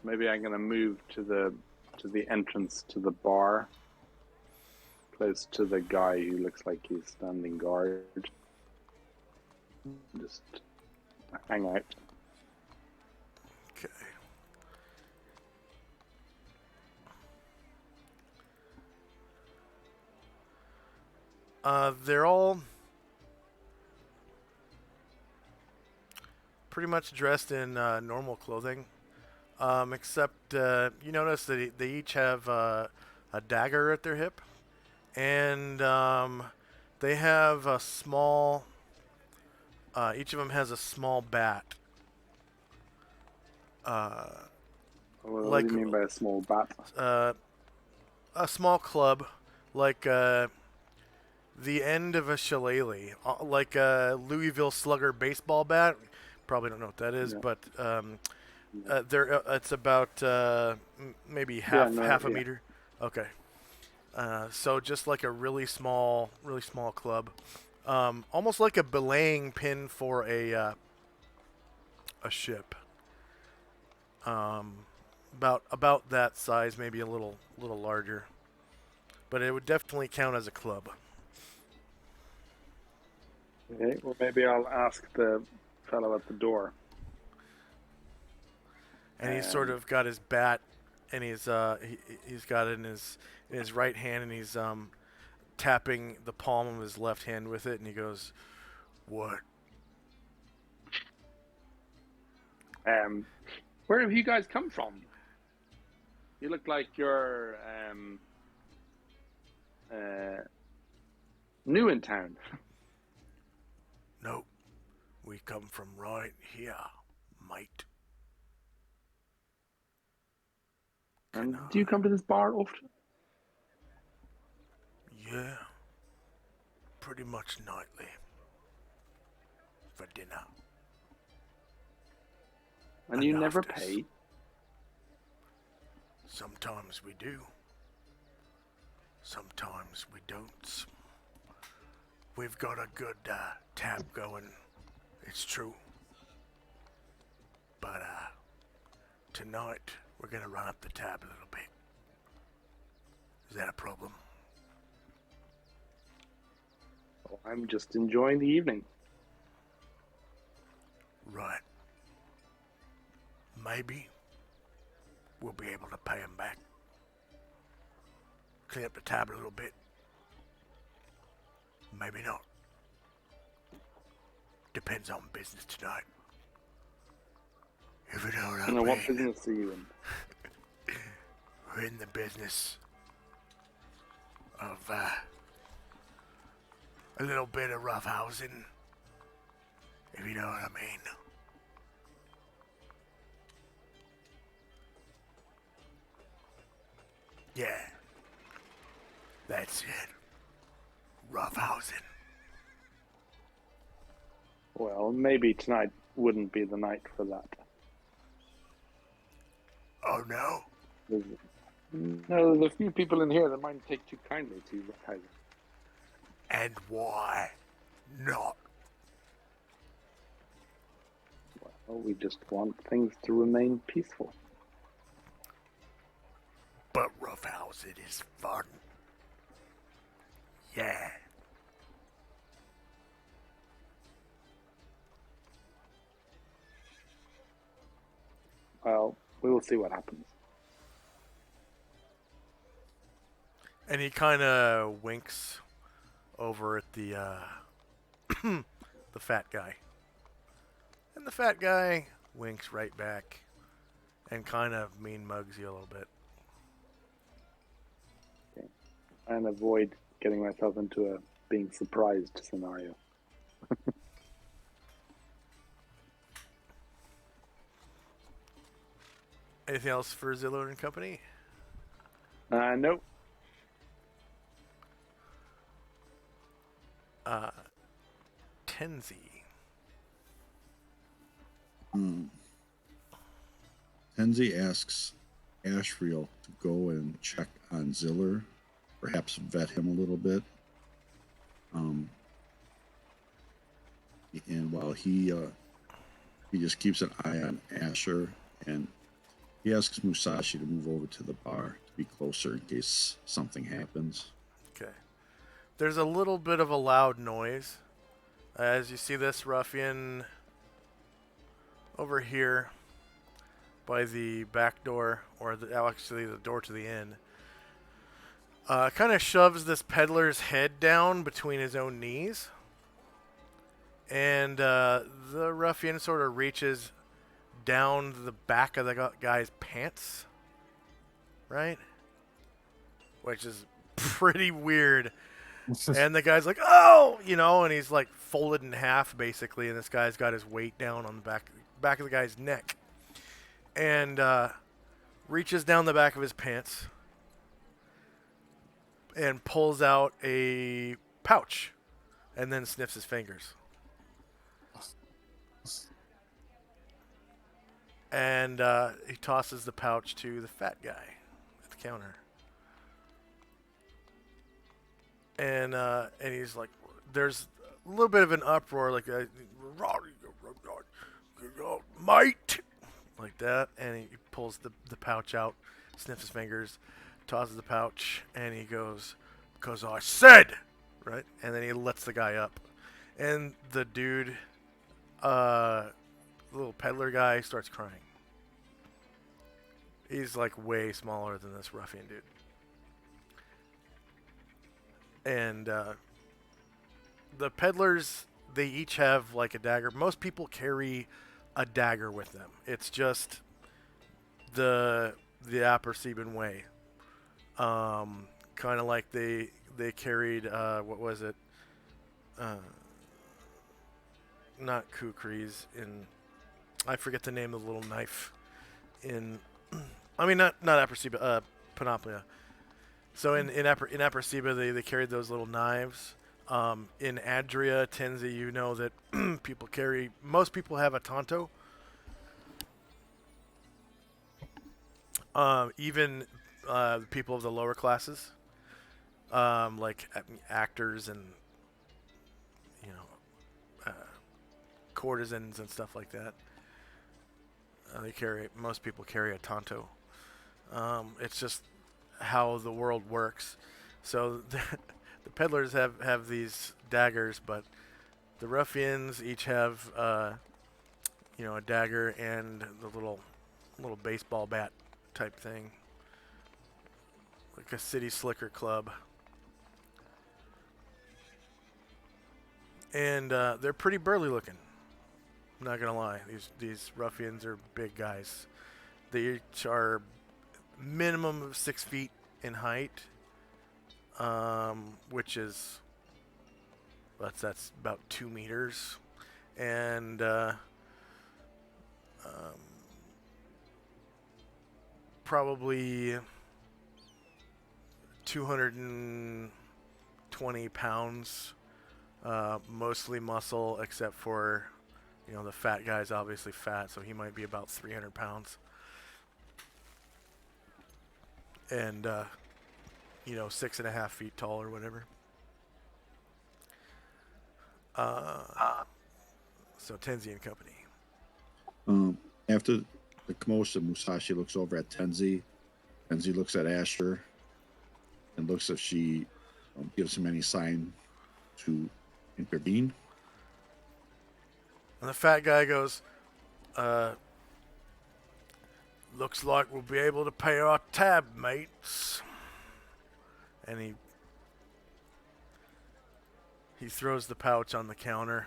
Speaker 2: maybe I'm gonna move to the entrance to the bar, close to the guy who looks like he's standing guard. Just hang out.
Speaker 1: Okay. They're all pretty much dressed in normal clothing, except you notice that they each have a dagger at their hip, and they have a small. Each of them has a small bat.
Speaker 2: What do you mean by a small bat?
Speaker 1: A small club, like the end of a shillelagh, like a Louisville Slugger baseball bat. Probably don't know what that is,
Speaker 2: Yeah.
Speaker 1: but it's about maybe half a meter. Okay. So just like a really small club, almost like a belaying pin for a ship. About that size, maybe a little larger, but it would definitely count as a club.
Speaker 2: Okay, well maybe I'll ask the fellow at the door.
Speaker 1: And he's sort of got his bat, and he's got it in his right hand, and he's tapping the palm of his left hand with it, and he goes, "What?"
Speaker 2: Where have you guys come from? You look like you're new in town.
Speaker 1: "No, we come from right here, mate."
Speaker 2: And do you come to this bar often?
Speaker 1: Yeah, pretty much nightly. For dinner.
Speaker 2: And you never
Speaker 1: afters.
Speaker 2: pay?
Speaker 1: Sometimes we do. Sometimes we don't. We've got a good tab going. It's true. But tonight we're gonna run up the tab a little bit. Is that a problem?
Speaker 2: Oh, I'm just enjoying the evening.
Speaker 1: Right. Maybe we'll be able to pay him back. Clean up the tab a little bit. Maybe not. Depends on business tonight. If you know what I mean.
Speaker 2: What business are you in?
Speaker 1: We're in the business of a little bit of roughhousing. If you know what I mean. Yeah. That's it. Roughhousing.
Speaker 2: Well, maybe tonight wouldn't be the night for that.
Speaker 1: Oh no?
Speaker 2: There's a few people in here that might take too kindly to roughhousing.
Speaker 1: And why not?
Speaker 2: Well, we just want things to remain peaceful.
Speaker 1: But roughhousing is fun. Yeah.
Speaker 2: Well, we will see what happens.
Speaker 1: And he kind of winks over at the the fat guy. And the fat guy winks right back and kind of mean mugs you a little bit.
Speaker 2: Okay. And avoid getting myself into a being surprised scenario.
Speaker 1: Anything else for Zillow and Company?
Speaker 2: Nope.
Speaker 1: Tenzi.
Speaker 5: Tenzi asks Ashriel to go and check on Ziller, perhaps vet him a little bit. And while he just keeps an eye on Asher, and he asks Musashi to move over to the bar to be closer in case something happens.
Speaker 1: Okay. There's a little bit of a loud noise as you see this ruffian over here by the back door, or actually the door to the inn. Kind of shoves this peddler's head down between his own knees. And the ruffian sort of reaches down the back of the guy's pants. Right? Which is pretty weird. And the guy's like, oh! You know, and he's like folded in half, basically. And this guy's got his weight down on the back of the guy's neck. And reaches down the back of his pants and pulls out a pouch and then sniffs his fingers. And he tosses the pouch to the fat guy at the counter. And he's like, there's a little bit of an uproar, like, mate! Like that. And he pulls the pouch out, sniffs his fingers, tosses the pouch, and he goes, because I said! Right? And then he lets the guy up. And the dude, little peddler guy, starts crying. He's like way smaller than this ruffian dude. And the peddlers, they each have like a dagger. Most people carry a dagger with them. It's just the Aperceban way. Kind of like they carried what was it? Not kukris in. I forget the name of the little knife. I mean not Aperceba, Panoplia. So in Aperceba they carried those little knives. In Adria, Tenzi, you know that most people have a tanto. Even people of the lower classes, like actors and courtesans and stuff like that. Most people carry a tanto. It's just how the world works. So the peddlers have these daggers, but the ruffians each have a dagger and the little baseball bat type thing, like a city slicker club. And they're pretty burly looking. I'm not gonna lie. These ruffians are big guys. They each are minimum of 6 feet in height, which is that's about 2 meters, and probably 220 pounds, mostly muscle, except for the fat guy's obviously fat, so he might be about 300 pounds. And 6.5 feet tall or whatever. So Tenzi and company.
Speaker 5: After the commotion, Musashi looks over at Tenzi. Tenzi looks at Asher and looks if she gives him any sign to intervene.
Speaker 1: And the fat guy goes, looks like we'll be able to pay our tab, mates. And he throws the pouch on the counter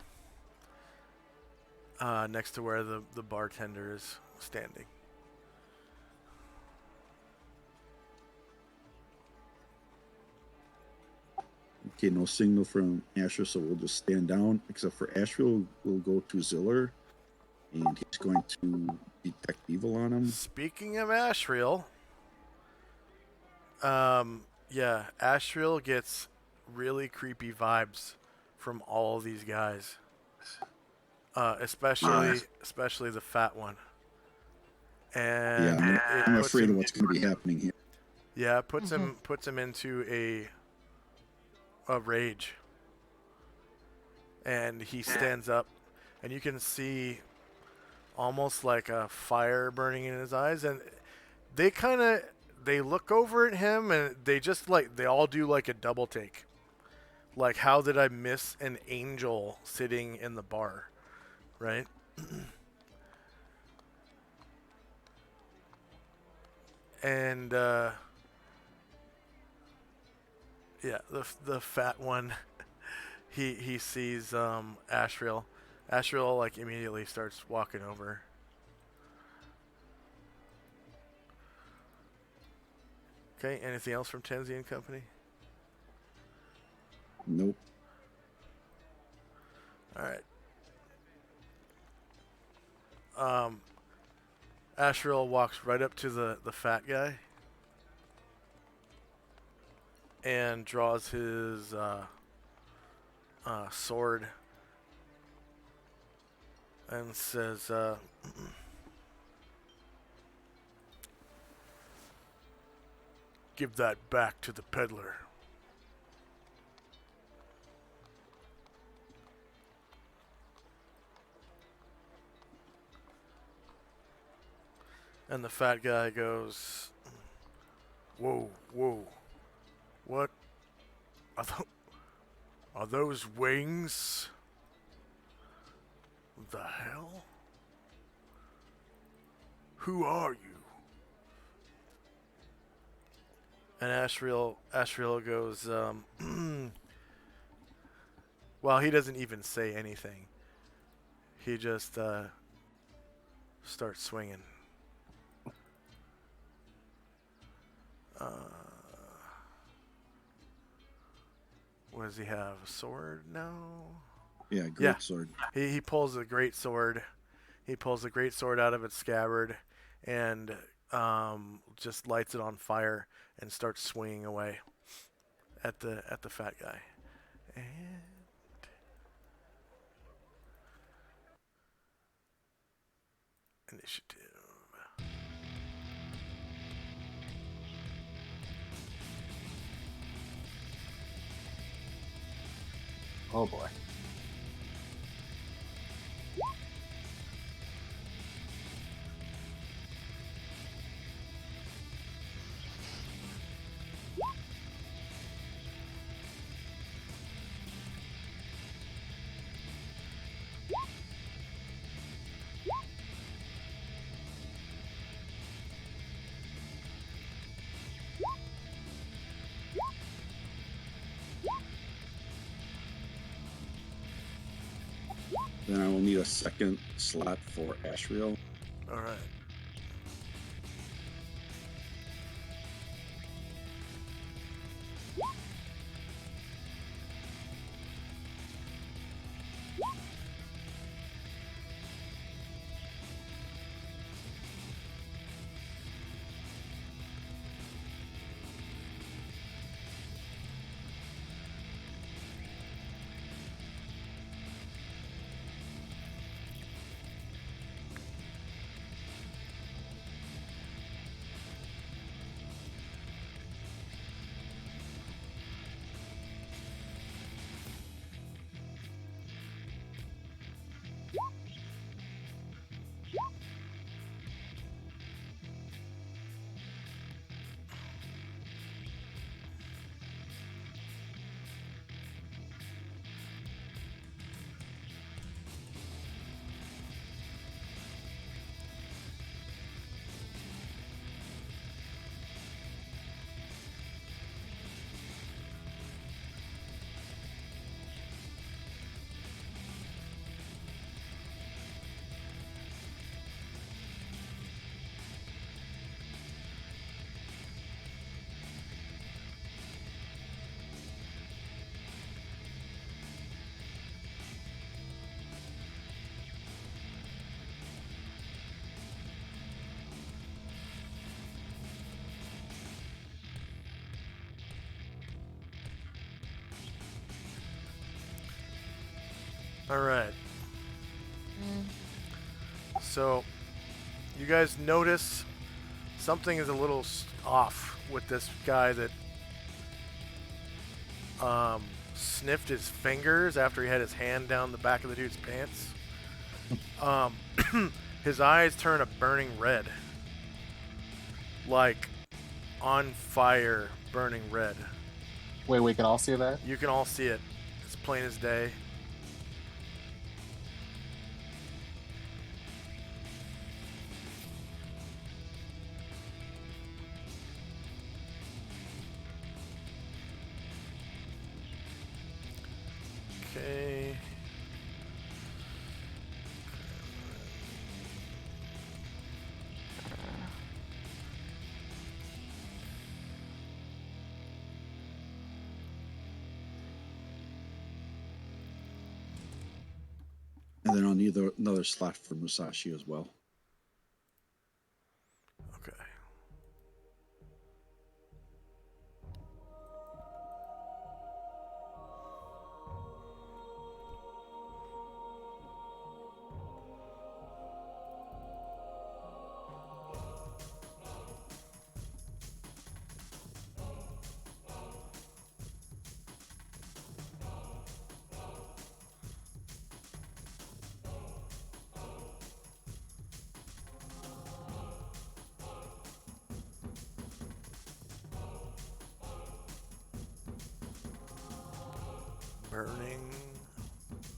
Speaker 1: next to where the bartender is standing.
Speaker 5: Okay, no signal from Asher, so we'll just stand down, except for Asher will go to Ziller, and he's going to detect evil on him.
Speaker 1: Speaking of Ashriel, Ashriel gets really creepy vibes from all these guys, especially the fat one. and
Speaker 5: Yeah, I'm afraid of what's going to be happening here.
Speaker 1: Yeah, puts him into a rage, and he stands up, and you can see almost like a fire burning in his eyes, and they look over at him, and they all do like a double take, like, how did I miss an angel sitting in the bar, right? And yeah, the fat one, he sees Ashriel. Ashriel like immediately starts walking over. Okay, anything else from Tenzi and Company?
Speaker 5: Nope.
Speaker 1: All right. Ashriel walks right up to the fat guy and draws his sword and says, "Give that back to the peddler." And the fat guy goes, "Whoa, whoa, what are those wings? The hell? Who are you?" And Ashriel goes, well, he doesn't even say anything. He just starts swinging. What does he have? A sword now?
Speaker 5: Yeah, great sword.
Speaker 1: He pulls a great sword. He pulls a great sword out of its scabbard and just lights it on fire and starts swinging away at the fat guy. And initiative.
Speaker 3: Oh boy.
Speaker 5: Then I will need a second slot for Ashriel.
Speaker 1: All right. All right. So you guys notice something is a little off with this guy that sniffed his fingers after he had his hand down the back of the dude's pants. His eyes turn a burning red. Like on fire, burning red.
Speaker 3: Wait, we can all see that?
Speaker 1: You can all see it. It's plain as day. Okay.
Speaker 5: And then I'll need another slot for Musashi as well.
Speaker 1: Okay.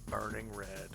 Speaker 1: Burning red.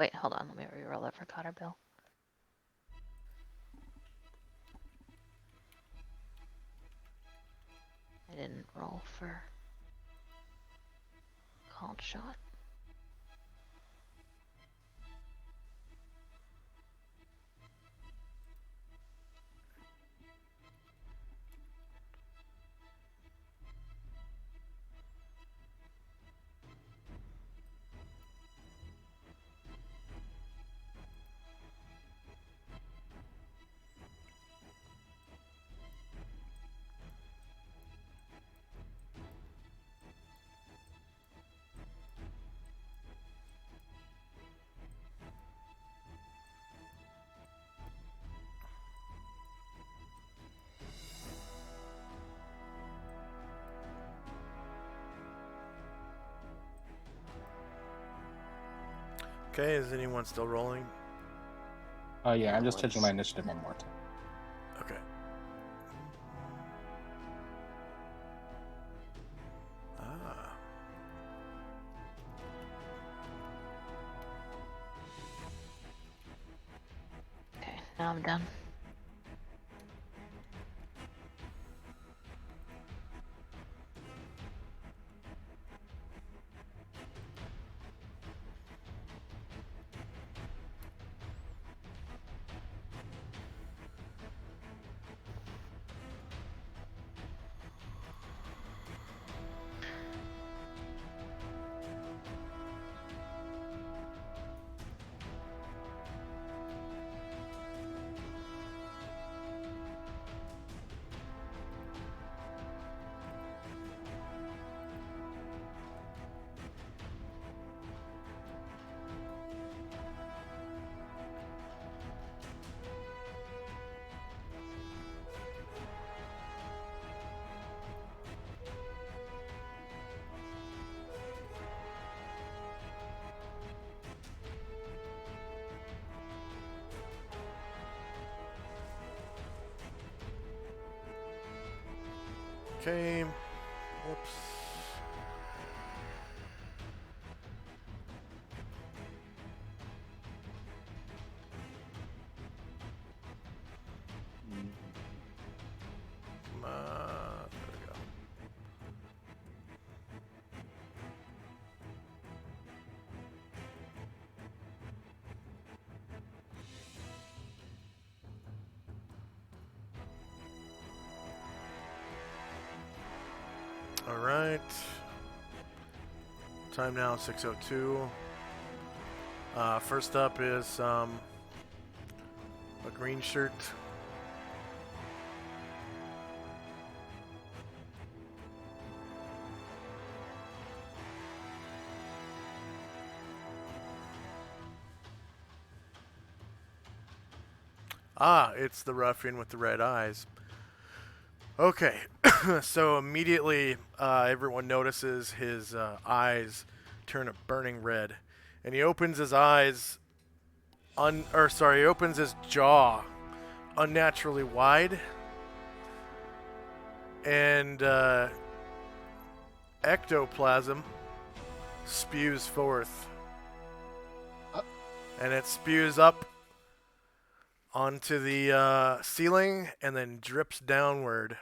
Speaker 4: Wait, hold on. Let me reroll that for Cotter Bill. I didn't roll for called shot.
Speaker 1: Okay, is anyone still rolling?
Speaker 3: Yeah, I'm just checking my initiative one more time.
Speaker 1: Okay. Ah.
Speaker 4: Okay, now I'm done.
Speaker 1: Okay. Whoops. There we go. All right. Time now 6:02. First up is a green shirt. Ah, it's the ruffian with the red eyes. Okay, so immediately everyone notices his eyes turn a burning red, and he opens his eyes, he opens his jaw unnaturally wide, and ectoplasm spews forth, and it spews up onto the ceiling and then drips downward.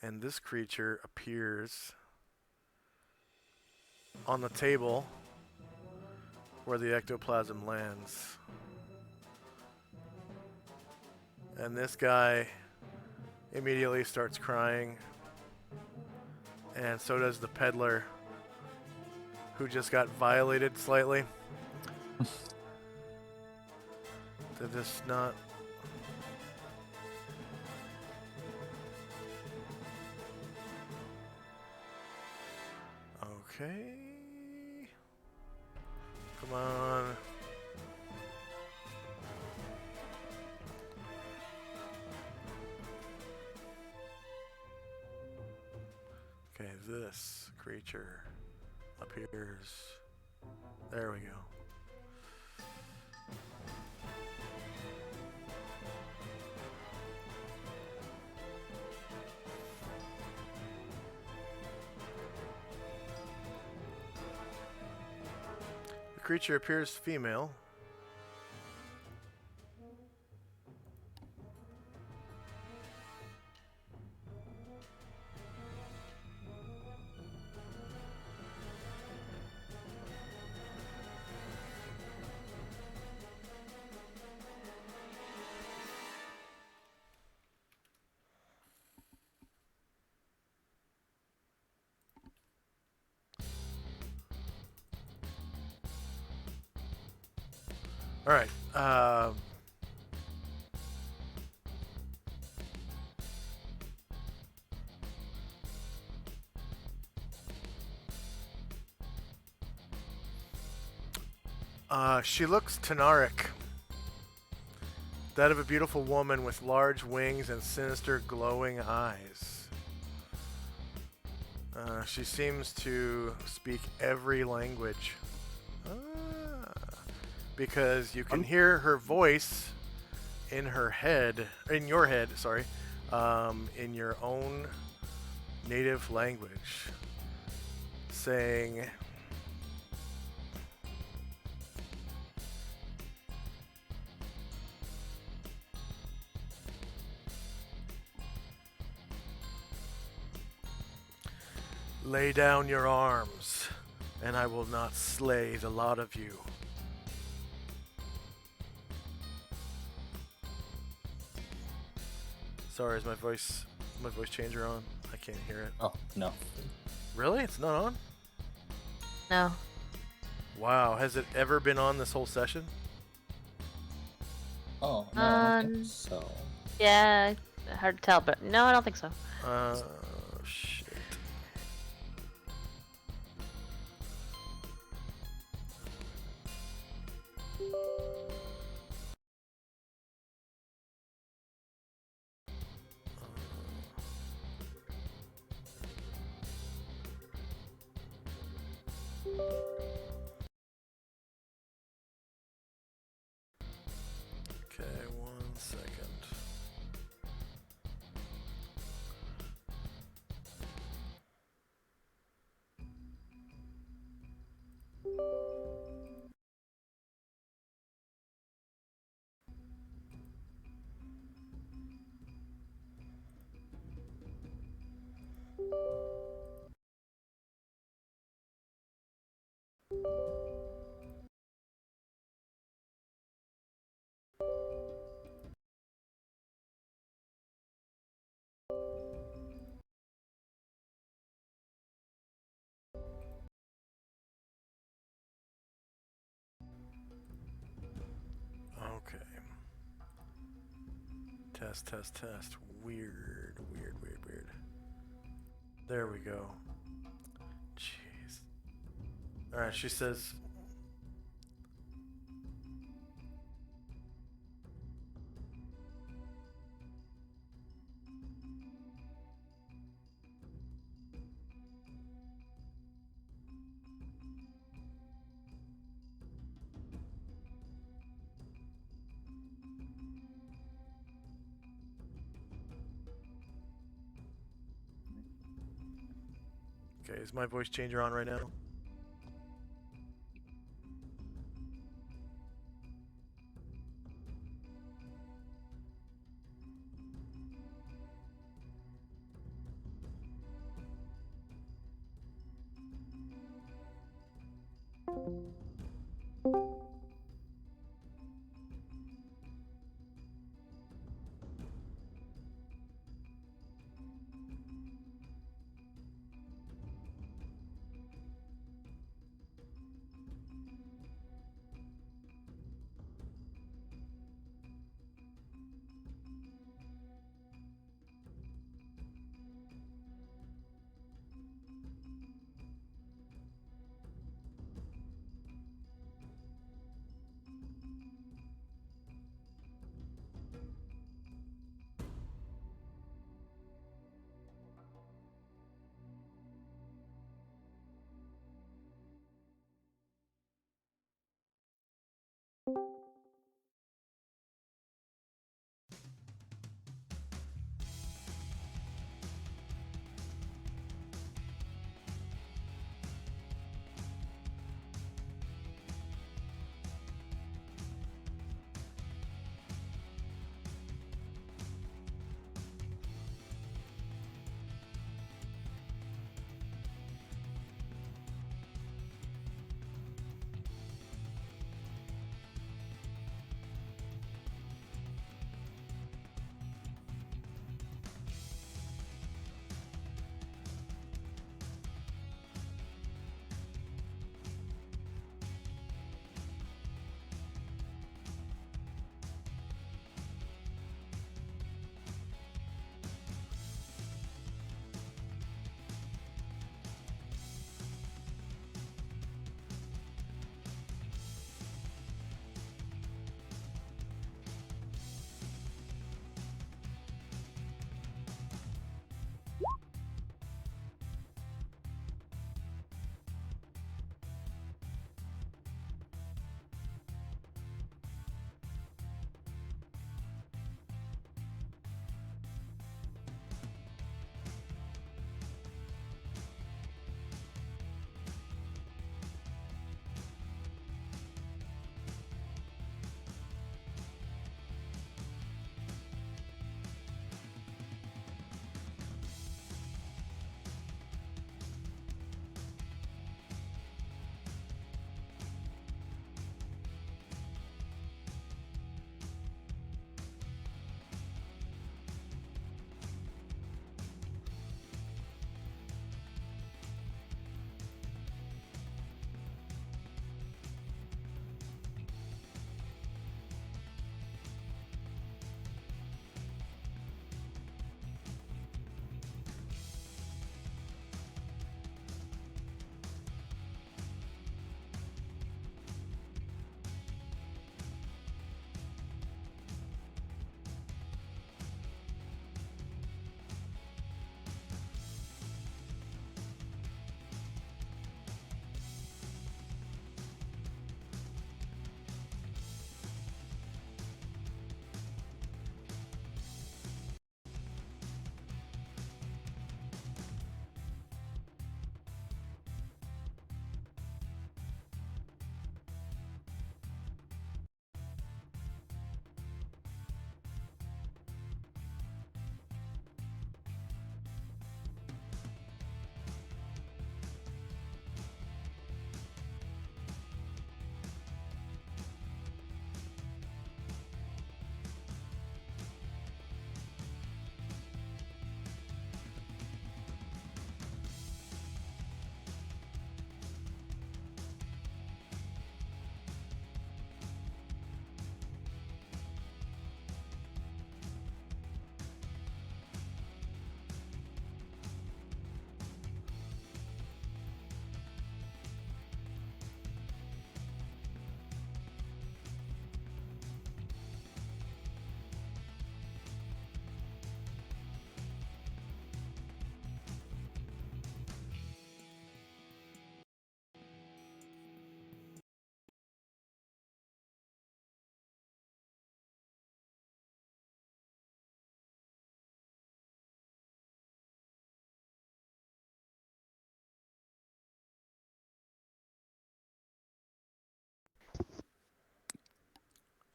Speaker 1: And this creature appears on the table where the ectoplasm lands. And this guy immediately starts crying. And so does the peddler, who just got violated slightly. Did this not... Okay. Come on. Okay, this creature appears. There we go. The creature appears female. All right. She looks Tenaric, that of a beautiful woman with large wings and sinister glowing eyes. She seems to speak every language. Because you can hear her voice in her head, in your head, sorry, in your own native language, saying, "Lay down your arms, and I will not slay the lot of you." Sorry, is my voice changer on? I can't hear it.
Speaker 3: Oh, no.
Speaker 1: Really? It's not on?
Speaker 4: No.
Speaker 1: Wow, has it ever been on this whole session?
Speaker 3: Oh, no, I don't think so.
Speaker 4: Yeah, hard to tell, but no, I don't think so.
Speaker 1: Shit. Okay, 1 second. Test, test, test. Weird, weird, weird, weird. There we go. Jeez. Alright, she says... Okay, is my voice changer on right now?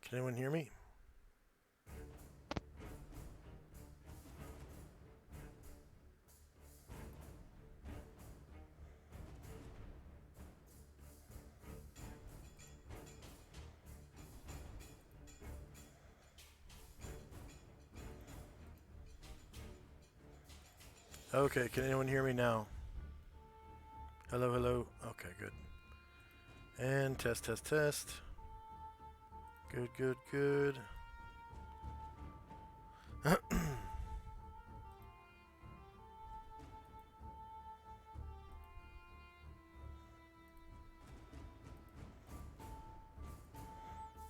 Speaker 1: Can anyone hear me? Okay, can anyone hear me now? Hello, hello. Okay, good. And test, test, test. Good, good, good.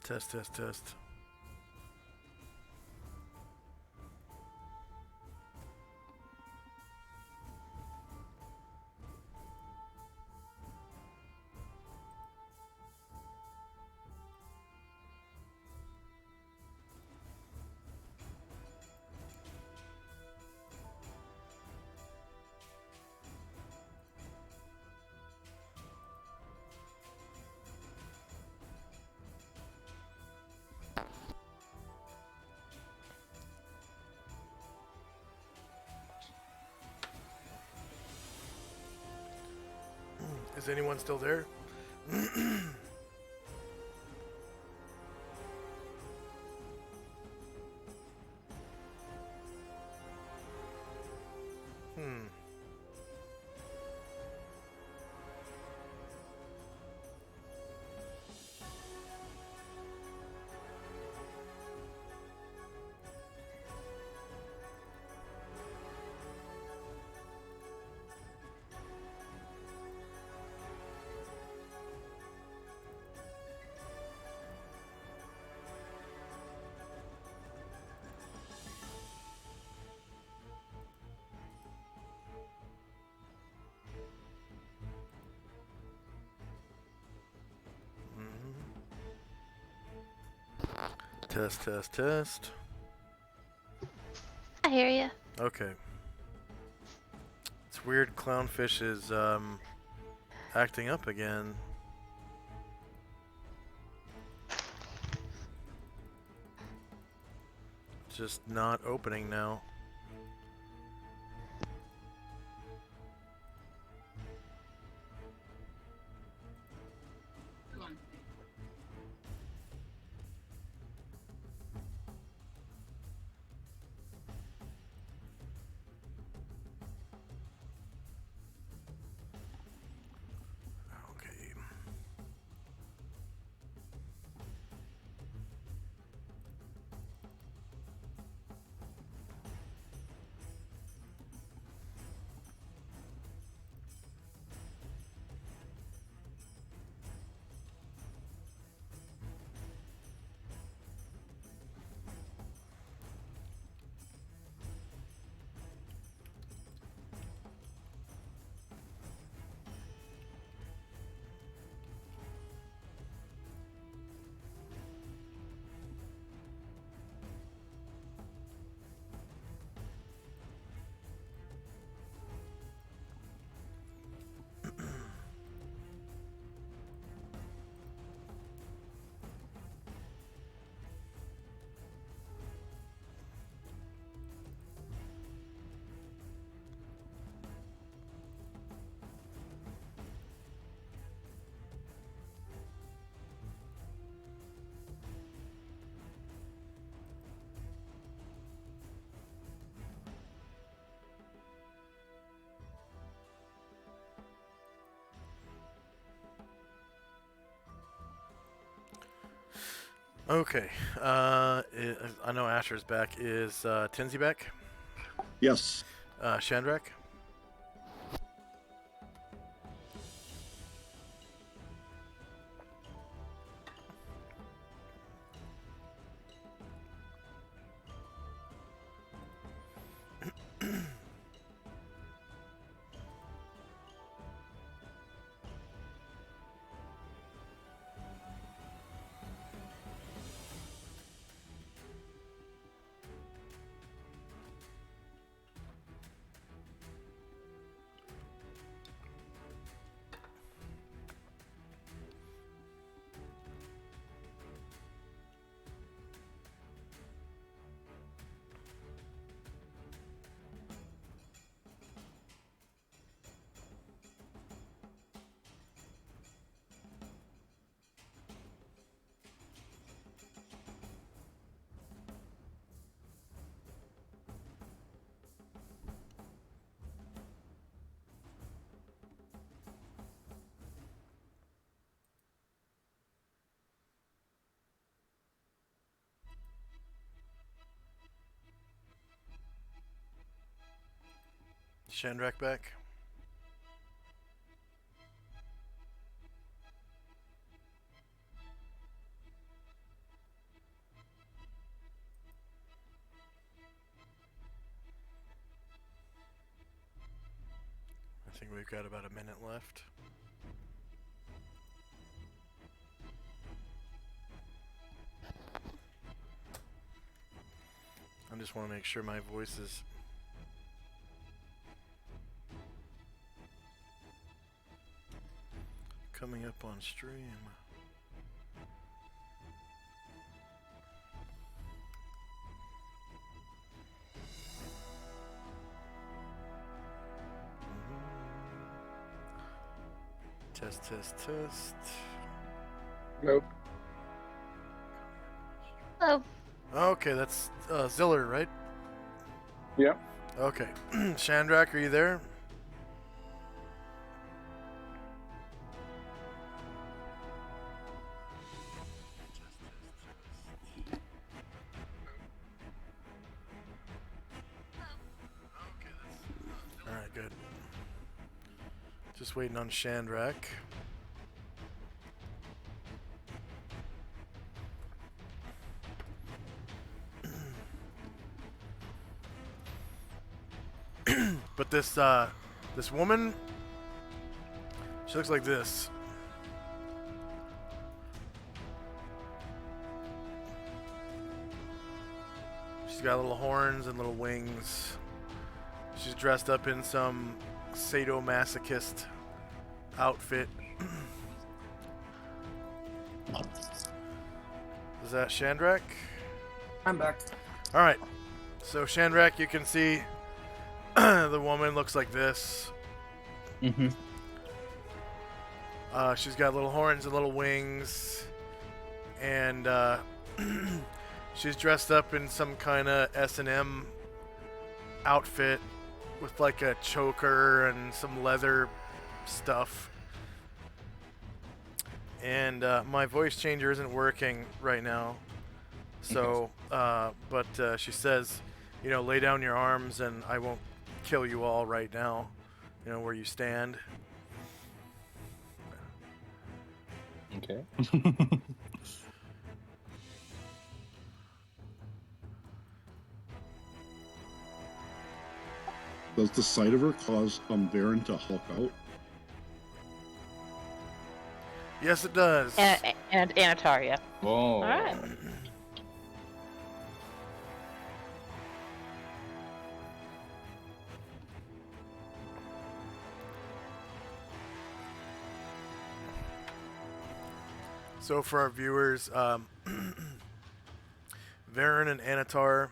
Speaker 1: Test, test, test. Is anyone still there? Hmm. Test, test, test.
Speaker 4: I hear you.
Speaker 1: Okay. It's weird. Clownfish is acting up again. Just not opening now. Okay. Okay. I know Asher's back. Is Tinsy back?
Speaker 5: Yes.
Speaker 1: Shandrak? Shandrak back? I think we've got about a minute left. I just want to make sure my voice is coming up on stream. Test, test, test.
Speaker 2: Nope.
Speaker 4: Hello.
Speaker 1: Okay, that's Ziller, right?
Speaker 2: Yeah.
Speaker 1: Okay. Shandrak, are you there? Alright, good. Just waiting on Shandrak. But this woman, she looks like this. She's got little horns and little wings. She's dressed up in some sadomasochist outfit. Is that Shandrak?
Speaker 6: I'm back.
Speaker 1: All right. So Shandrak, you can see the woman looks like this.
Speaker 3: Mm-hmm.
Speaker 1: She's got little horns and little wings, and she's dressed up in some kind of S&M outfit with like a choker and some leather stuff. And my voice changer isn't working right now, so but she says, you know, lay down your arms and I won't kill you all right now, you know, where you stand.
Speaker 3: Okay.
Speaker 5: Does the sight of her cause Varen to hulk out?
Speaker 1: Yes, it does.
Speaker 4: And Anataria.
Speaker 3: Whoa.
Speaker 4: All right.
Speaker 1: So for our viewers, Varen and Anatar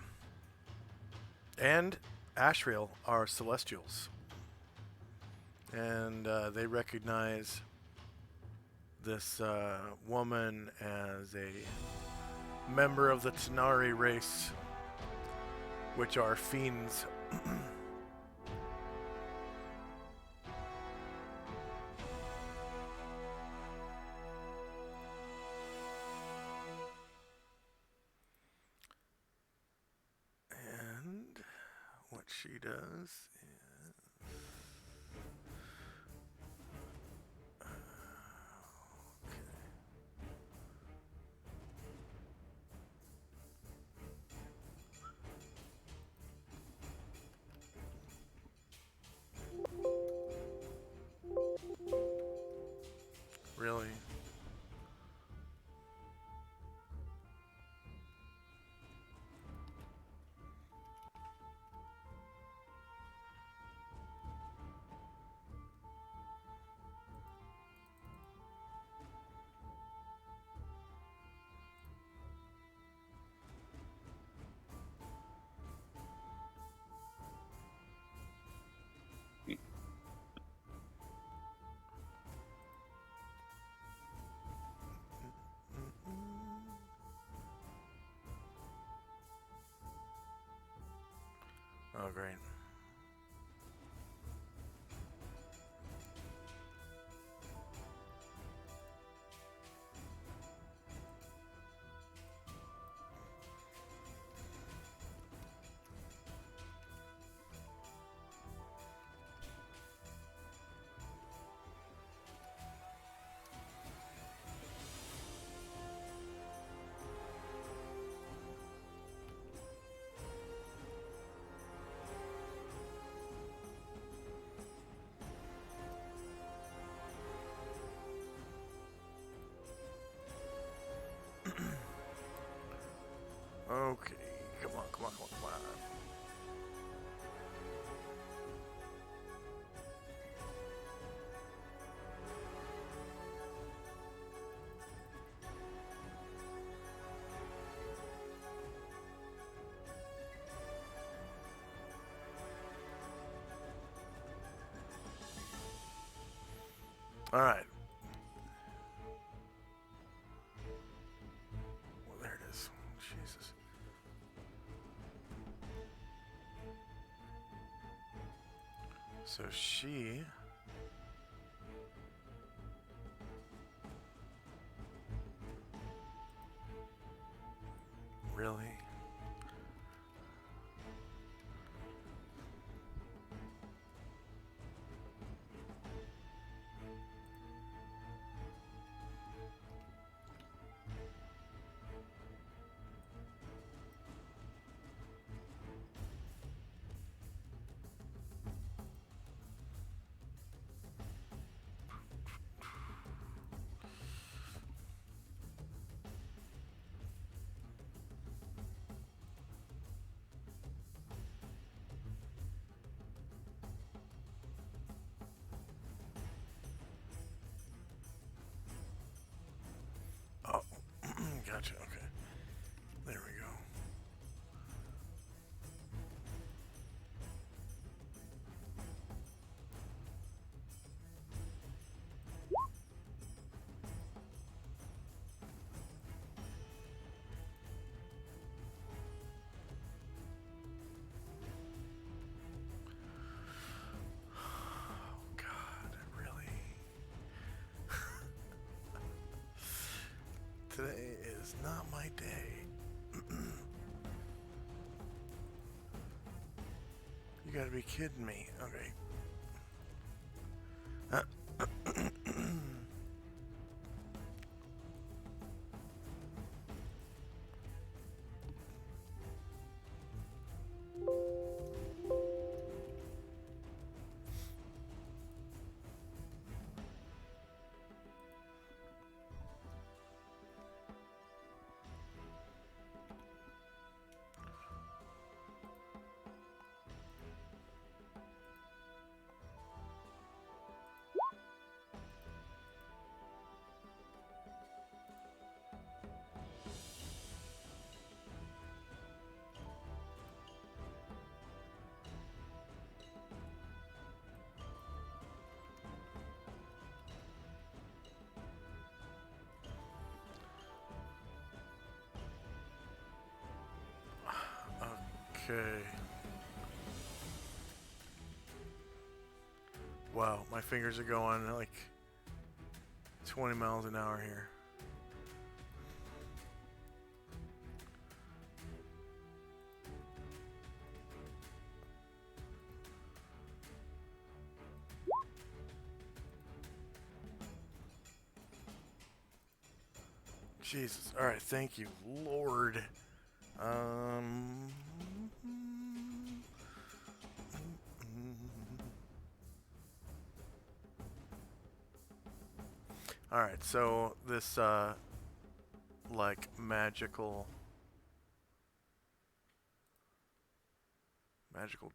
Speaker 1: and Ashriel are Celestials. And they recognize this woman as a member of the Tanari race, which are fiends. And what she does is really. Oh, great. Okay, come on, come on, come on, come on. All right. Well, there it is. Jesus. So she really. Oh, gotcha. Okay. There we go. Oh, God, really? Today is not my day. You gotta be kidding me. Okay. Okay. Wow, my fingers are going like 20 miles an hour here. Jesus. All right, thank you, Lord. All right, so this like magical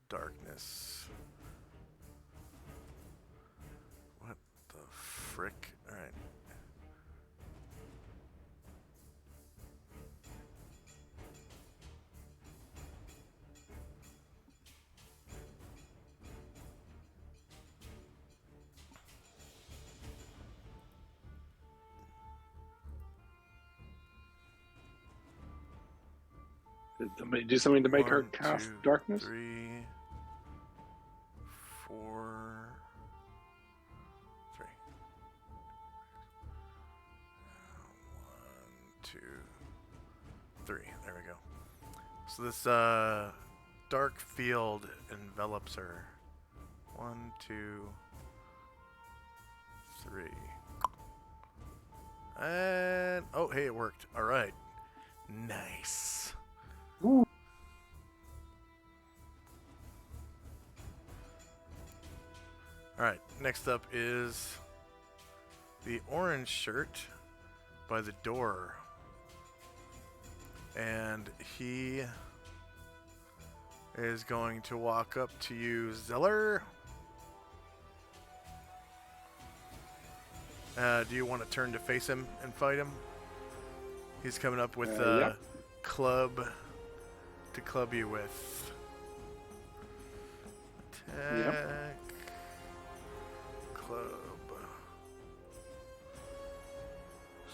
Speaker 1: darkness. What the frick? All right.
Speaker 2: Did somebody do something to make her
Speaker 1: 1,
Speaker 2: cast
Speaker 1: 2,
Speaker 2: darkness?
Speaker 1: 3, 4, 3. 1, 2, 3. There we go. So this dark field envelops her. 1, 2, 3. And oh, hey, it worked. All right. Nice.
Speaker 3: Ooh.
Speaker 1: All right, next up is the orange shirt by the door. And he is going to walk up to you, Zeller. Do you want to turn to face him and fight him? He's coming up with a
Speaker 2: Yep.
Speaker 1: club to club you with. Attack. Club.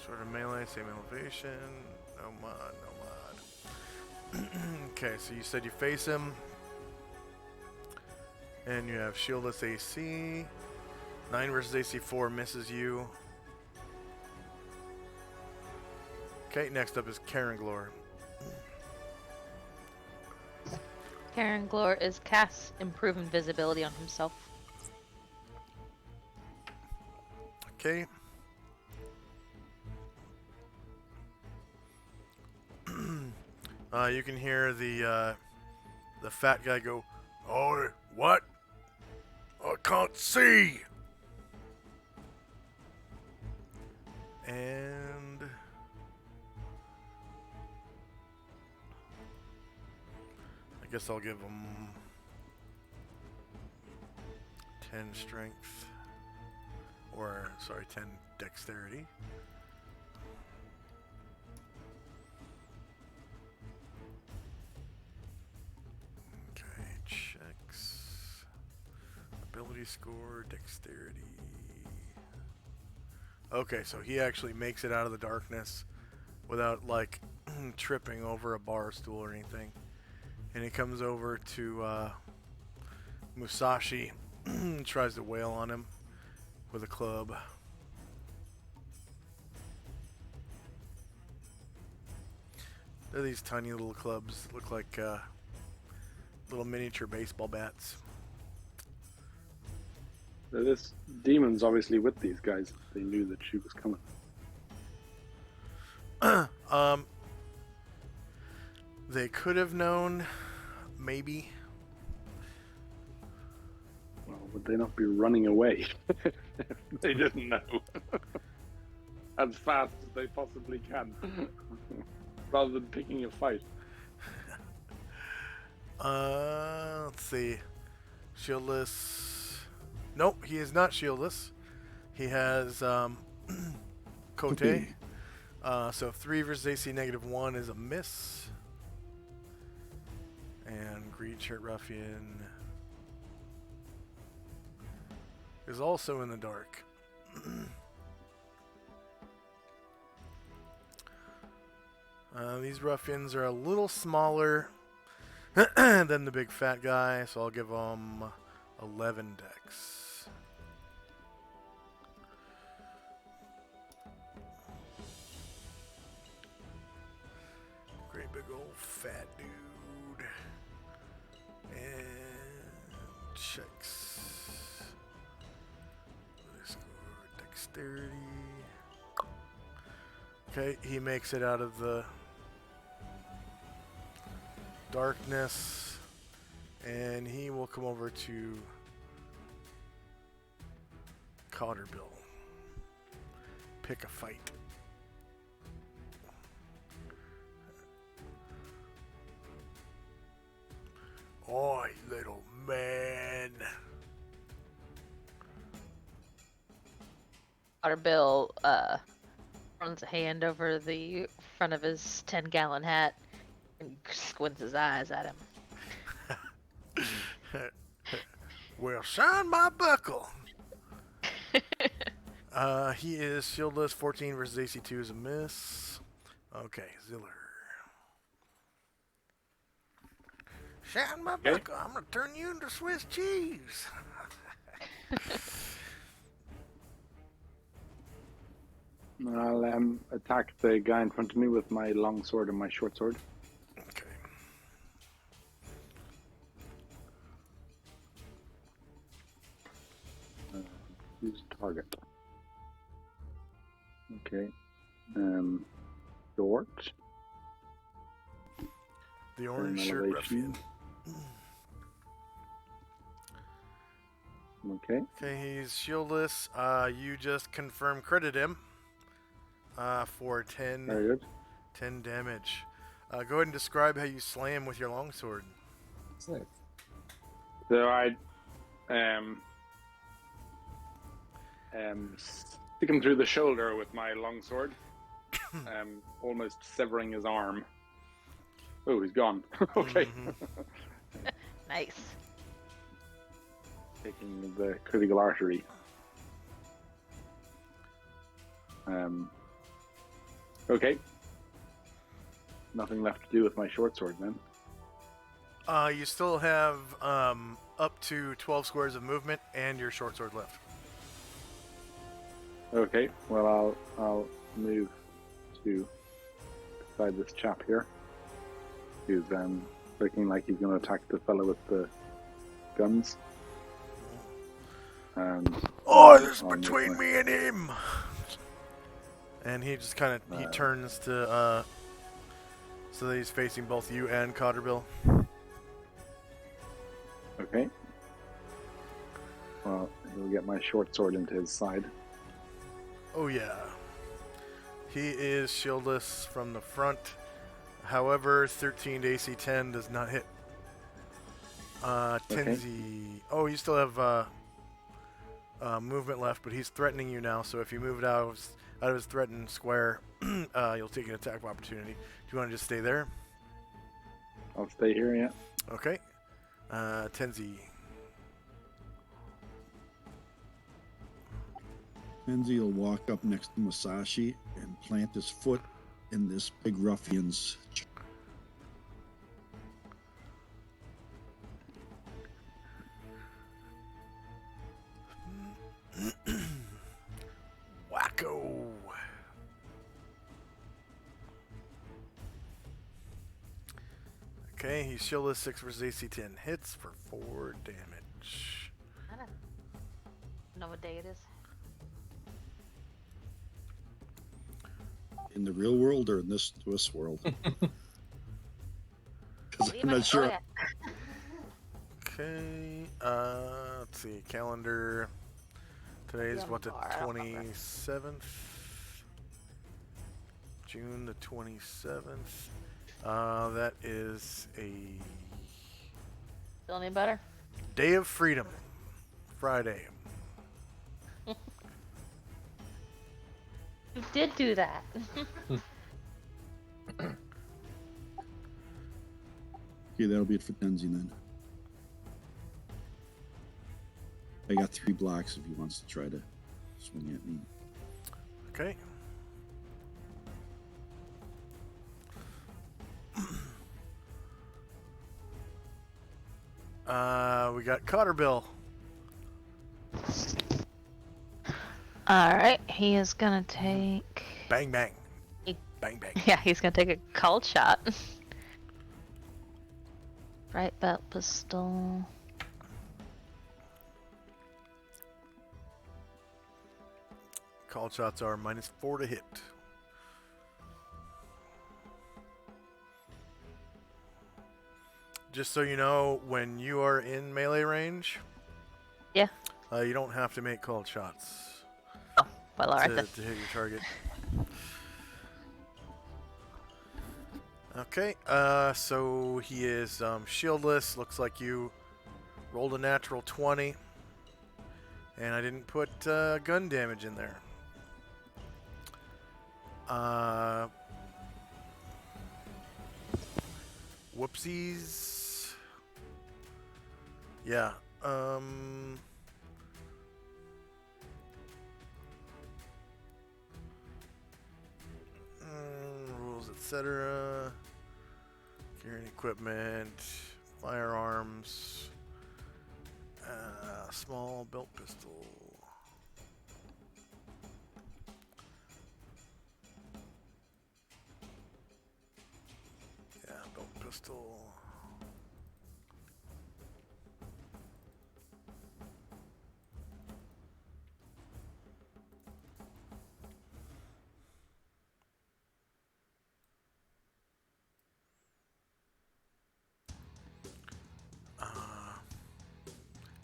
Speaker 1: Sort of melee, same elevation. No mod, no mod. Okay, so you said you face him. And you have shieldless AC. 9 versus AC 4 misses you. Okay, next up is Karen Glor.
Speaker 4: Karen Glor is cast Improve Invisibility on himself.
Speaker 1: Okay. You can hear the fat guy go, "Oh, what? I can't see." And I guess I'll give him 10 strength, or sorry, 10 dexterity. Okay, checks. Ability score, dexterity. Okay, so he actually makes it out of the darkness without, like, tripping over a bar stool or anything. And he comes over to Musashi, tries to wail on him with a club. They're these tiny little clubs that look like little miniature baseball bats.
Speaker 2: This demon's obviously with these guys. They knew that she was coming.
Speaker 1: They could have known, maybe.
Speaker 2: Well, would they not be running away? They didn't know. As fast as they possibly can. Rather than picking a fight.
Speaker 1: Let's see. Shieldless. Nope, he is not shieldless. He has Kote. So 3 versus AC -1 is a miss. And Greed Shirt Ruffian is also in the dark. These ruffians are a little smaller than the big fat guy, so I'll give them 11 dex. Great big old fat dude. And checks. Dexterity. Okay, he makes it out of the darkness, and he will come over to Cotterbill. Pick a fight. Oi, little man.
Speaker 4: Bill runs a hand over the front of his 10-gallon hat and squints his eyes at him.
Speaker 1: Well, shine my buckle. He is shieldless. 14 versus AC 2 is a miss. Okay, Ziller. Shine my buckle. I'm gonna turn you into Swiss cheese.
Speaker 2: I'll attack the guy in front of me with my long sword and my short sword.
Speaker 1: Okay.
Speaker 2: Use target. Okay. Short.
Speaker 1: The orange shirt
Speaker 2: Elevation.
Speaker 1: ruffian.
Speaker 2: Okay.
Speaker 1: Okay, he's shieldless. You just confirm credit him for 10
Speaker 2: Very good.
Speaker 1: 10 damage. Go ahead and describe how you slay him with your longsword.
Speaker 3: Sick.
Speaker 2: So I stick him through the shoulder with my longsword, almost severing his arm. Oh, he's gone. Okay.
Speaker 1: Mhm.
Speaker 4: Nice.
Speaker 2: Taking the critical artery. Okay. Nothing left to do with my short sword then.
Speaker 1: You still have up to 12 squares of movement and your short sword left.
Speaker 2: Okay. Well, I'll move to beside this chap here, who's looking like he's going to attack the fellow with the guns. And
Speaker 1: Oh, this is
Speaker 2: I'll make
Speaker 1: between
Speaker 2: my-
Speaker 1: me and him. And he just kind of he turns to so that he's facing both you and Cotterbill.
Speaker 2: Okay. Well, he'll get my short sword into his side.
Speaker 1: Oh yeah. He is shieldless from the front. However, 13 to AC 10 does not hit. Tenzi. Oh, you still have movement left, but he's threatening you now. So if you move it out of his threatened square, you'll take an attack of opportunity. Do you want to just stay there?
Speaker 2: I'll stay here, yeah.
Speaker 1: Okay. Tenzi.
Speaker 5: Tenzi will walk up next to Masashi and plant his foot in this big ruffian's.
Speaker 1: Wacko. Okay, he's shieldless 6 versus AC 10 hits for 4 damage.
Speaker 4: I don't know what day it is.
Speaker 5: In the real world or in this world? Because I'm not sure.
Speaker 1: Okay, let's see, calendar. Today's
Speaker 4: Yeah,
Speaker 1: what, the
Speaker 4: I don't remember.
Speaker 1: 27th? June the 27th. That is a
Speaker 4: Feel any better?
Speaker 1: day of freedom. Friday.
Speaker 4: You did do that.
Speaker 5: Okay, that'll be it for Tenzi then. I got 3 blocks if he wants to try to swing at me.
Speaker 1: Okay. We got Cotterbill.
Speaker 4: Alright, he is gonna take...
Speaker 1: Bang bang.
Speaker 4: He-
Speaker 1: Bang bang.
Speaker 4: Yeah, he's gonna take a cold shot. Right belt pistol.
Speaker 1: Call shots are -4 to hit. Just so you know, when you are in melee range,
Speaker 4: Yeah.
Speaker 1: you don't have to make called shots
Speaker 4: Well, alright
Speaker 1: to
Speaker 4: then.
Speaker 1: hit your target. Okay, so he is shieldless. Looks like you rolled a natural 20. And I didn't put gun damage in there. Whoopsies. Yeah. Rules, etc. Carrying equipment, firearms, small belt pistol. Yeah, belt pistol.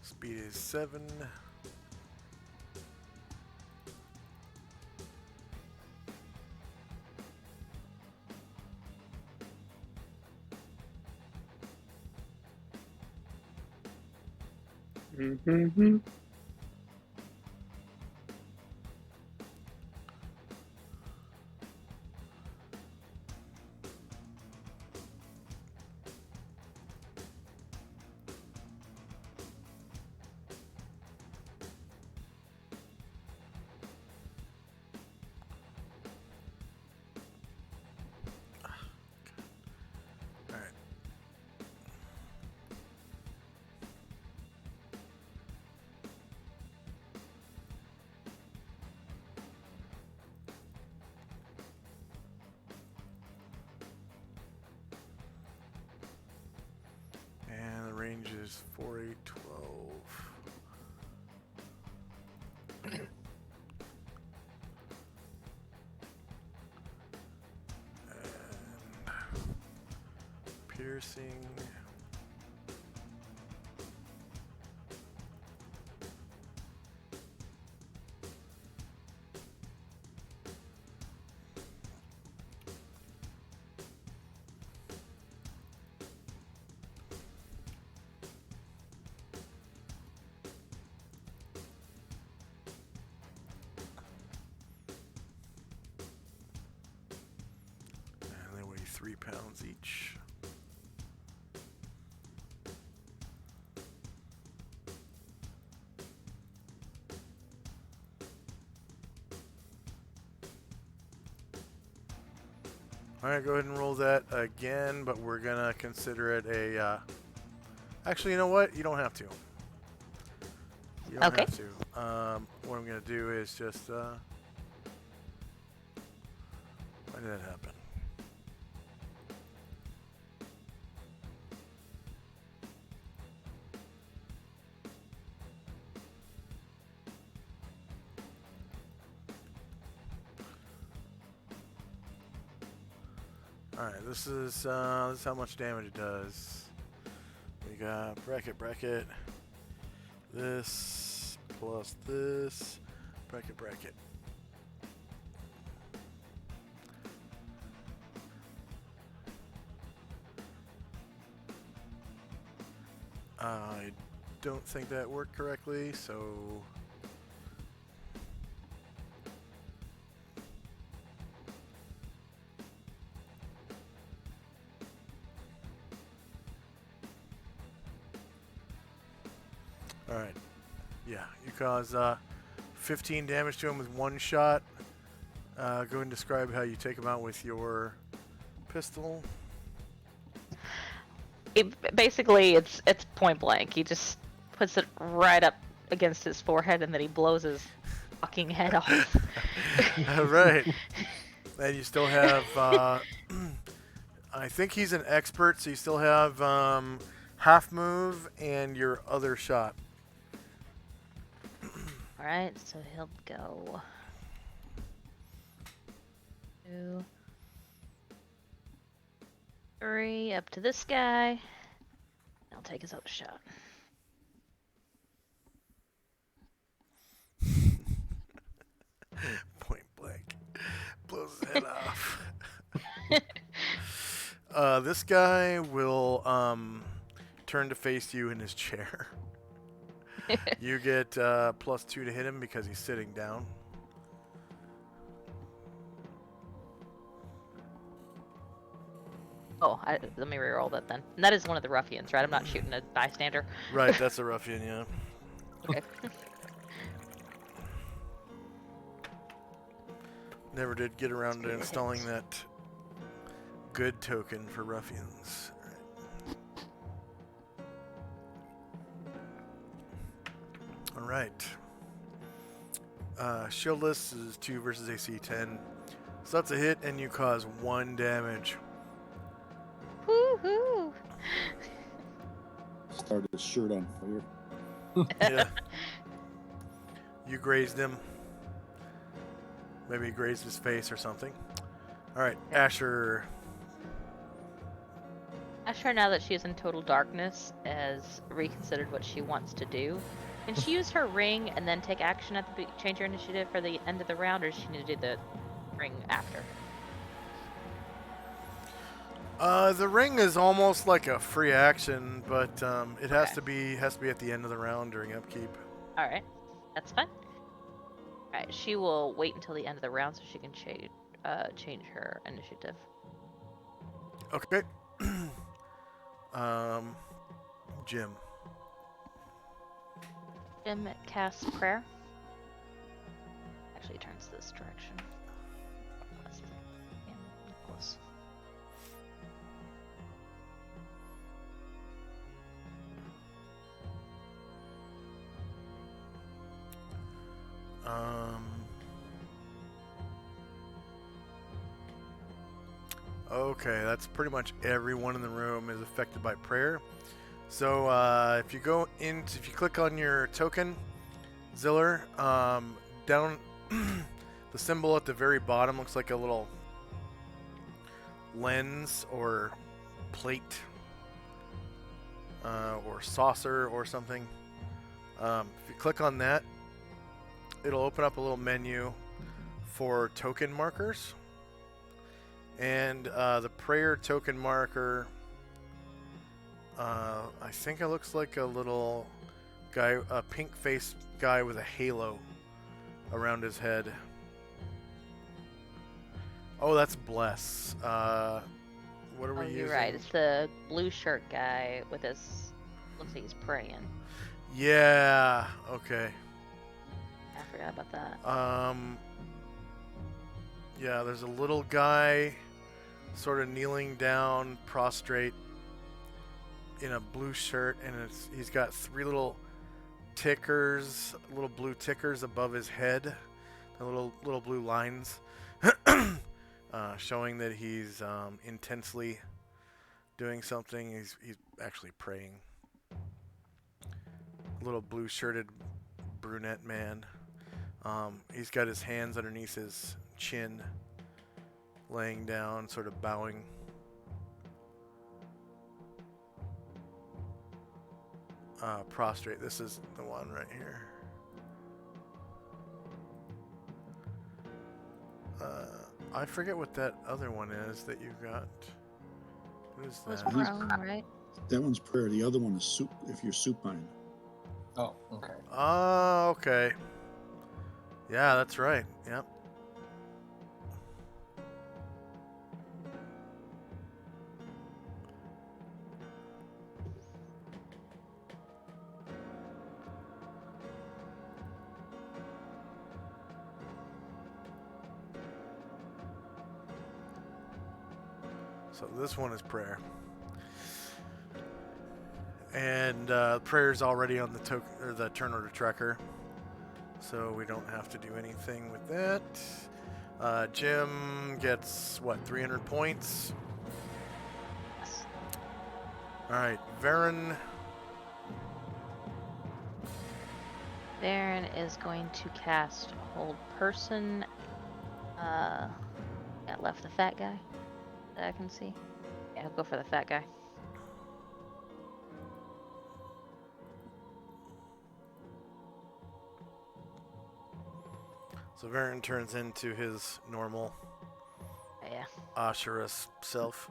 Speaker 1: Speed is 7.
Speaker 2: Mm-hmm.
Speaker 1: All right. And the range is 4, 8, 12. And piercing. And they weigh 3 pounds each. Alright, go ahead and roll that again, but we're gonna consider it a, actually, you know what? You don't have to. You don't
Speaker 4: Okay.
Speaker 1: have to. What I'm gonna do is just, why did that happen? Alright, this is how much damage it does. We got bracket, this plus this, bracket. I don't think that worked correctly, so alright. Yeah, you cause 15 damage to him with one shot. Go ahead and describe how you take him out with your pistol.
Speaker 4: Basically, it's point blank. He just puts it right up against his forehead, and then he blows his fucking head off.
Speaker 1: Alright. And you still have, I think he's an expert, so you still have half move and your other shot.
Speaker 4: Alright, so he'll go 2, 3, up to this guy. I'll take his other shot.
Speaker 1: Point blank. Blows his head off. This guy will turn to face you in his chair. You get +2 to hit him because he's sitting down.
Speaker 4: Oh, let me reroll that then. And that is one of the ruffians, right? I'm not shooting a bystander.
Speaker 1: Right, that's a ruffian, yeah.
Speaker 4: Okay.
Speaker 1: Never did get around to installing that good token for ruffians. All right. Shieldless is 2 versus AC 10. So that's a hit, and you cause 1 damage.
Speaker 4: Woohoo!
Speaker 5: Started his shirt on fire.
Speaker 1: Yeah. You grazed him. Maybe grazed his face or something. All right, Asher.
Speaker 4: Asher, now that she is in total darkness, has reconsidered what she wants to do. Can she use her ring and then take action at the change her initiative for the end of the round, or does she need to do the ring after?
Speaker 1: The ring is almost like a free action, but it has
Speaker 4: Okay.
Speaker 1: to be at the end of the round during upkeep.
Speaker 4: All right, that's fine. All right, she will wait until the end of the round so she can change her initiative.
Speaker 1: Okay. Jim.
Speaker 4: Jim casts prayer. Actually, turns this direction. That's the- yeah, close.
Speaker 1: Okay, that's pretty much everyone in the room is affected by prayer. So if you click on your token, Ziller, down the symbol at the very bottom looks like a little lens or plate or saucer or something. If you click on that, it'll open up a little menu for token markers. And the prayer token marker, I think it looks like a little guy, a pink-faced guy with a halo around his head. Oh, that's Bless. What are we using?
Speaker 4: You're right. It's the blue shirt guy with his. Looks like he's praying.
Speaker 1: Yeah. Okay.
Speaker 4: I forgot about that.
Speaker 1: Yeah, there's a little guy sort of kneeling down, prostrate, in a blue shirt, and he's got three little tickers, little blue tickers above his head, the little blue lines, showing that he's intensely doing something. He's actually praying. Little blue shirted brunette man. He's got his hands underneath his chin, laying down, sort of bowing. Prostrate. This is the one right here. I forget what that other one is that you got. What is
Speaker 4: Was
Speaker 1: that?
Speaker 4: prone, right?
Speaker 5: That one's prayer. The other one is soup. If you're supine.
Speaker 3: Oh, okay.
Speaker 1: Oh, okay. Yeah, that's right. Yep. So this one is prayer. And prayer's already on the token or the turn order tracker, so we don't have to do anything with that. Jim gets what, 300 points.
Speaker 4: Yes.
Speaker 1: All right, Varen.
Speaker 4: Varen is going to cast Hold Person. Yeah, left the fat guy that I can see. Yeah, I'll go for the fat guy.
Speaker 1: So Varen turns into his normal
Speaker 4: Yeah.
Speaker 1: Asherus self.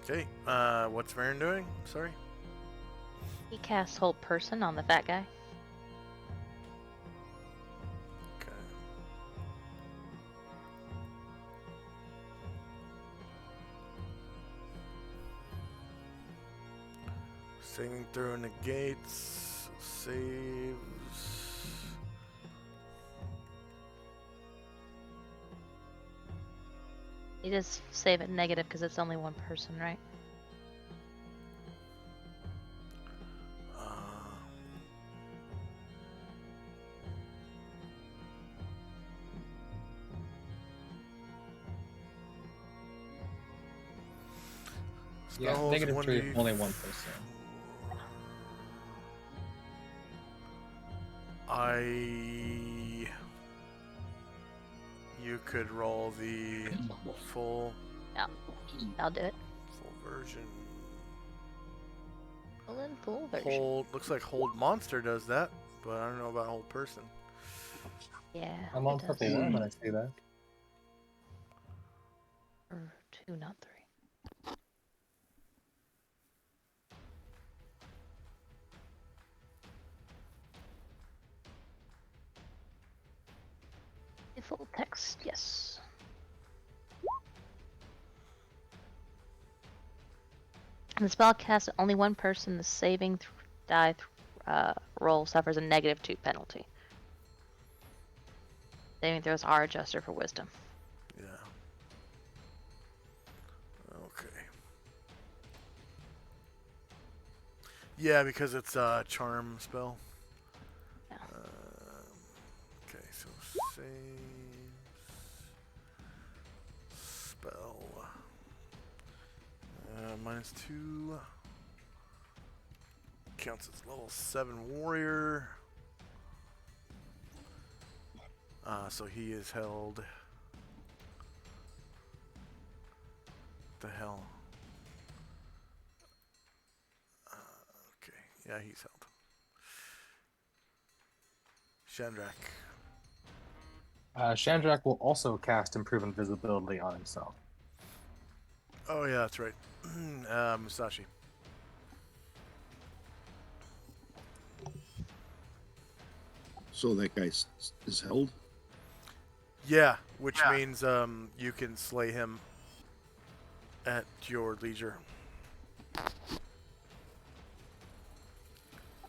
Speaker 1: Okay, what's Varen doing? Sorry.
Speaker 4: He casts Hold Person on the fat guy.
Speaker 1: Okay. Saving through negates, saves.
Speaker 4: He does save it negative because it's only one person, right?
Speaker 3: Yeah,
Speaker 1: Spells
Speaker 3: negative 3,
Speaker 1: 1d4.
Speaker 3: only 1%.
Speaker 1: You could roll the full
Speaker 4: I'll do it.
Speaker 1: version.
Speaker 4: Full version.
Speaker 1: Hold looks like hold monster does that, but I don't know about hold person.
Speaker 4: Yeah.
Speaker 3: I'm
Speaker 4: it
Speaker 3: on
Speaker 4: does.
Speaker 3: purple one when I see that.
Speaker 4: Or 2, not 3. Full text, yes. The spell cast only one person. The saving roll suffers a -2 penalty. Saving throws are adjusted for wisdom.
Speaker 1: Yeah. Okay. Yeah, because it's a charm spell.
Speaker 4: Yeah.
Speaker 1: Okay, so saves spell -2 counts as level 7 warrior. So he is held. The hell. Okay, yeah, he's held. Shandrak.
Speaker 3: Shandrak will also cast Improve Invisibility on himself.
Speaker 1: Oh yeah, that's right. Musashi.
Speaker 5: So that guy is held.
Speaker 1: Yeah, which means you can slay him at your leisure.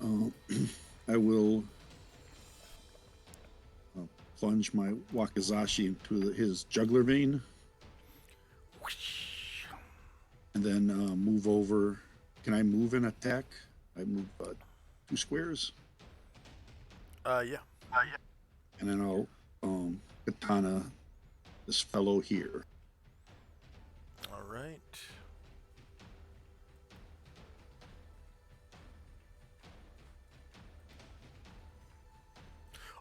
Speaker 5: I will plunge my wakizashi into his jugular vein, and then move over. Can I move and attack? I move 2 squares,
Speaker 1: Yeah.
Speaker 5: and then I'll katana this fellow here.
Speaker 1: All right.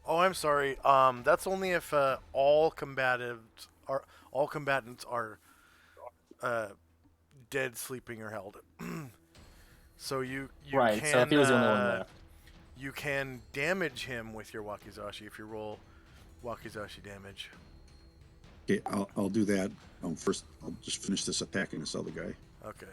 Speaker 1: Oh, I'm sorry. That's only if all combatants are dead, sleeping, or held. So you
Speaker 3: Right,
Speaker 1: can
Speaker 3: so if he was the only one left.
Speaker 1: you can damage him with your wakizashi if you roll wakizashi damage.
Speaker 5: Okay, I'll do that. First, I'll just finish this attacking this other guy.
Speaker 1: Okay.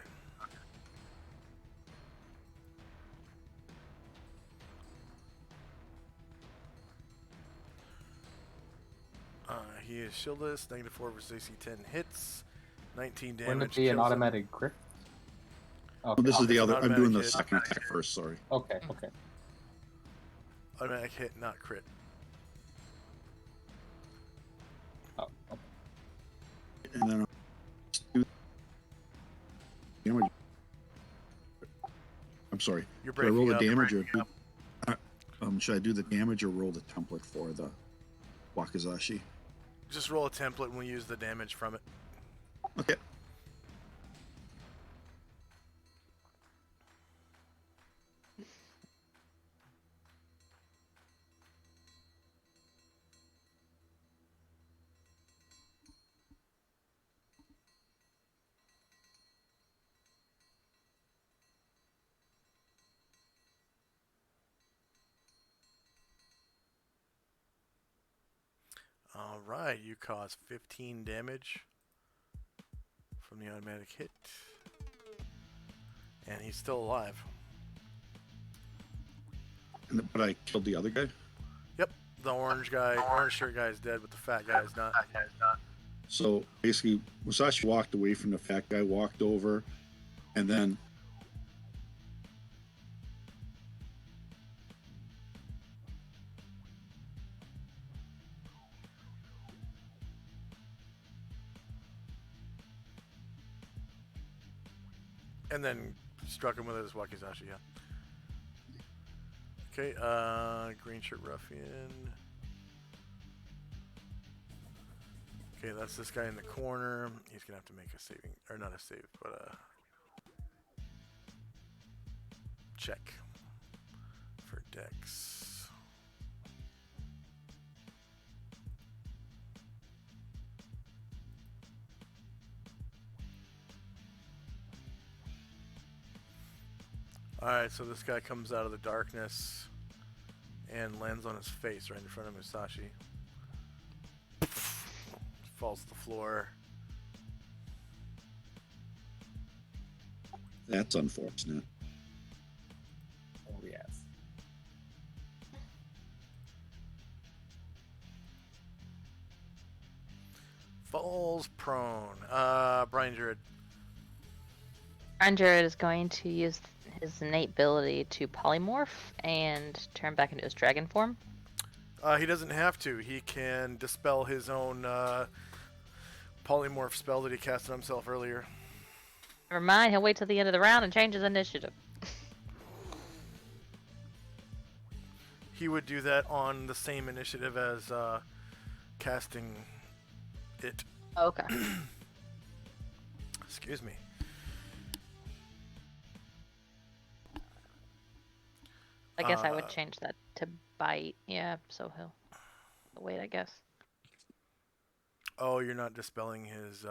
Speaker 1: He is shieldless. -4 versus AC 10 hits. 19 damage.
Speaker 3: Wouldn't it be an
Speaker 1: kills him.
Speaker 3: automatic crit?
Speaker 5: Oh,
Speaker 3: Okay.
Speaker 5: this is the
Speaker 1: It's an
Speaker 5: other. I'm doing the
Speaker 1: automatic hit.
Speaker 5: second attack first. Sorry.
Speaker 3: Okay, okay.
Speaker 1: Automatic hit, not crit.
Speaker 3: Oh, okay.
Speaker 5: And then I'll do damage. I'm sorry.
Speaker 1: You're
Speaker 5: Should I roll
Speaker 1: breaking
Speaker 5: the
Speaker 1: up.
Speaker 5: damage or should I do the damage or roll the template for the wakizashi?
Speaker 1: Just roll a template and we'll use the damage from it.
Speaker 5: Okay.
Speaker 1: All right, you cause 15 damage from the automatic hit. And he's still alive.
Speaker 5: But I killed the other guy.
Speaker 1: Yep, the orange shirt guy is dead, but the fat guy is not.
Speaker 5: So basically, Musashi walked away from the fat guy, walked over, and then
Speaker 1: struck him with his wakizashi, yeah. Okay, green shirt ruffian. Okay, that's this guy in the corner. He's gonna have to make a saving, or not a save, but a check for Dex. Alright, so this guy comes out of the darkness and lands on his face right in front of Musashi. Falls to the floor.
Speaker 5: That's unfortunate.
Speaker 3: Oh yes.
Speaker 1: Falls prone. Brian Druid.
Speaker 4: Ranger is going to use his innate ability to polymorph and turn back into his dragon form.
Speaker 1: He doesn't have to. He can dispel his own polymorph spell that he cast on himself earlier.
Speaker 4: Never mind, he'll wait till the end of the round and change his initiative.
Speaker 1: He would do that on the same initiative as casting it.
Speaker 4: Okay.
Speaker 1: Excuse me.
Speaker 4: I guess I would change that to bite. Yeah, so he'll wait, I guess.
Speaker 1: Oh, you're not dispelling his.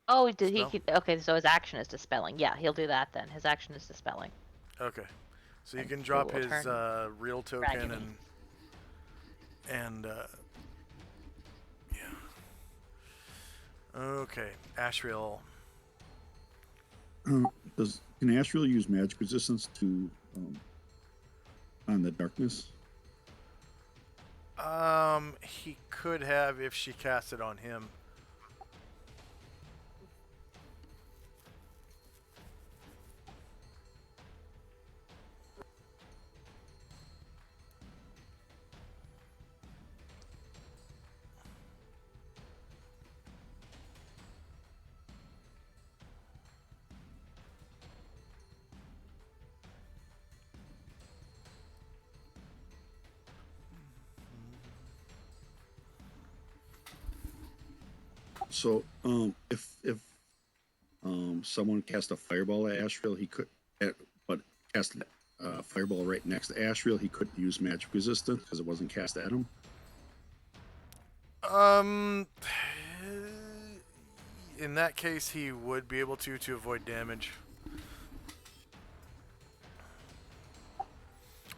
Speaker 4: Oh, did
Speaker 1: Spell?
Speaker 4: he? Okay, so his action is dispelling. Yeah, he'll do that then. His action is dispelling.
Speaker 1: Okay, so you
Speaker 4: And
Speaker 1: can
Speaker 4: he
Speaker 1: drop
Speaker 4: will
Speaker 1: his
Speaker 4: turn
Speaker 1: real token
Speaker 4: dragony.
Speaker 1: and yeah. Okay, Ashriel.
Speaker 5: Can Ashriel use magic resistance to on the darkness?
Speaker 1: He could have if she cast it on him.
Speaker 5: So, if someone cast a fireball at Ashriel, he could, but cast a fireball right next to Ashriel, he couldn't use magic resistance because it wasn't cast at him.
Speaker 1: In that case, he would be able to avoid damage.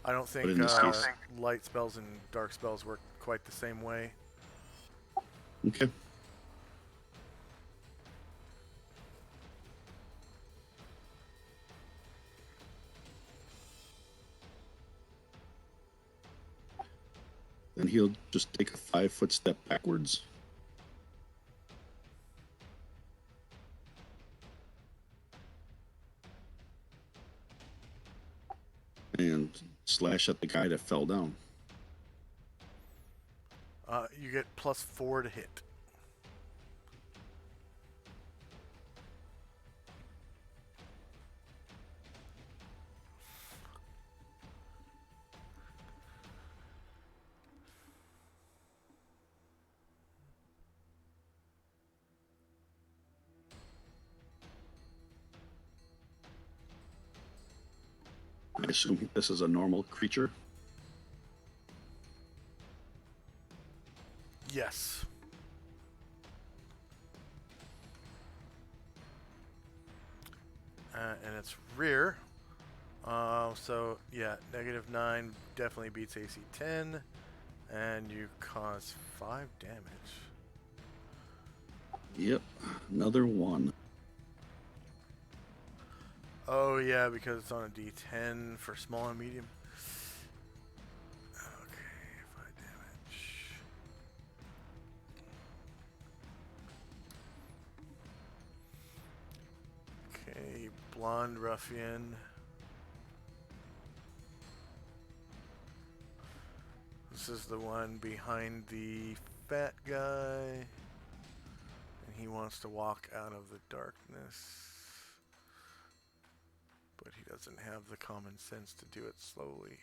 Speaker 1: I don't think
Speaker 5: in this case-
Speaker 1: light spells and dark spells work quite the same way.
Speaker 5: Okay. Then he'll just take a 5-foot step backwards. And slash at the guy that fell down.
Speaker 1: You get +4 to hit.
Speaker 5: I assume this is a normal creature.
Speaker 1: Yes. And it's rear. So yeah, -9 definitely beats AC 10, and you cause 5 damage.
Speaker 5: Yep, another one.
Speaker 1: Oh yeah, because it's on a D10 for small and medium. Okay, 5 damage. Okay, blonde ruffian. This is the one behind the fat guy, and he wants to walk out of the darkness. But he doesn't have the common sense to do it slowly.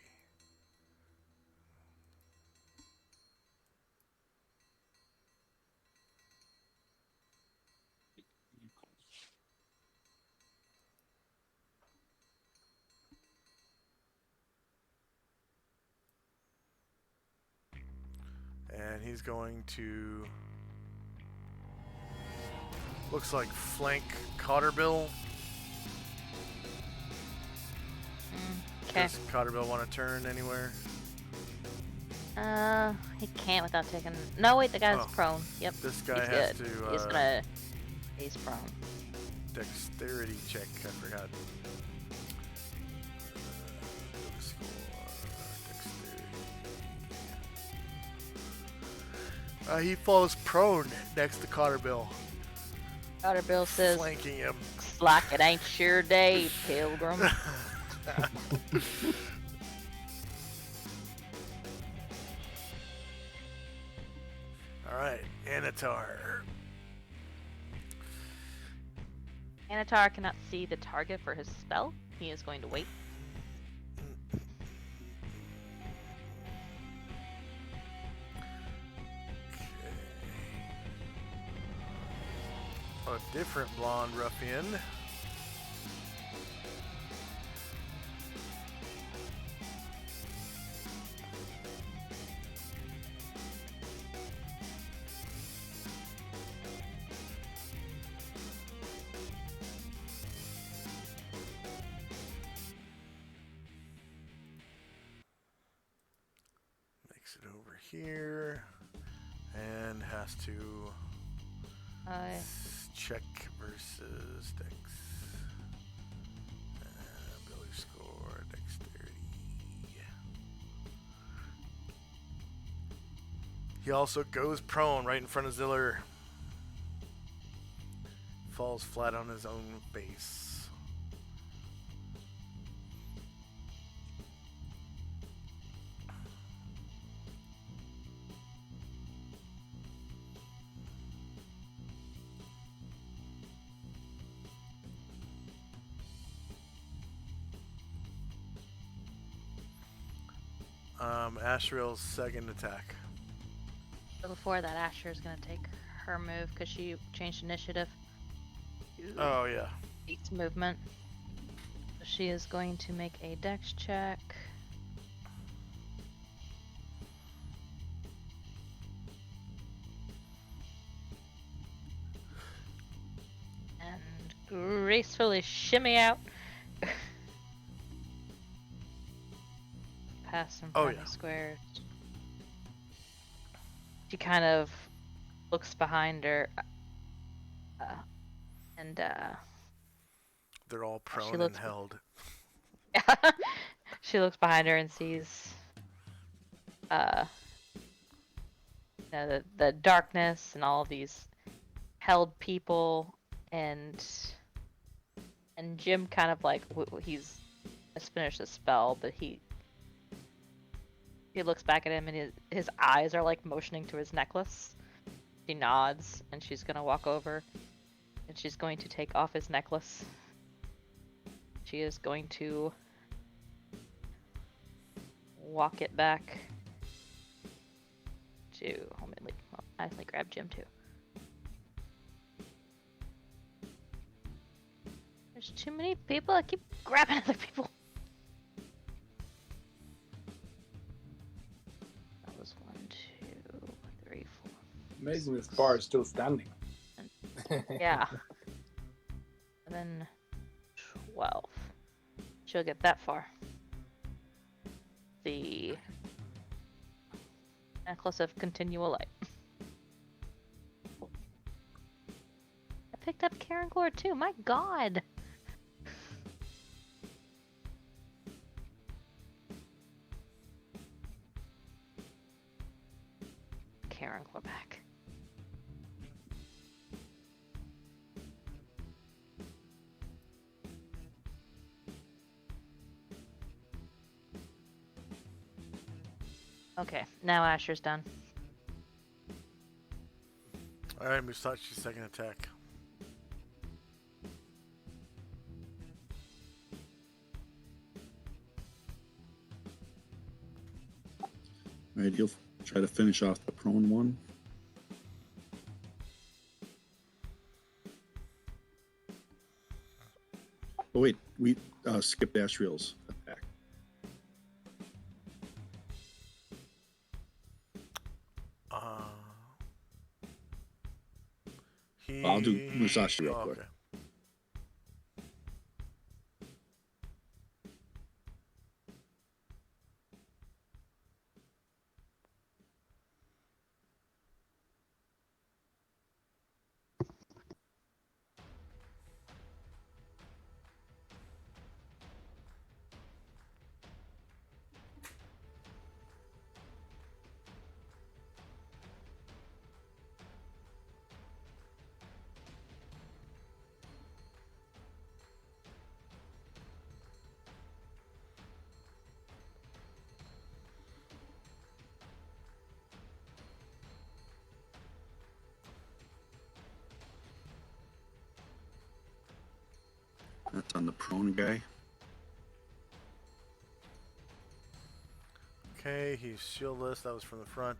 Speaker 1: And he's going to, looks like flank Cotterbill.
Speaker 4: Okay.
Speaker 1: Does Cotterbill want to turn anywhere?
Speaker 4: He can't without taking. No, wait, the guy's
Speaker 1: Oh.
Speaker 4: prone. Yep.
Speaker 1: This guy
Speaker 4: He's
Speaker 1: has
Speaker 4: good.
Speaker 1: to
Speaker 4: He's gonna. He's prone.
Speaker 1: dexterity check. I forgot. Score, dexterity. He falls prone next to Cotterbill,
Speaker 4: Bill says,
Speaker 1: flanking him.
Speaker 4: "Looks like it ain't your day, Pilgrim."
Speaker 1: All right, Anatar.
Speaker 4: Anatar cannot see the target for his spell. He is going to wait.
Speaker 1: A different blonde ruffian. Makes it over here and has to check versus dex. Ability score, dexterity. He also goes prone right in front of Ziller. Falls flat on his own base. Asriel's second attack.
Speaker 4: But before that, Asher is going to take her move because she changed initiative.
Speaker 1: Oh, yeah.
Speaker 4: Beats movement. So she is going to make a dex check. And gracefully shimmy out. Past some friendly squares. She kind of looks behind her, and
Speaker 1: They're all prone
Speaker 4: looks-
Speaker 1: and held.
Speaker 4: she looks behind her and sees the darkness and all of these held people, and Jim kind of like he's just finished the spell, but he looks back at him and his eyes are like motioning to his necklace. She nods and she's gonna walk over and she's going to take off his necklace. She is going to walk it back to. I think grab Jim too. There's too many people. I keep grabbing other people. That was 1, 2, 3, 4.
Speaker 6: Amazing this bar is still standing.
Speaker 4: Yeah. And then 12. She'll get that far. The necklace of continual light. I picked up Karen Gore too. My God. Karen Gore back. Okay, now Asher's done.
Speaker 1: Alright, Musachi's second attack.
Speaker 5: All right, he'll try to finish off the prone one. Oh wait, we skipped Asriel's attack. I'll do Musashi real quick.
Speaker 1: Okay.
Speaker 5: That's on the prone guy.
Speaker 1: Okay, he's shieldless. That was from the front.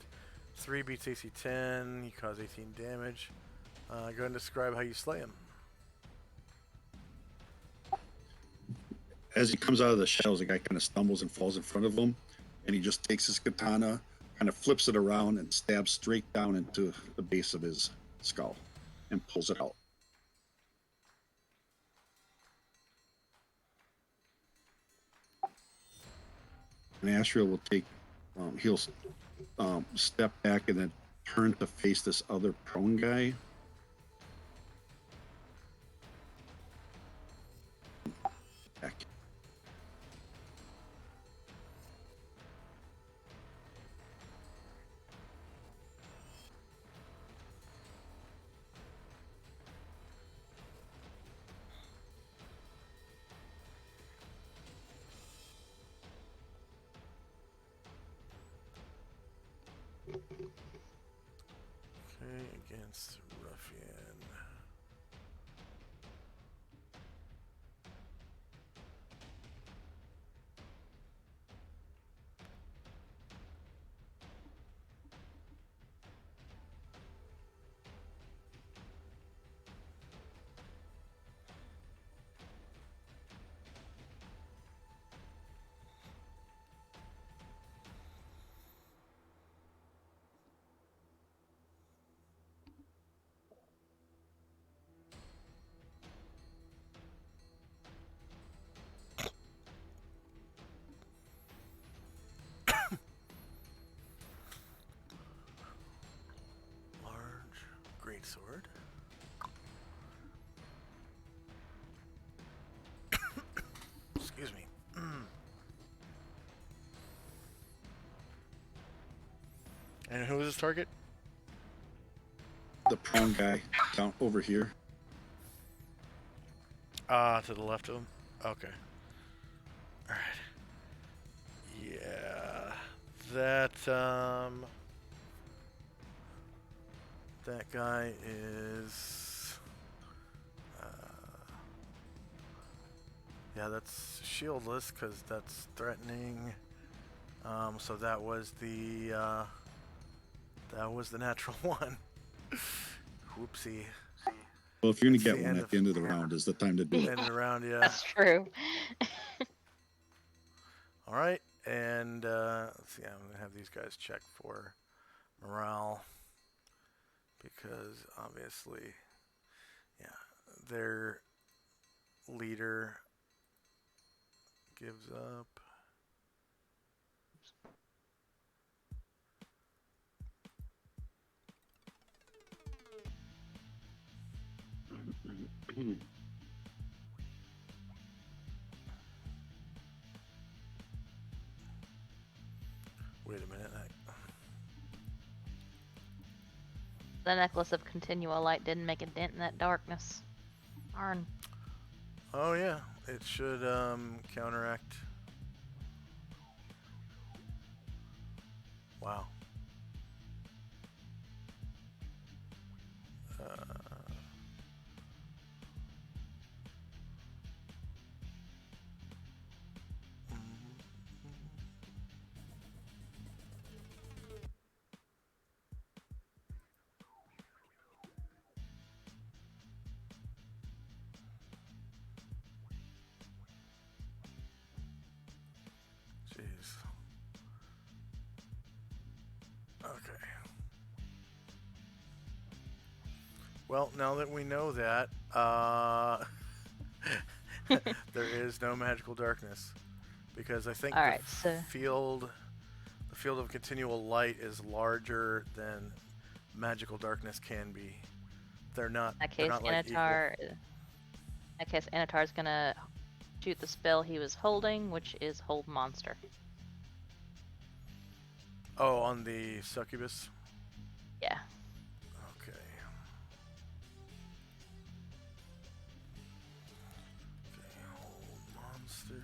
Speaker 1: 3 beats AC 10. You cause 18 damage. Go ahead and describe how you slay him.
Speaker 5: As he comes out of the shadows, the guy kind of stumbles and falls in front of him, and he just takes his katana, kind of flips it around, and stabs straight down into the base of his skull and pulls it out. And Asriel will take, he'll step back and then turn to face this other prone guy. Back.
Speaker 1: Okay, against Ruffian. Large greatsword. Excuse me. And who is his target?
Speaker 5: The prone guy down over here.
Speaker 1: To the left of him? Okay. Alright. Yeah. That guy is... yeah, that's shieldless, because that's threatening. So that was the natural one. Whoopsie.
Speaker 5: Well, if you're going
Speaker 1: It's
Speaker 5: to
Speaker 1: the
Speaker 5: get one
Speaker 1: end
Speaker 5: at
Speaker 1: of-
Speaker 5: the end of the round, is the time to do it.
Speaker 1: End of the round, yeah.
Speaker 4: That's true.
Speaker 1: All right, and let's see. I'm gonna have these guys check for morale because obviously, yeah, their leader gives up. Wait a minute.
Speaker 4: The necklace of continual light didn't make a dent in that darkness. Darn.
Speaker 1: Oh yeah, it should counteract. Wow. Jeez. Okay. Well, now that we know that, there is no magical darkness, because I think
Speaker 4: All right, so
Speaker 1: the field of continual light is larger than magical darkness can be. They're not.
Speaker 4: in that
Speaker 1: They're
Speaker 4: case,
Speaker 1: not like equal.
Speaker 4: Anatar's gonna shoot the spell he was holding, which is Hold Monster.
Speaker 1: Oh, on the succubus.
Speaker 4: Yeah.
Speaker 1: Okay. Okay, hold monster.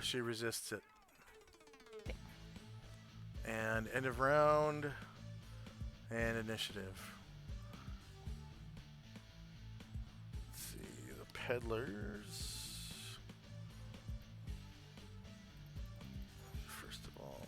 Speaker 1: She resists it. And end of round. And initiative. Let's see, the peddlers. First of all.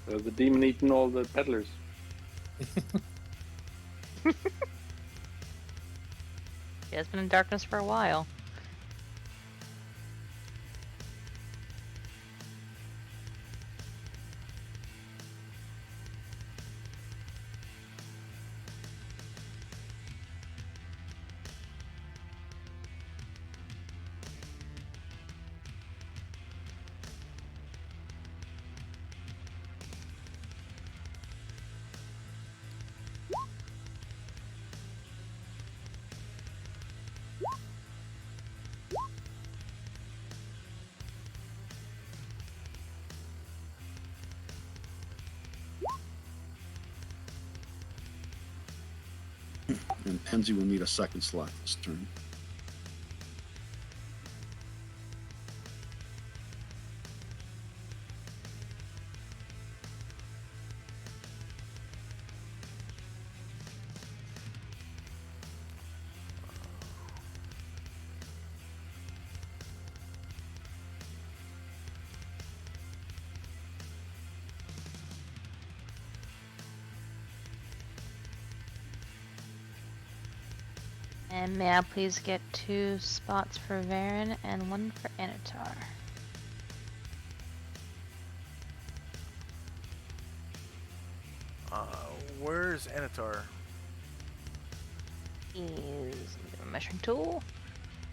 Speaker 2: So the demon eating all the peddlers.
Speaker 4: He has been in darkness for a while.
Speaker 5: And Penzi will need a second slot this turn.
Speaker 4: And may I please get 2 spots for Varen and 1 for Anatar?
Speaker 1: Where's Anatar?
Speaker 4: Is a measuring tool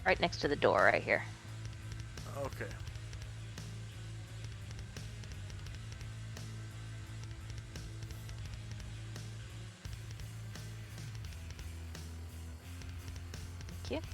Speaker 4: right next to the door right here.
Speaker 1: Okay.
Speaker 4: Thank you.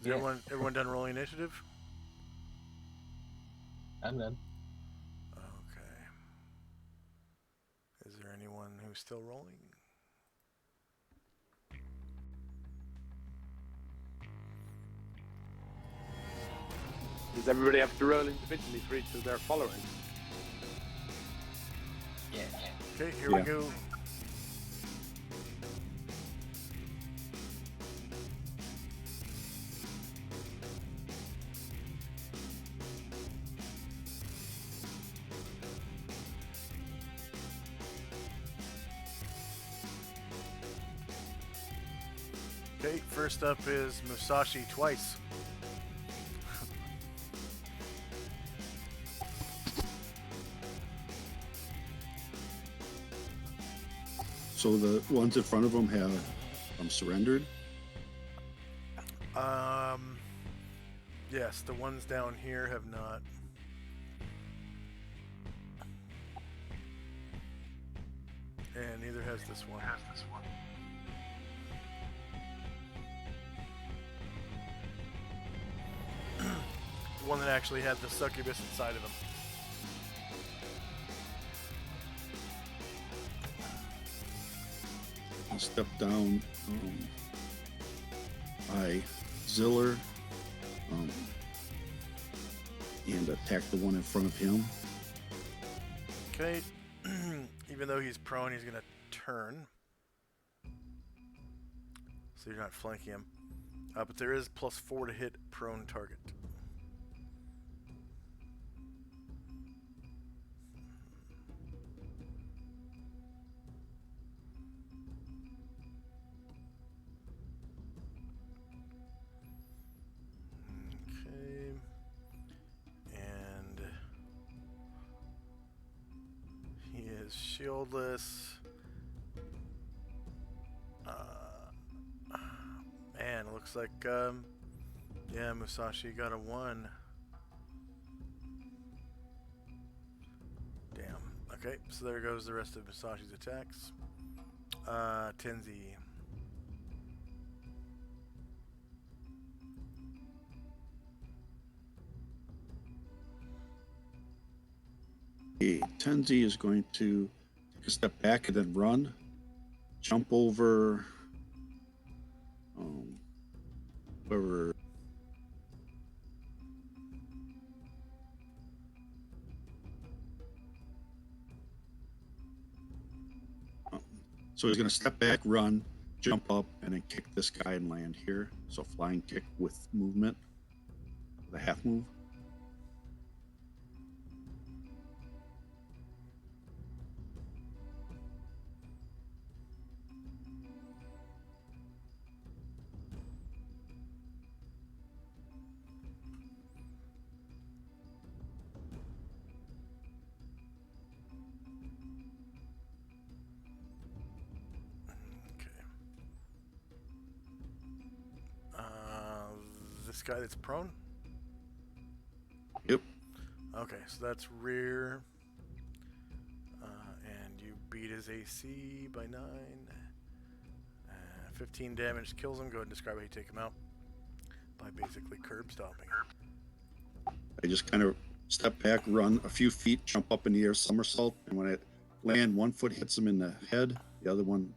Speaker 3: Yeah.
Speaker 1: Everyone done rolling initiative?
Speaker 3: I'm done.
Speaker 1: Okay. Is there anyone who's still rolling?
Speaker 2: Does everybody have to roll individually for each of their followers?
Speaker 3: Yeah.
Speaker 1: Okay, here we go. Okay, first up is Musashi twice.
Speaker 5: So the ones in front of him have surrendered.
Speaker 1: Yes, the ones down here have not. And neither has this one. The one that actually had the succubus inside of him.
Speaker 5: I'll step down by Ziller and attack the one in front of him.
Speaker 1: Okay, even though he's prone, he's gonna turn. So you're not flanking him. But there is +4 to hit prone target. Okay. And he is shieldless. Man, it looks like, yeah, Musashi got a 1. Damn. Okay, so there goes the rest of Musashi's attacks. Tenzi.
Speaker 5: Okay, Tenzi is going to take a step back and then run, jump over whoever. So he's going to step back, run, jump up, and then kick this guy and land here. So flying kick with movement, with a half move.
Speaker 1: This guy that's prone?
Speaker 5: Yep.
Speaker 1: Okay, so that's rear. And you beat his AC by 9. 15 damage kills him. Go ahead and describe how you take him out. By basically curb stomping.
Speaker 5: I just kind of step back, run a few feet, jump up in the air, somersault, and when I land, one foot hits him in the head, the other one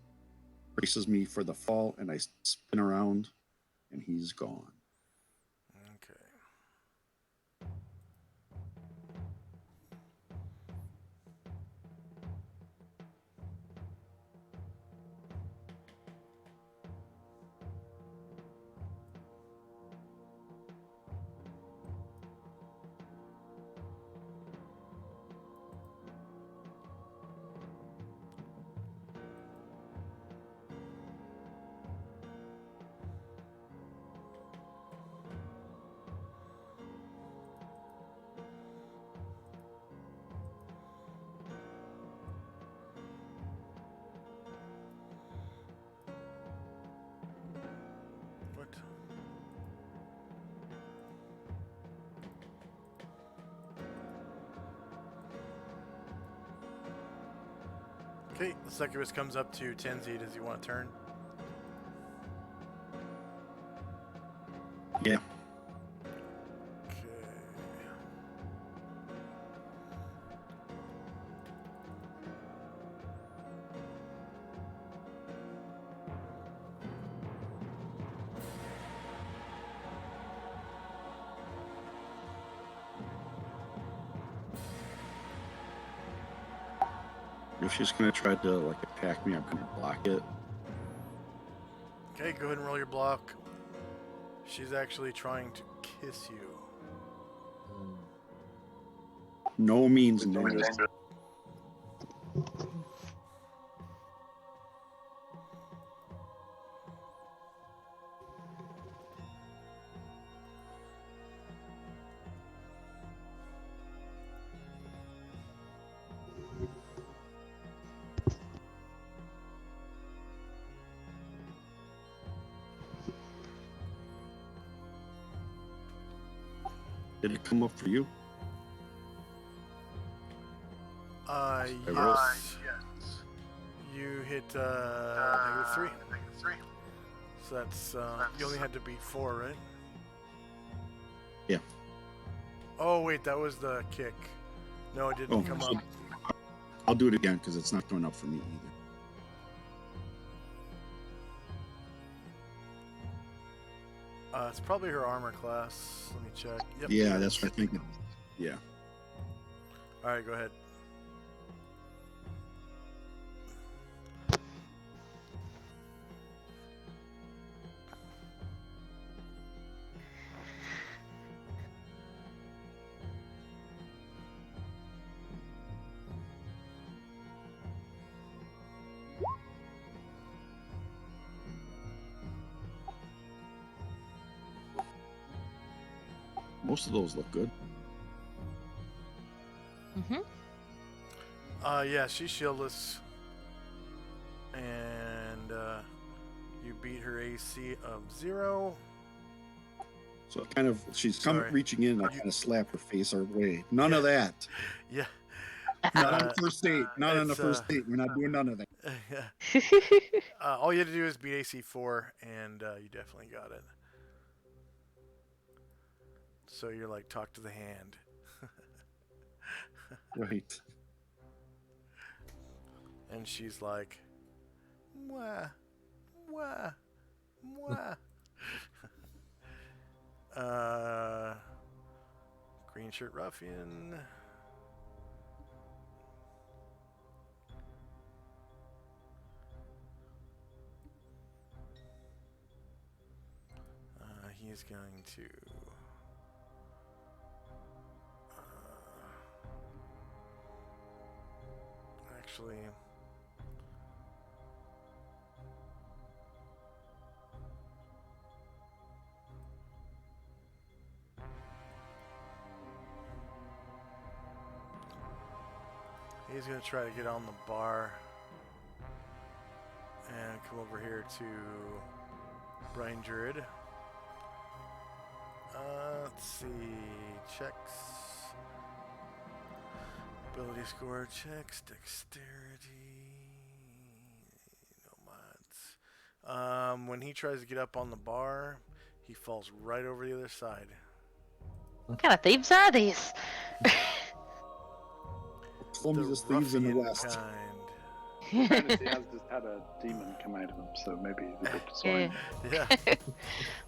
Speaker 5: braces me for the fall, and I spin around, and he's gone.
Speaker 1: Okay. What? Okay, the succubus comes up to Tenzi. Does he want to turn?
Speaker 5: Yeah.
Speaker 1: Okay.
Speaker 5: If she's gonna try to like attack me, I'm gonna block it.
Speaker 1: Okay, go ahead and roll your block. She's actually trying to kiss you.
Speaker 5: No means no. Did it come up for you?
Speaker 1: Yes. You hit -3. So that's you only had to beat 4, right?
Speaker 5: Yeah.
Speaker 1: Oh wait, that was the kick. No, it didn't come
Speaker 5: so
Speaker 1: up.
Speaker 5: I'll do it again because it's not coming up for me either.
Speaker 1: It's probably her armor class. Let me check. Yep,
Speaker 5: Yeah,
Speaker 1: it
Speaker 5: that's
Speaker 1: is.
Speaker 5: what I think. Yeah.
Speaker 1: All right, go ahead.
Speaker 5: Most of those look good.
Speaker 4: Mm-hmm.
Speaker 1: Yeah, she's shieldless. And you beat her AC of 0.
Speaker 5: So she's
Speaker 1: Sorry.
Speaker 5: reaching in, and I kind of slap her face our way. None of that.
Speaker 1: Yeah.
Speaker 5: Not on the first date. Not on the
Speaker 1: it's,
Speaker 5: first date. We're not doing none of that.
Speaker 1: all you had to do is beat AC 4, and you definitely got it. So you're like, talk to the hand.
Speaker 5: Right.
Speaker 1: And she's like, mwah, mwah, mwah. Green shirt ruffian. He's going to actually he's going to try to get on the bar and come over here to Brian Druid. Let's see. Checks. Ability score checks. Dexterity. No mods. When he tries to get up on the bar, he falls right over the other side.
Speaker 4: What kind of thieves are these?
Speaker 5: Clumsiest thieves in the
Speaker 1: ruffian
Speaker 5: West.
Speaker 1: kind.
Speaker 2: Apparently he has just had a demon come out of him, so maybe he's a bit disoriented.
Speaker 1: Yeah.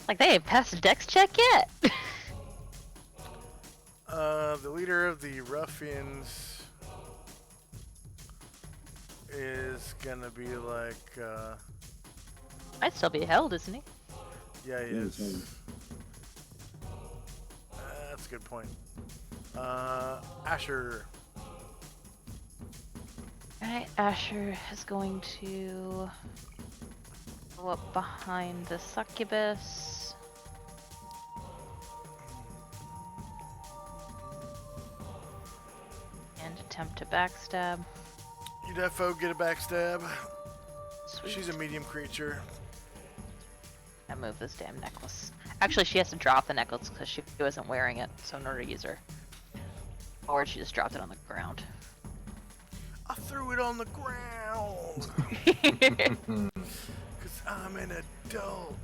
Speaker 4: Like they ain't passed a dex check yet.
Speaker 1: The leader of the ruffians is gonna be like,
Speaker 4: Might still be held, isn't he?
Speaker 1: yeah, he
Speaker 5: Yeah,
Speaker 1: is.
Speaker 5: it's
Speaker 1: That's a good point. Asher.
Speaker 4: Alright, Asher is going to go up behind the succubus. And attempt to backstab.
Speaker 1: You defo get a backstab.
Speaker 4: Sweet.
Speaker 1: She's a medium creature.
Speaker 4: I move this damn necklace. Actually, she has to drop the necklace because she wasn't wearing it, so in order to use her. Or she just dropped it on the ground.
Speaker 1: I threw it on the ground. Because I'm an adult.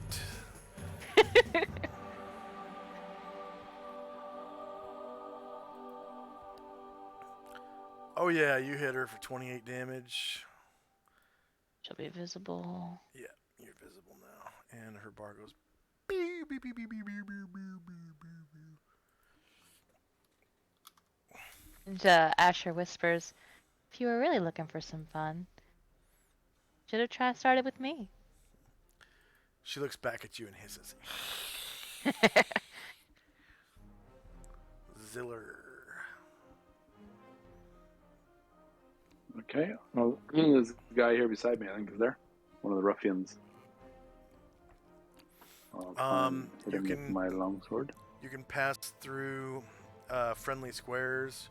Speaker 1: Oh yeah, you hit her for 28 damage.
Speaker 4: She'll be visible.
Speaker 1: Yeah, you're visible now, and her bar goes. Beep, beep, beep, beep, beep, beep, beep, beep, beep, beep.
Speaker 4: And Asher whispers, "If you were really looking for some fun, should have started with me."
Speaker 1: She looks back at you and hisses. Ziller.
Speaker 2: Okay. Well, there's a guy here beside me. I think is there one of the ruffians. I'll try and hit
Speaker 1: You
Speaker 2: him with
Speaker 1: can
Speaker 2: my longsword.
Speaker 1: you can pass through friendly squares.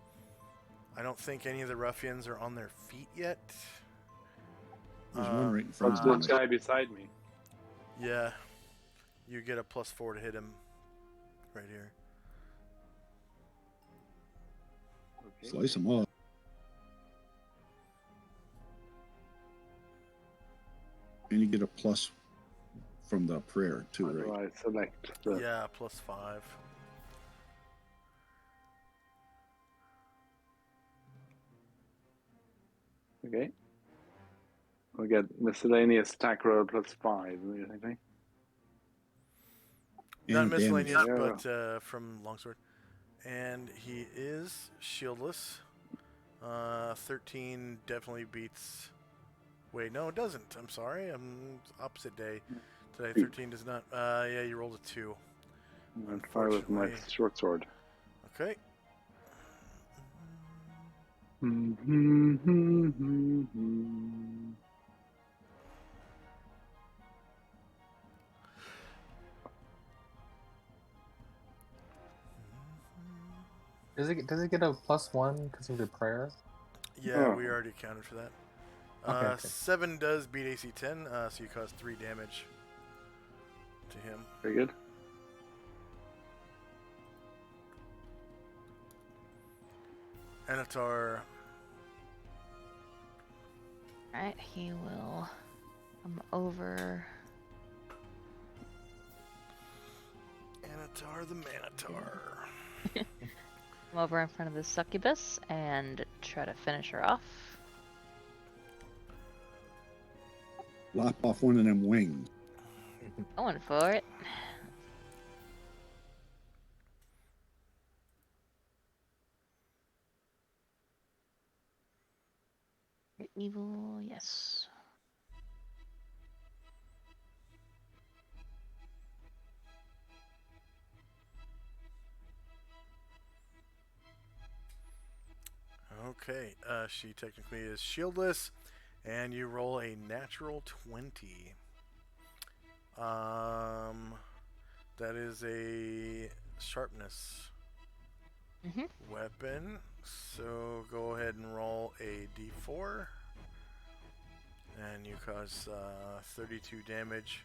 Speaker 1: I don't think any of the ruffians are on their feet yet.
Speaker 5: There's one right in front
Speaker 2: What's
Speaker 5: of
Speaker 2: this
Speaker 5: me.
Speaker 2: guy beside me?
Speaker 1: Yeah, you get a +4 to hit him right here.
Speaker 2: Okay.
Speaker 5: Slice them up. And you get a plus from the prayer too,
Speaker 2: How do
Speaker 5: right?
Speaker 2: I select the?
Speaker 1: Yeah, +5.
Speaker 2: Okay. We get miscellaneous attack roll +5. Anything?
Speaker 1: Not
Speaker 5: And damage.
Speaker 1: miscellaneous, but from longsword. And he is shieldless. 13 definitely beats. Wait, no, it doesn't. I'm sorry. I'm opposite day today. 13 does not. Yeah, you rolled a 2.
Speaker 2: And fire with my
Speaker 1: Unfortunately.
Speaker 2: short sword.
Speaker 1: Okay.
Speaker 3: Does it get a +1 because of your prayer?
Speaker 1: Yeah,
Speaker 2: Oh.
Speaker 1: we already accounted for that.
Speaker 3: Okay.
Speaker 1: 7 does beat AC 10, so you cause 3 damage to him.
Speaker 2: Very good.
Speaker 1: Anatar.
Speaker 4: Alright, he will come over.
Speaker 1: Anatar the Manatar.
Speaker 4: Come over in front of the succubus and try to finish her off.
Speaker 5: Lop off one of them wings.
Speaker 4: Going for it. You're evil, yes.
Speaker 1: Okay, she technically is shieldless, and you roll a natural 20. That is a sharpness weapon. So go ahead and roll a d4, and you cause 32 damage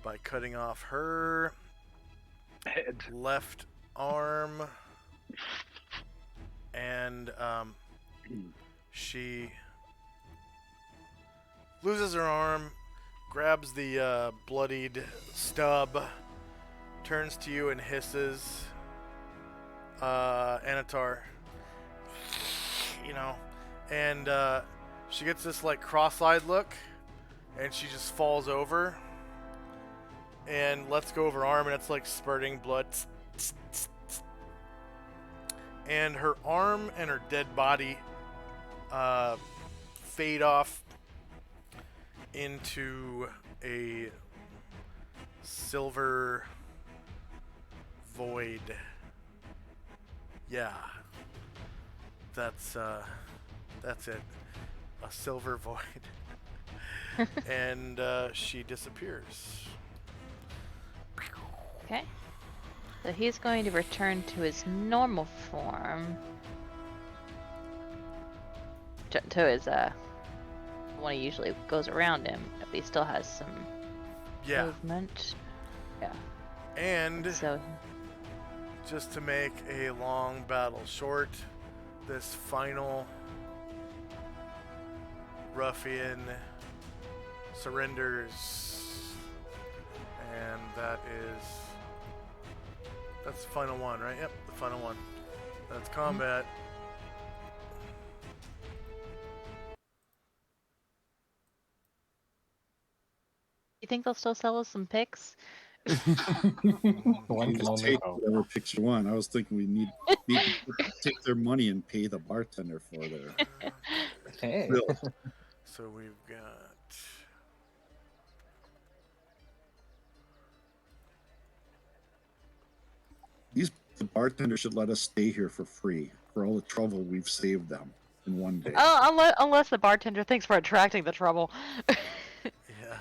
Speaker 1: by cutting off her
Speaker 2: Head.
Speaker 1: left arm, and she loses her arm, grabs the bloodied stub, turns to you and hisses, Anatar, and she gets this like cross-eyed look, and she just falls over and lets go of her arm, and it's like spurting blood. And her arm and her dead body fade off into a silver void. Yeah, that's it. A silver void. And she disappears.
Speaker 4: Okay. So he's going to return to his normal form. To his one he usually goes around him, but he still has some movement. Yeah.
Speaker 1: And
Speaker 4: So
Speaker 1: just to make a long battle short, this final ruffian surrenders, and that's the final one, right? Yep, the final one. That's combat.
Speaker 4: You think they'll still sell us some picks?
Speaker 3: One
Speaker 5: You
Speaker 3: can
Speaker 5: just
Speaker 3: only
Speaker 5: take
Speaker 3: hope.
Speaker 5: whatever picks you want. I was thinking we need to take their money and pay the bartender for their
Speaker 3: Hey.
Speaker 5: bill.
Speaker 1: So we've got.
Speaker 5: The bartender should let us stay here for free for all the trouble we've saved them in one day.
Speaker 4: Oh, unless the bartender thinks we're attracting the trouble.
Speaker 1: Yeah.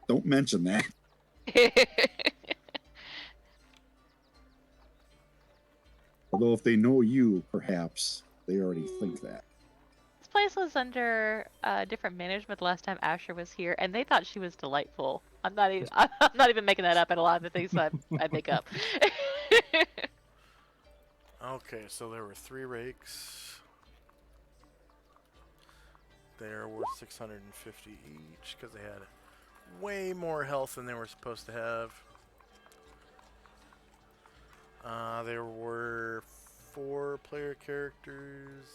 Speaker 5: Don't mention that. Although if they know you, perhaps they already think that.
Speaker 4: This place was under different management the last time Asher was here, and they thought she was delightful. I'm not even. I'm not even making that up. And a lot of the things I make up.
Speaker 1: Okay, so there were 3 rakes. They're worth 650 each because they had way more health than they were supposed to have. There were 4 player characters.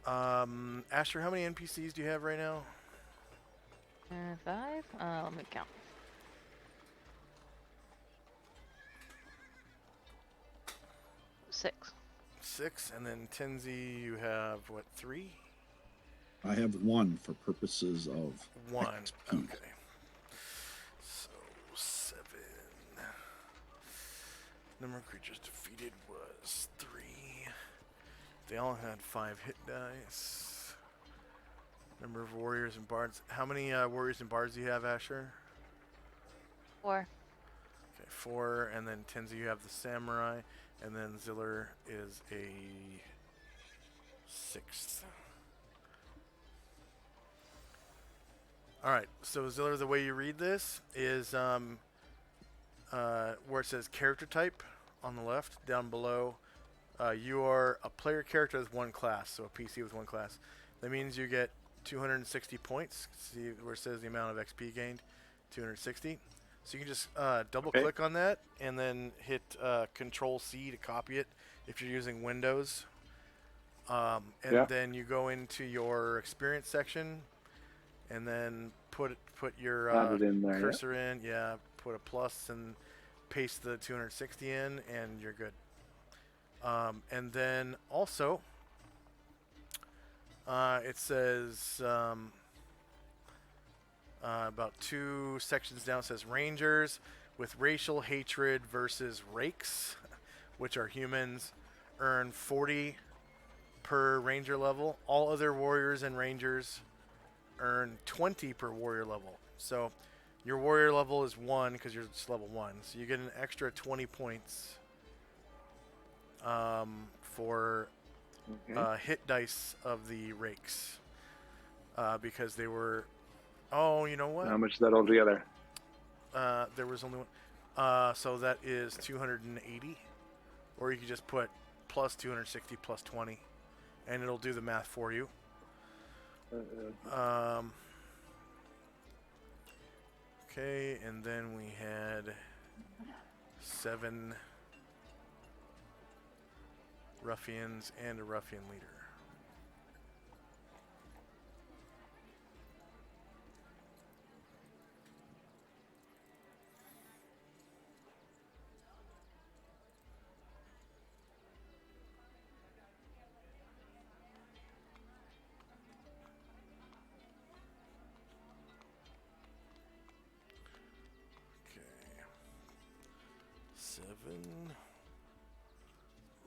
Speaker 1: Asher, how many NPCs do you have right now?
Speaker 4: 5. Let me count. Six.
Speaker 1: 6, and then Tenzi, you have what, 3?
Speaker 5: I have 1 for purposes of
Speaker 1: 1.
Speaker 5: XP.
Speaker 1: Okay. So 7. Number of creatures defeated was 3. They all had 5 hit dice. Number of warriors and bards. How many warriors and bards do you have, Asher?
Speaker 4: 4.
Speaker 1: Okay, 4. And then Tenzi, you have the samurai. And then Ziller is a 6th. Alright, so Ziller, the way you read this is where it says character type on the left, down below. You are a player character with 1 class, so a PC with 1 class. That means you get 260 points. See where it says the amount of XP gained? 260. So you can just double click on that and then hit Control C to copy it if you're using Windows. Then you go into your experience section and then put your
Speaker 2: Add it in there,
Speaker 1: cursor in. Yeah, put a plus and paste the 260 in, and you're good. And then also, it says about 2 sections down, it says Rangers with racial hatred versus Rakes, which are humans, earn 40 per Ranger level. All other warriors and Rangers earn 20 per warrior level. So your warrior level is 1 because you're just level 1. So you get an extra 20 points for hit dice of the Rakes because they were. Oh, you know what?
Speaker 2: How much is that altogether?
Speaker 1: There was only 1. So that is 280. Or you could just put plus 260 plus 20, and it'll do the math for you. Okay, and then we had 7 ruffians and a ruffian leader. Okay. 7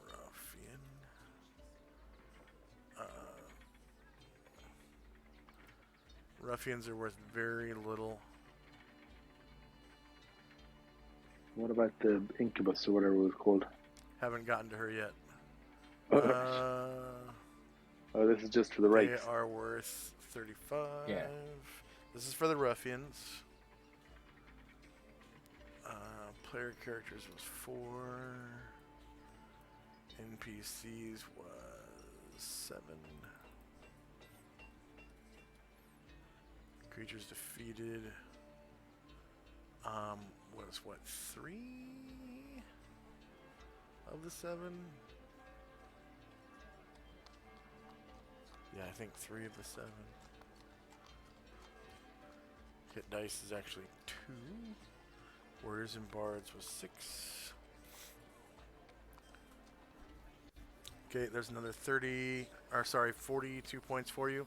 Speaker 1: ruffian. Ruffians are worth very little.
Speaker 2: What about the incubus or whatever it was called?
Speaker 1: Haven't gotten to her yet.
Speaker 2: Oh, this is just for the
Speaker 1: They
Speaker 2: rakes.
Speaker 1: are worth 35.
Speaker 3: Yeah.
Speaker 1: This is for the ruffians. Player characters was 4. NPCs was 7. Creatures defeated was what, 3 of the 7? Yeah, I think 3 of the 7. Hit dice is actually 2. Warriors and Bards was 6. Okay, there's another 42 points for you.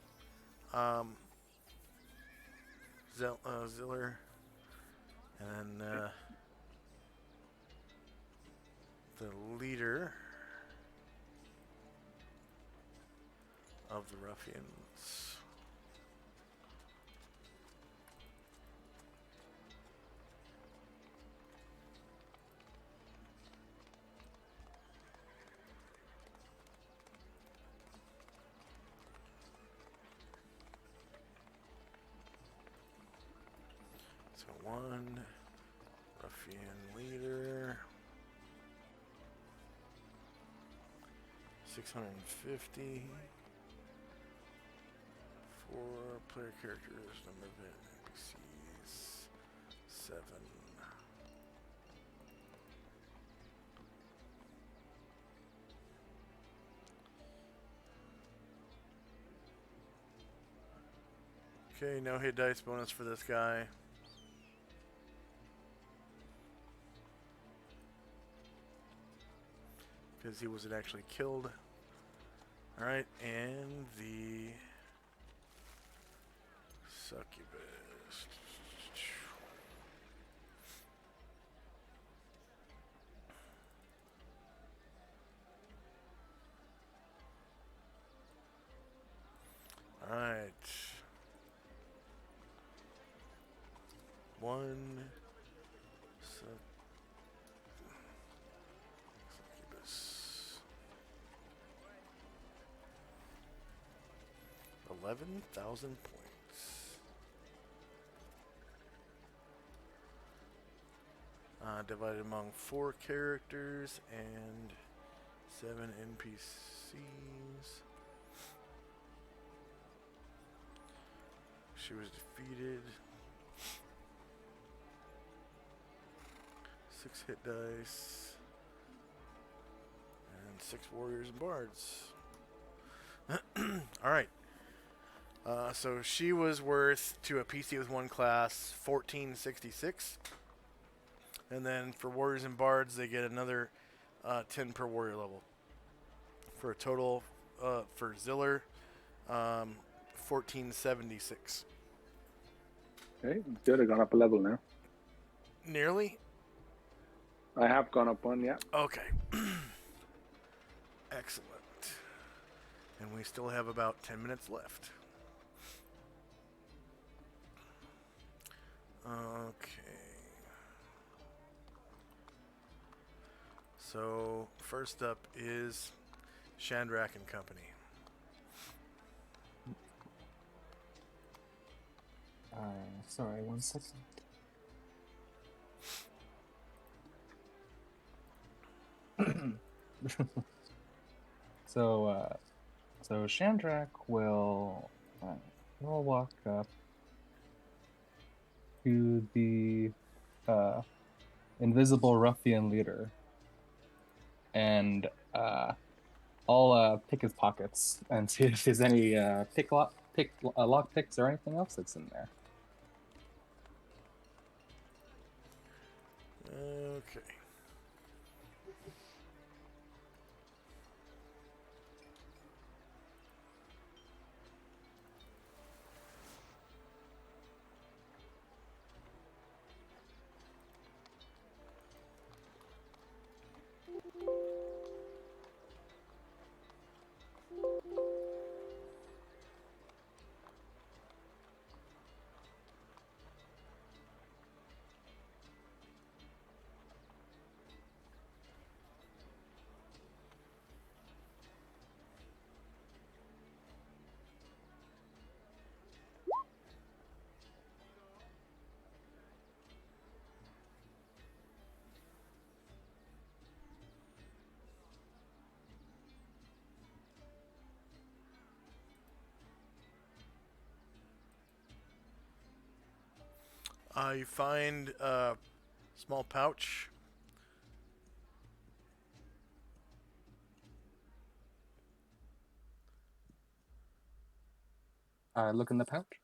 Speaker 1: Ziller. And then the leader of the ruffians. So 1 ruffian leader. 650. 4 player characters, number of NPCs, 7. Okay, no hit dice bonus for this guy. Because he wasn't actually killed. Alright, and the succubus. Alright. 1 succubus. 11,000 points. Divided among 4 characters and 7 NPCs. She was defeated. 6 hit dice. And 6 warriors and bards. Alright. So she was worth, to a PC with 1 class, 1466. And then for warriors and bards, they get another 10 per warrior level. For a total, for Ziller, 1476.
Speaker 2: Okay, good. I gone up a level now.
Speaker 1: Nearly?
Speaker 2: I have gone up 1, yeah.
Speaker 1: Okay. Excellent. And we still have about 10 minutes left. Okay. So, first up is Shandrak and Company.
Speaker 3: Sorry, 1 second. So Shandrak will walk up to the invisible ruffian leader, and I'll pick his pockets and see if there's any lock picks or anything else that's in there.
Speaker 1: Okay. You find a small pouch.
Speaker 3: Look in the pouch.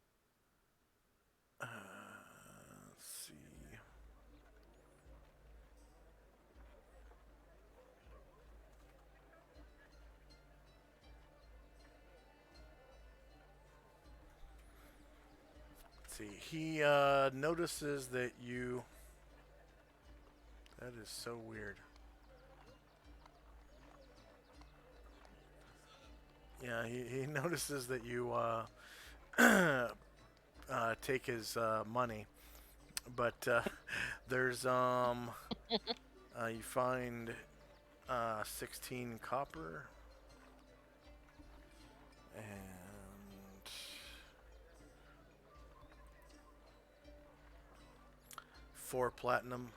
Speaker 1: let's see. He notices that you. That is so weird. Yeah, he notices that you take his money, but there's you find 16 copper and 4 platinum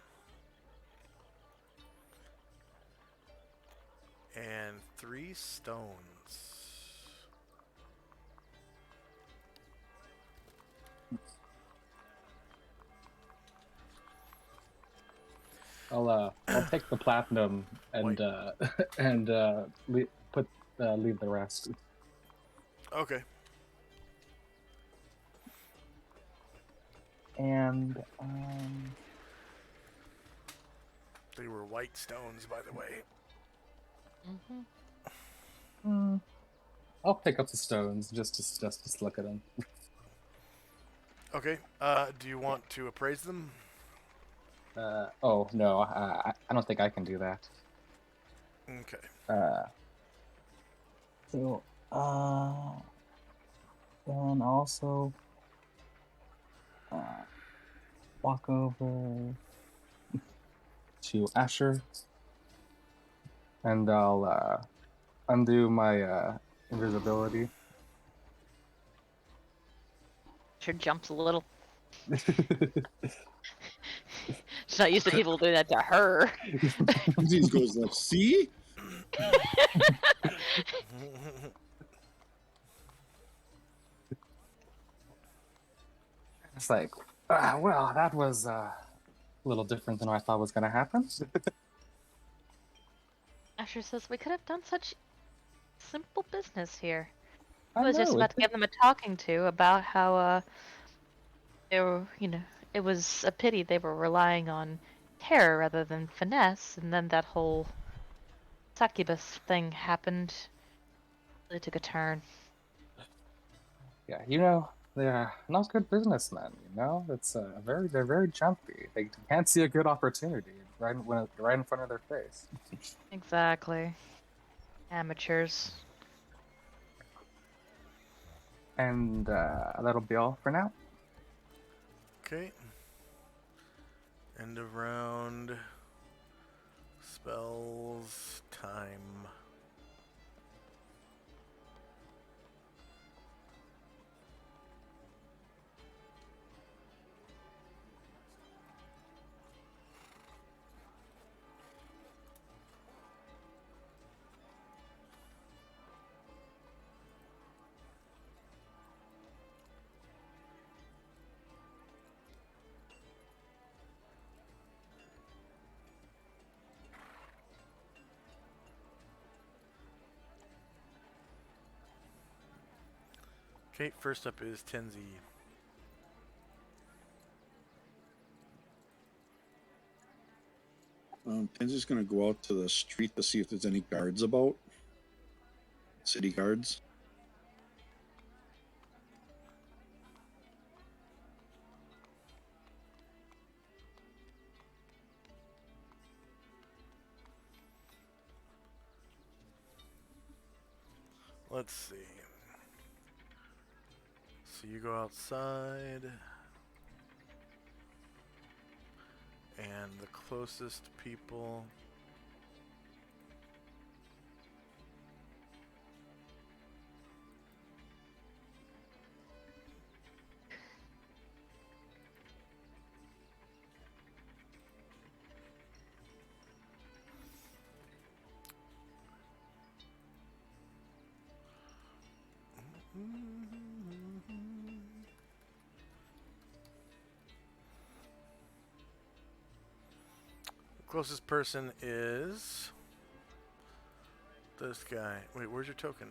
Speaker 1: and 3 stones.
Speaker 3: I'll take the platinum and and leave the rest.
Speaker 1: Okay.
Speaker 3: And
Speaker 1: They were white stones, by the way.
Speaker 3: I'll pick up the stones just to look at them.
Speaker 1: Okay. Do you want to appraise them?
Speaker 3: Oh no, I don't think I can do that.
Speaker 1: Okay.
Speaker 3: So then also walk over to Asher, and I'll undo my invisibility.
Speaker 4: Sure jumps a little. She's not used to people doing that to her.
Speaker 5: He goes like, see?
Speaker 3: It's like, well, that was a little different than I thought was going to happen.
Speaker 4: Asher says we could have done such simple business here.
Speaker 3: I
Speaker 4: I was just
Speaker 3: know,
Speaker 4: about to give them a talking to about how they were, it was a pity they were relying on terror rather than finesse, and then that whole succubus thing happened. Really took a turn.
Speaker 3: Yeah, they're not good businessmen. It's they're very jumpy. They can't see a good opportunity right in front of their face.
Speaker 4: Exactly. Amateurs.
Speaker 3: And that'll be all for now.
Speaker 1: Okay. End of round. Spells. Time. Okay, first up is Tenzi.
Speaker 5: Tenzi's going to go out to the street to see if there's any guards about. City guards.
Speaker 1: Let's see. So you go outside. And the closest people. Closest person is this guy. Wait, where's your token?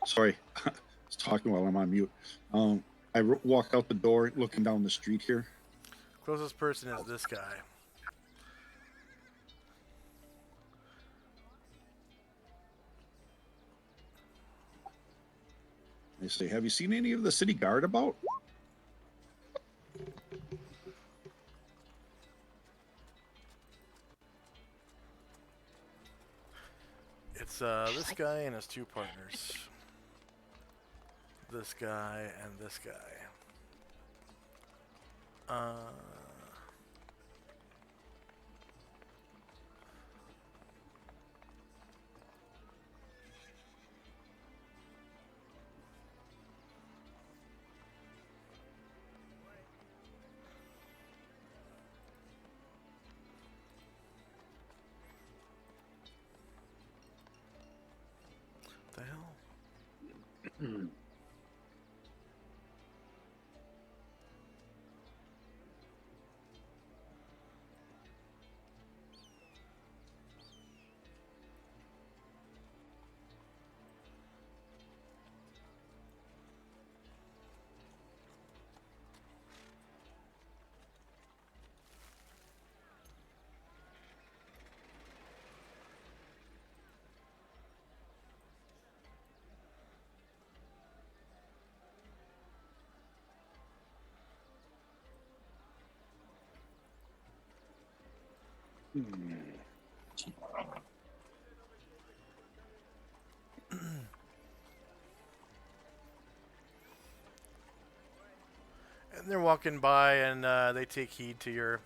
Speaker 5: Sorry, I was talking while I'm on mute. I walk out the door looking down the street here.
Speaker 1: Closest person is this guy.
Speaker 5: I say, have you seen any of the city guard about?
Speaker 1: It's this guy and his two partners. This guy and this guy. The hell? And they're walking by, and they take heed to your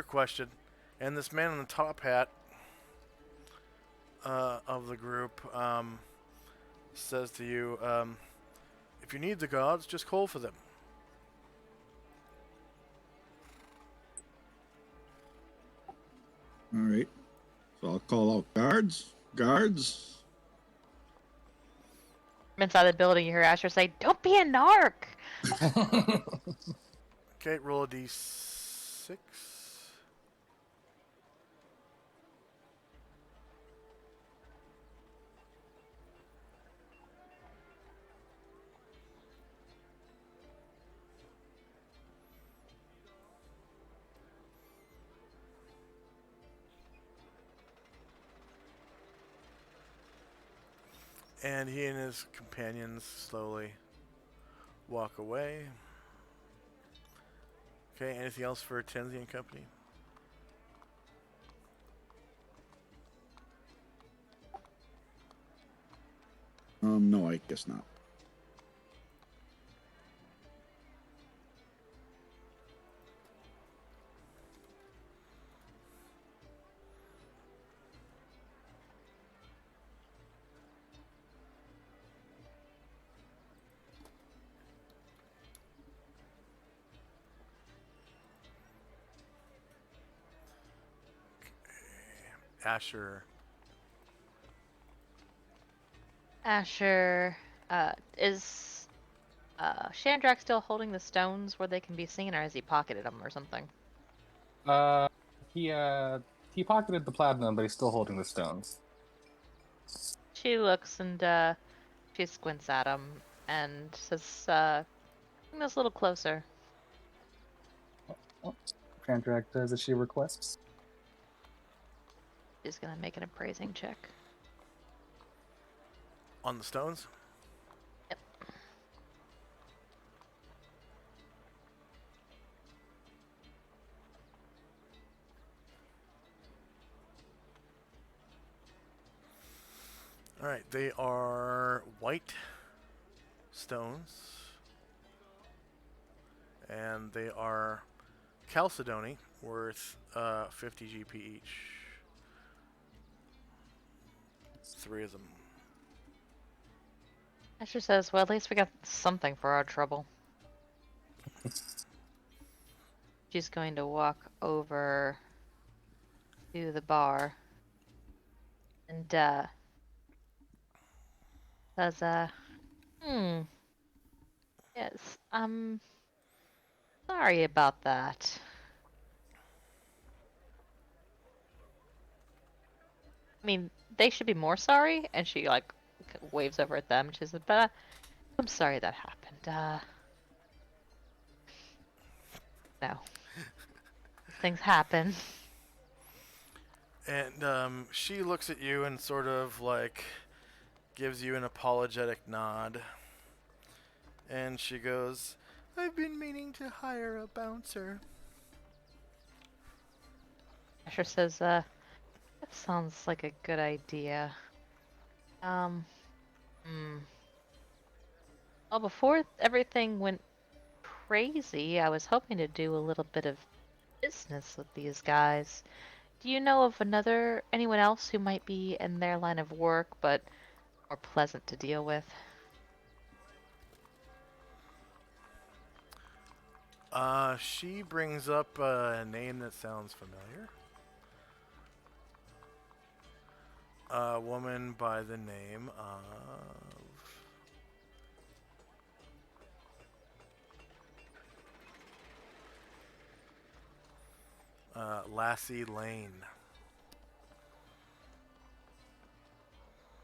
Speaker 1: question. And this man in the top hat of the group says to you, if you need the gods, just call for them.
Speaker 5: All right. So I'll call out guards. Guards.
Speaker 4: From inside the building, you hear Asher say, "Don't be a narc."
Speaker 1: Okay, roll a d6. And he and his companions slowly walk away. Okay, anything else for Tenzi and company?
Speaker 5: No, I guess not.
Speaker 1: Asher.
Speaker 4: Asher, is Shandrak still holding the stones where they can be seen, or has he pocketed them or something?
Speaker 3: He pocketed the platinum, but he's still holding the stones.
Speaker 4: She looks and she squints at him and says, "Bring this a little closer."
Speaker 3: Shandrak does as she requests.
Speaker 4: She's gonna make an appraising check.
Speaker 1: On the stones?
Speaker 4: Yep.
Speaker 1: Alright, they are white stones. And they are Chalcedony, worth 50 GP each. 3 of them.
Speaker 4: Asher says, "Well, at least we got something for our trouble." She's going to walk over to the bar and says, yes, I'm sorry about that. I mean, they should be more sorry." And she like waves over at them. She says, "But I'm sorry that happened. No, things happen."
Speaker 1: And she looks at you and sort of like gives you an apologetic nod. And she goes, I've been meaning to hire a bouncer.
Speaker 4: Asher says, that sounds like a good idea. Well, before everything went crazy, I was hoping to do a little bit of business with these guys. Do you know of anyone else who might be in their line of work, but more pleasant to deal with?
Speaker 1: She brings up a name that sounds familiar. A woman by the name of Lassie Lane.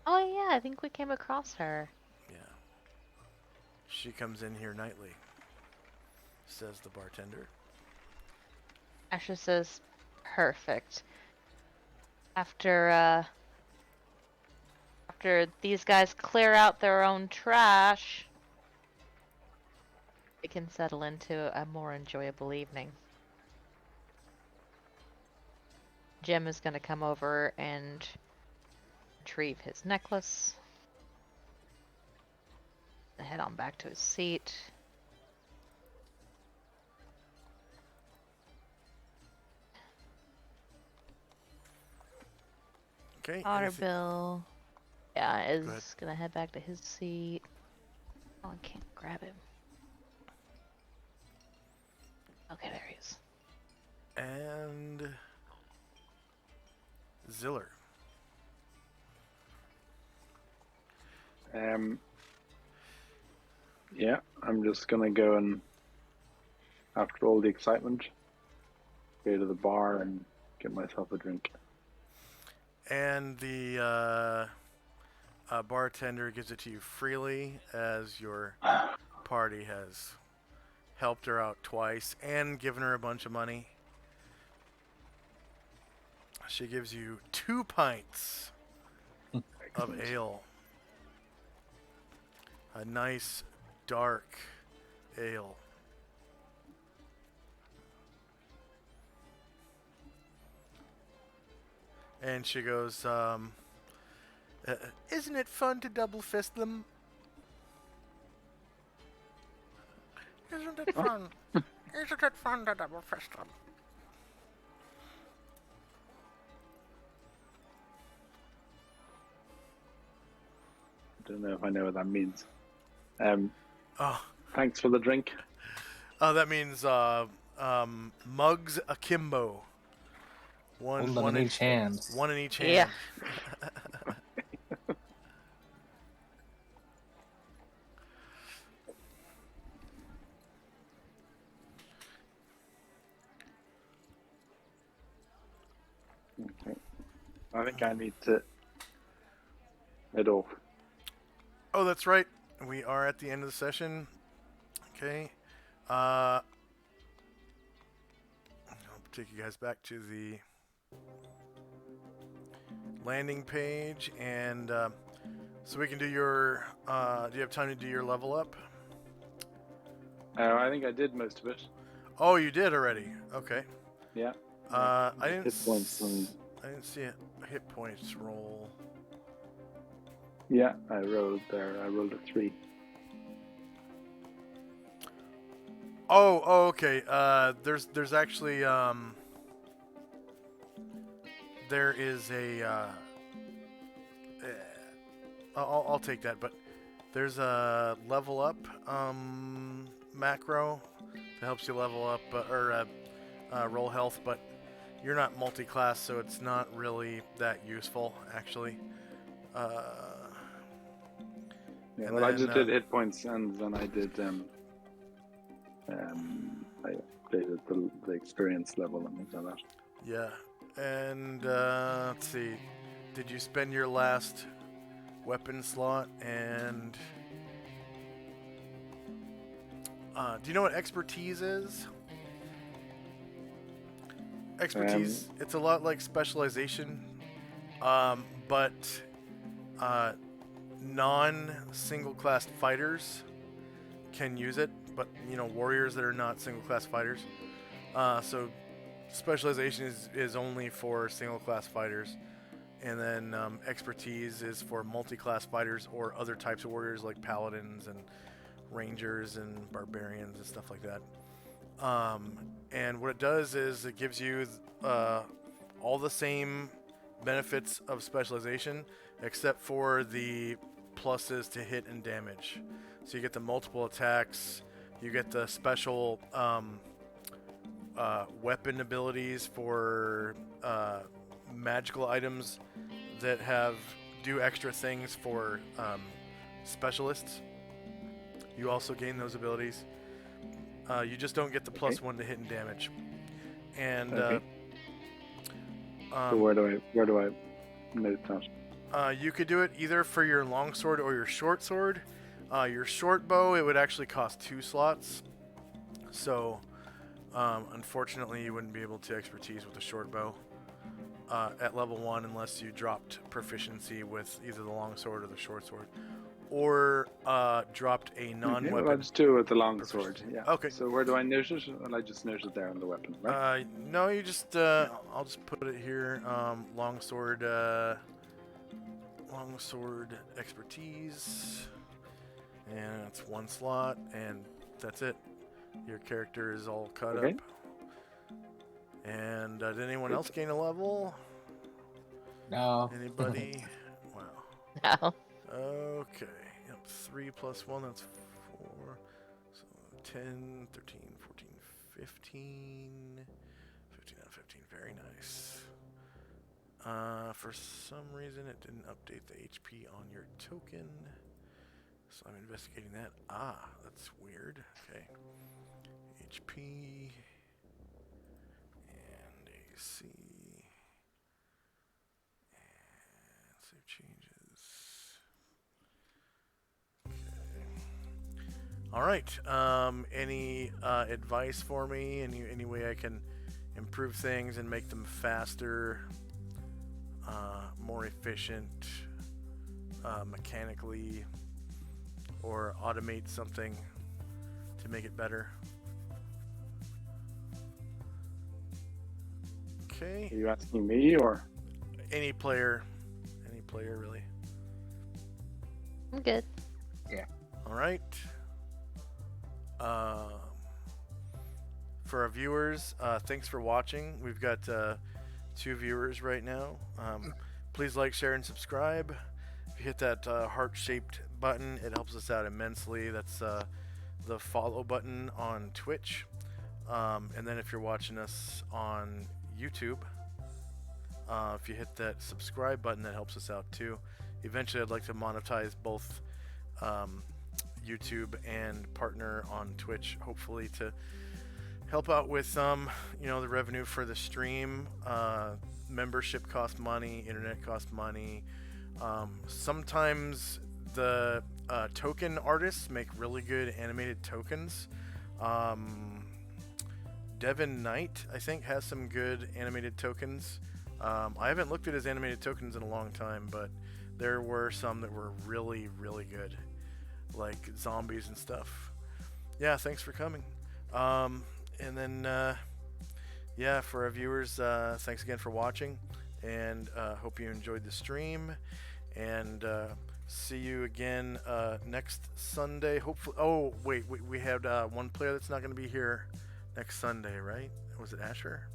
Speaker 4: Oh yeah, I think we came across her.
Speaker 1: Yeah. She comes in here nightly, says the bartender.
Speaker 4: Asher says, perfect. After these guys clear out their own trash, we can settle into a more enjoyable evening. Jim is going to come over and retrieve his necklace. Head on back to his seat.
Speaker 1: Okay.
Speaker 4: Otter Bill, yeah,
Speaker 1: ahead.
Speaker 4: is gonna head back to his seat. Oh, I can't grab him. Okay, there he is.
Speaker 1: And Ziller.
Speaker 2: Yeah, I'm just gonna go and, after all the excitement, go to the bar and get myself a drink.
Speaker 1: And the bartender gives it to you freely, as your party has helped her out twice and given her a bunch of money. She gives you 2 pints of ale. A nice, dark ale. And she goes, isn't it fun to double fist them? Isn't it fun? Isn't it fun to double fist them?
Speaker 2: I don't know if I know what that means.
Speaker 1: Oh,
Speaker 2: Thanks for the drink.
Speaker 1: that means mugs akimbo.
Speaker 3: Hold them in each hand.
Speaker 1: One in each hand.
Speaker 4: Yeah.
Speaker 2: Okay. I think I need to head off.
Speaker 1: Oh, that's right. We are at the end of the session. Okay. I'll take you guys back to the landing page, and so we can do your. Do you have time to do your level up?
Speaker 2: I think I did most of it.
Speaker 1: Oh, you did already. Okay.
Speaker 2: Yeah.
Speaker 1: I didn't.
Speaker 2: Hit points and...
Speaker 1: I didn't see a hit points roll.
Speaker 2: Yeah, I rolled there. I rolled a 3.
Speaker 1: Oh, okay. There's actually there is a I'll take that, but there's a level up macro that helps you level up or roll health, but you're not multi-class, so it's not really that useful actually.
Speaker 2: Yeah, well, I just did hit points, and then I did I updated the experience level and things like that.
Speaker 1: Yeah, and let's see. Did you spend your last weapon slot? And do you know what expertise is? Expertise. It's a lot like specialization, but non-single class fighters can use it. But warriors that are not single class fighters. So specialization is only for single class fighters, and then expertise is for multi-class fighters or other types of warriors like paladins and rangers and barbarians and stuff like that. And what it does is it gives you all the same benefits of specialization, except for the pluses to hit and damage. So you get the multiple attacks, you get the special weapon abilities for magical items that do extra things for specialists. You also gain those abilities. You just don't get the +1 to hit and damage. And
Speaker 2: so where do I note that?
Speaker 1: you could do it either for your longsword or your short sword. Your short bow, it would actually cost 2 slots. So unfortunately, you wouldn't be able to expertise with a short bow at level 1 unless you dropped proficiency with either the longsword or the short sword, or dropped a non-weapon.
Speaker 2: Okay, well, I'll just do it with the long sword. Yeah.
Speaker 1: Okay.
Speaker 2: So where do I note it? Well, I just note it there on the weapon, right?
Speaker 1: No, you just I'll just put it here. Longsword expertise, and it's 1 slot, and that's it. Your character is all cut up. And did anyone else gain a level?
Speaker 3: No.
Speaker 1: Anybody? Wow.
Speaker 4: No.
Speaker 1: Okay. Yep. 3 + 1, that's 4. So 10, 13, 14, 15. 15 out of 15. Very nice. For some reason, it didn't update the HP on your token. So I'm investigating that. That's weird. Okay. HP. And AC. And save changes. Okay. All right. Any advice for me? Any way I can improve things and make them faster, more efficient, mechanically, or automate something to make it better? Okay.
Speaker 2: Are you asking me or?
Speaker 1: Any player really.
Speaker 4: I'm good.
Speaker 1: All right. For our viewers, thanks for watching. We've got 2 viewers right now. Please like, share, and subscribe. If you hit that heart-shaped button, it helps us out immensely. That's the follow button on Twitch. And then if you're watching us on YouTube, if you hit that subscribe button, that helps us out too. Eventually, I'd like to monetize both YouTube and partner on Twitch, hopefully, to help out with the revenue for the stream. Membership costs money, internet costs money. Sometimes the token artists make really good animated tokens. Devin Knight, I think, has some good animated tokens. I haven't looked at his animated tokens in a long time, but there were some that were really, really good, like zombies and stuff. Yeah, thanks for coming. And then, for our viewers, thanks again for watching, and hope you enjoyed the stream, and see you again next Sunday. Hopefully, oh, wait, we had one player that's not going to be here next Sunday, right? Was it Asher?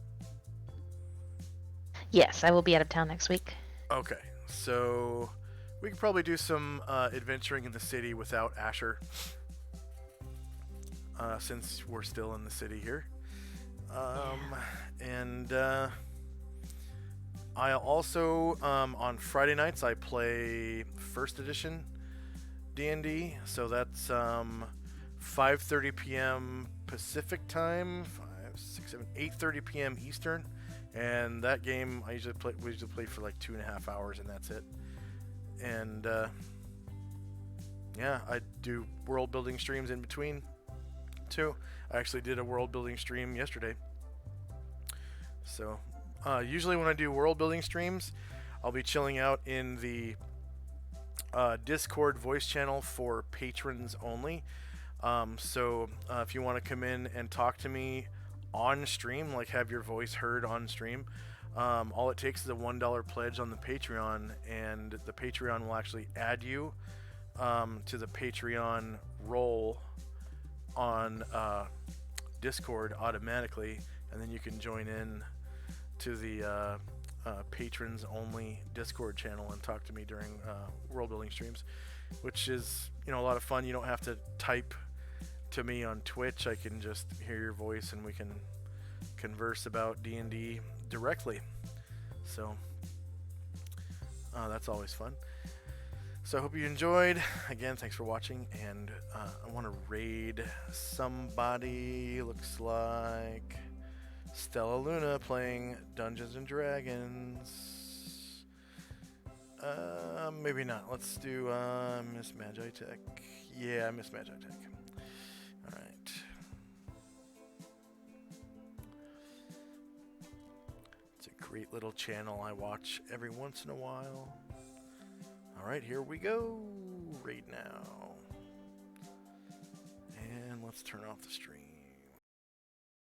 Speaker 4: Yes, I will be out of town next week.
Speaker 1: Okay, so we could probably do some adventuring in the city without Asher, since we're still in the city here. And I also, on Friday nights, I play 1st edition D&D, so that's 5:30 p.m. Pacific time, 8:30 p.m. Eastern, and that game we usually play for like 2.5 hours, and that's it. And I do world building streams in between too. I actually did a world building stream yesterday. So usually when I do world building streams, I'll be chilling out in the Discord voice channel for patrons only. So if you want to come in and talk to me on stream, like have your voice heard on stream, all it takes is a $1 pledge on the Patreon, and the Patreon will actually add you to the Patreon role on Discord automatically, and then you can join in to the patrons only Discord channel and talk to me during world building streams, which is, you know, a lot of fun. You don't have to type to me on Twitch. I can just hear your voice and we can converse about D&D directly. So that's always fun. So I hope you enjoyed. Again, thanks for watching, and I want to raid somebody. Looks like Stella Luna playing Dungeons and Dragons. Maybe not. Let's do Miss Magi Tech. Yeah, Miss Magi Tech. All right. It's a great little channel I watch every once in a while. All right, here we go. Right now. And let's turn off the stream.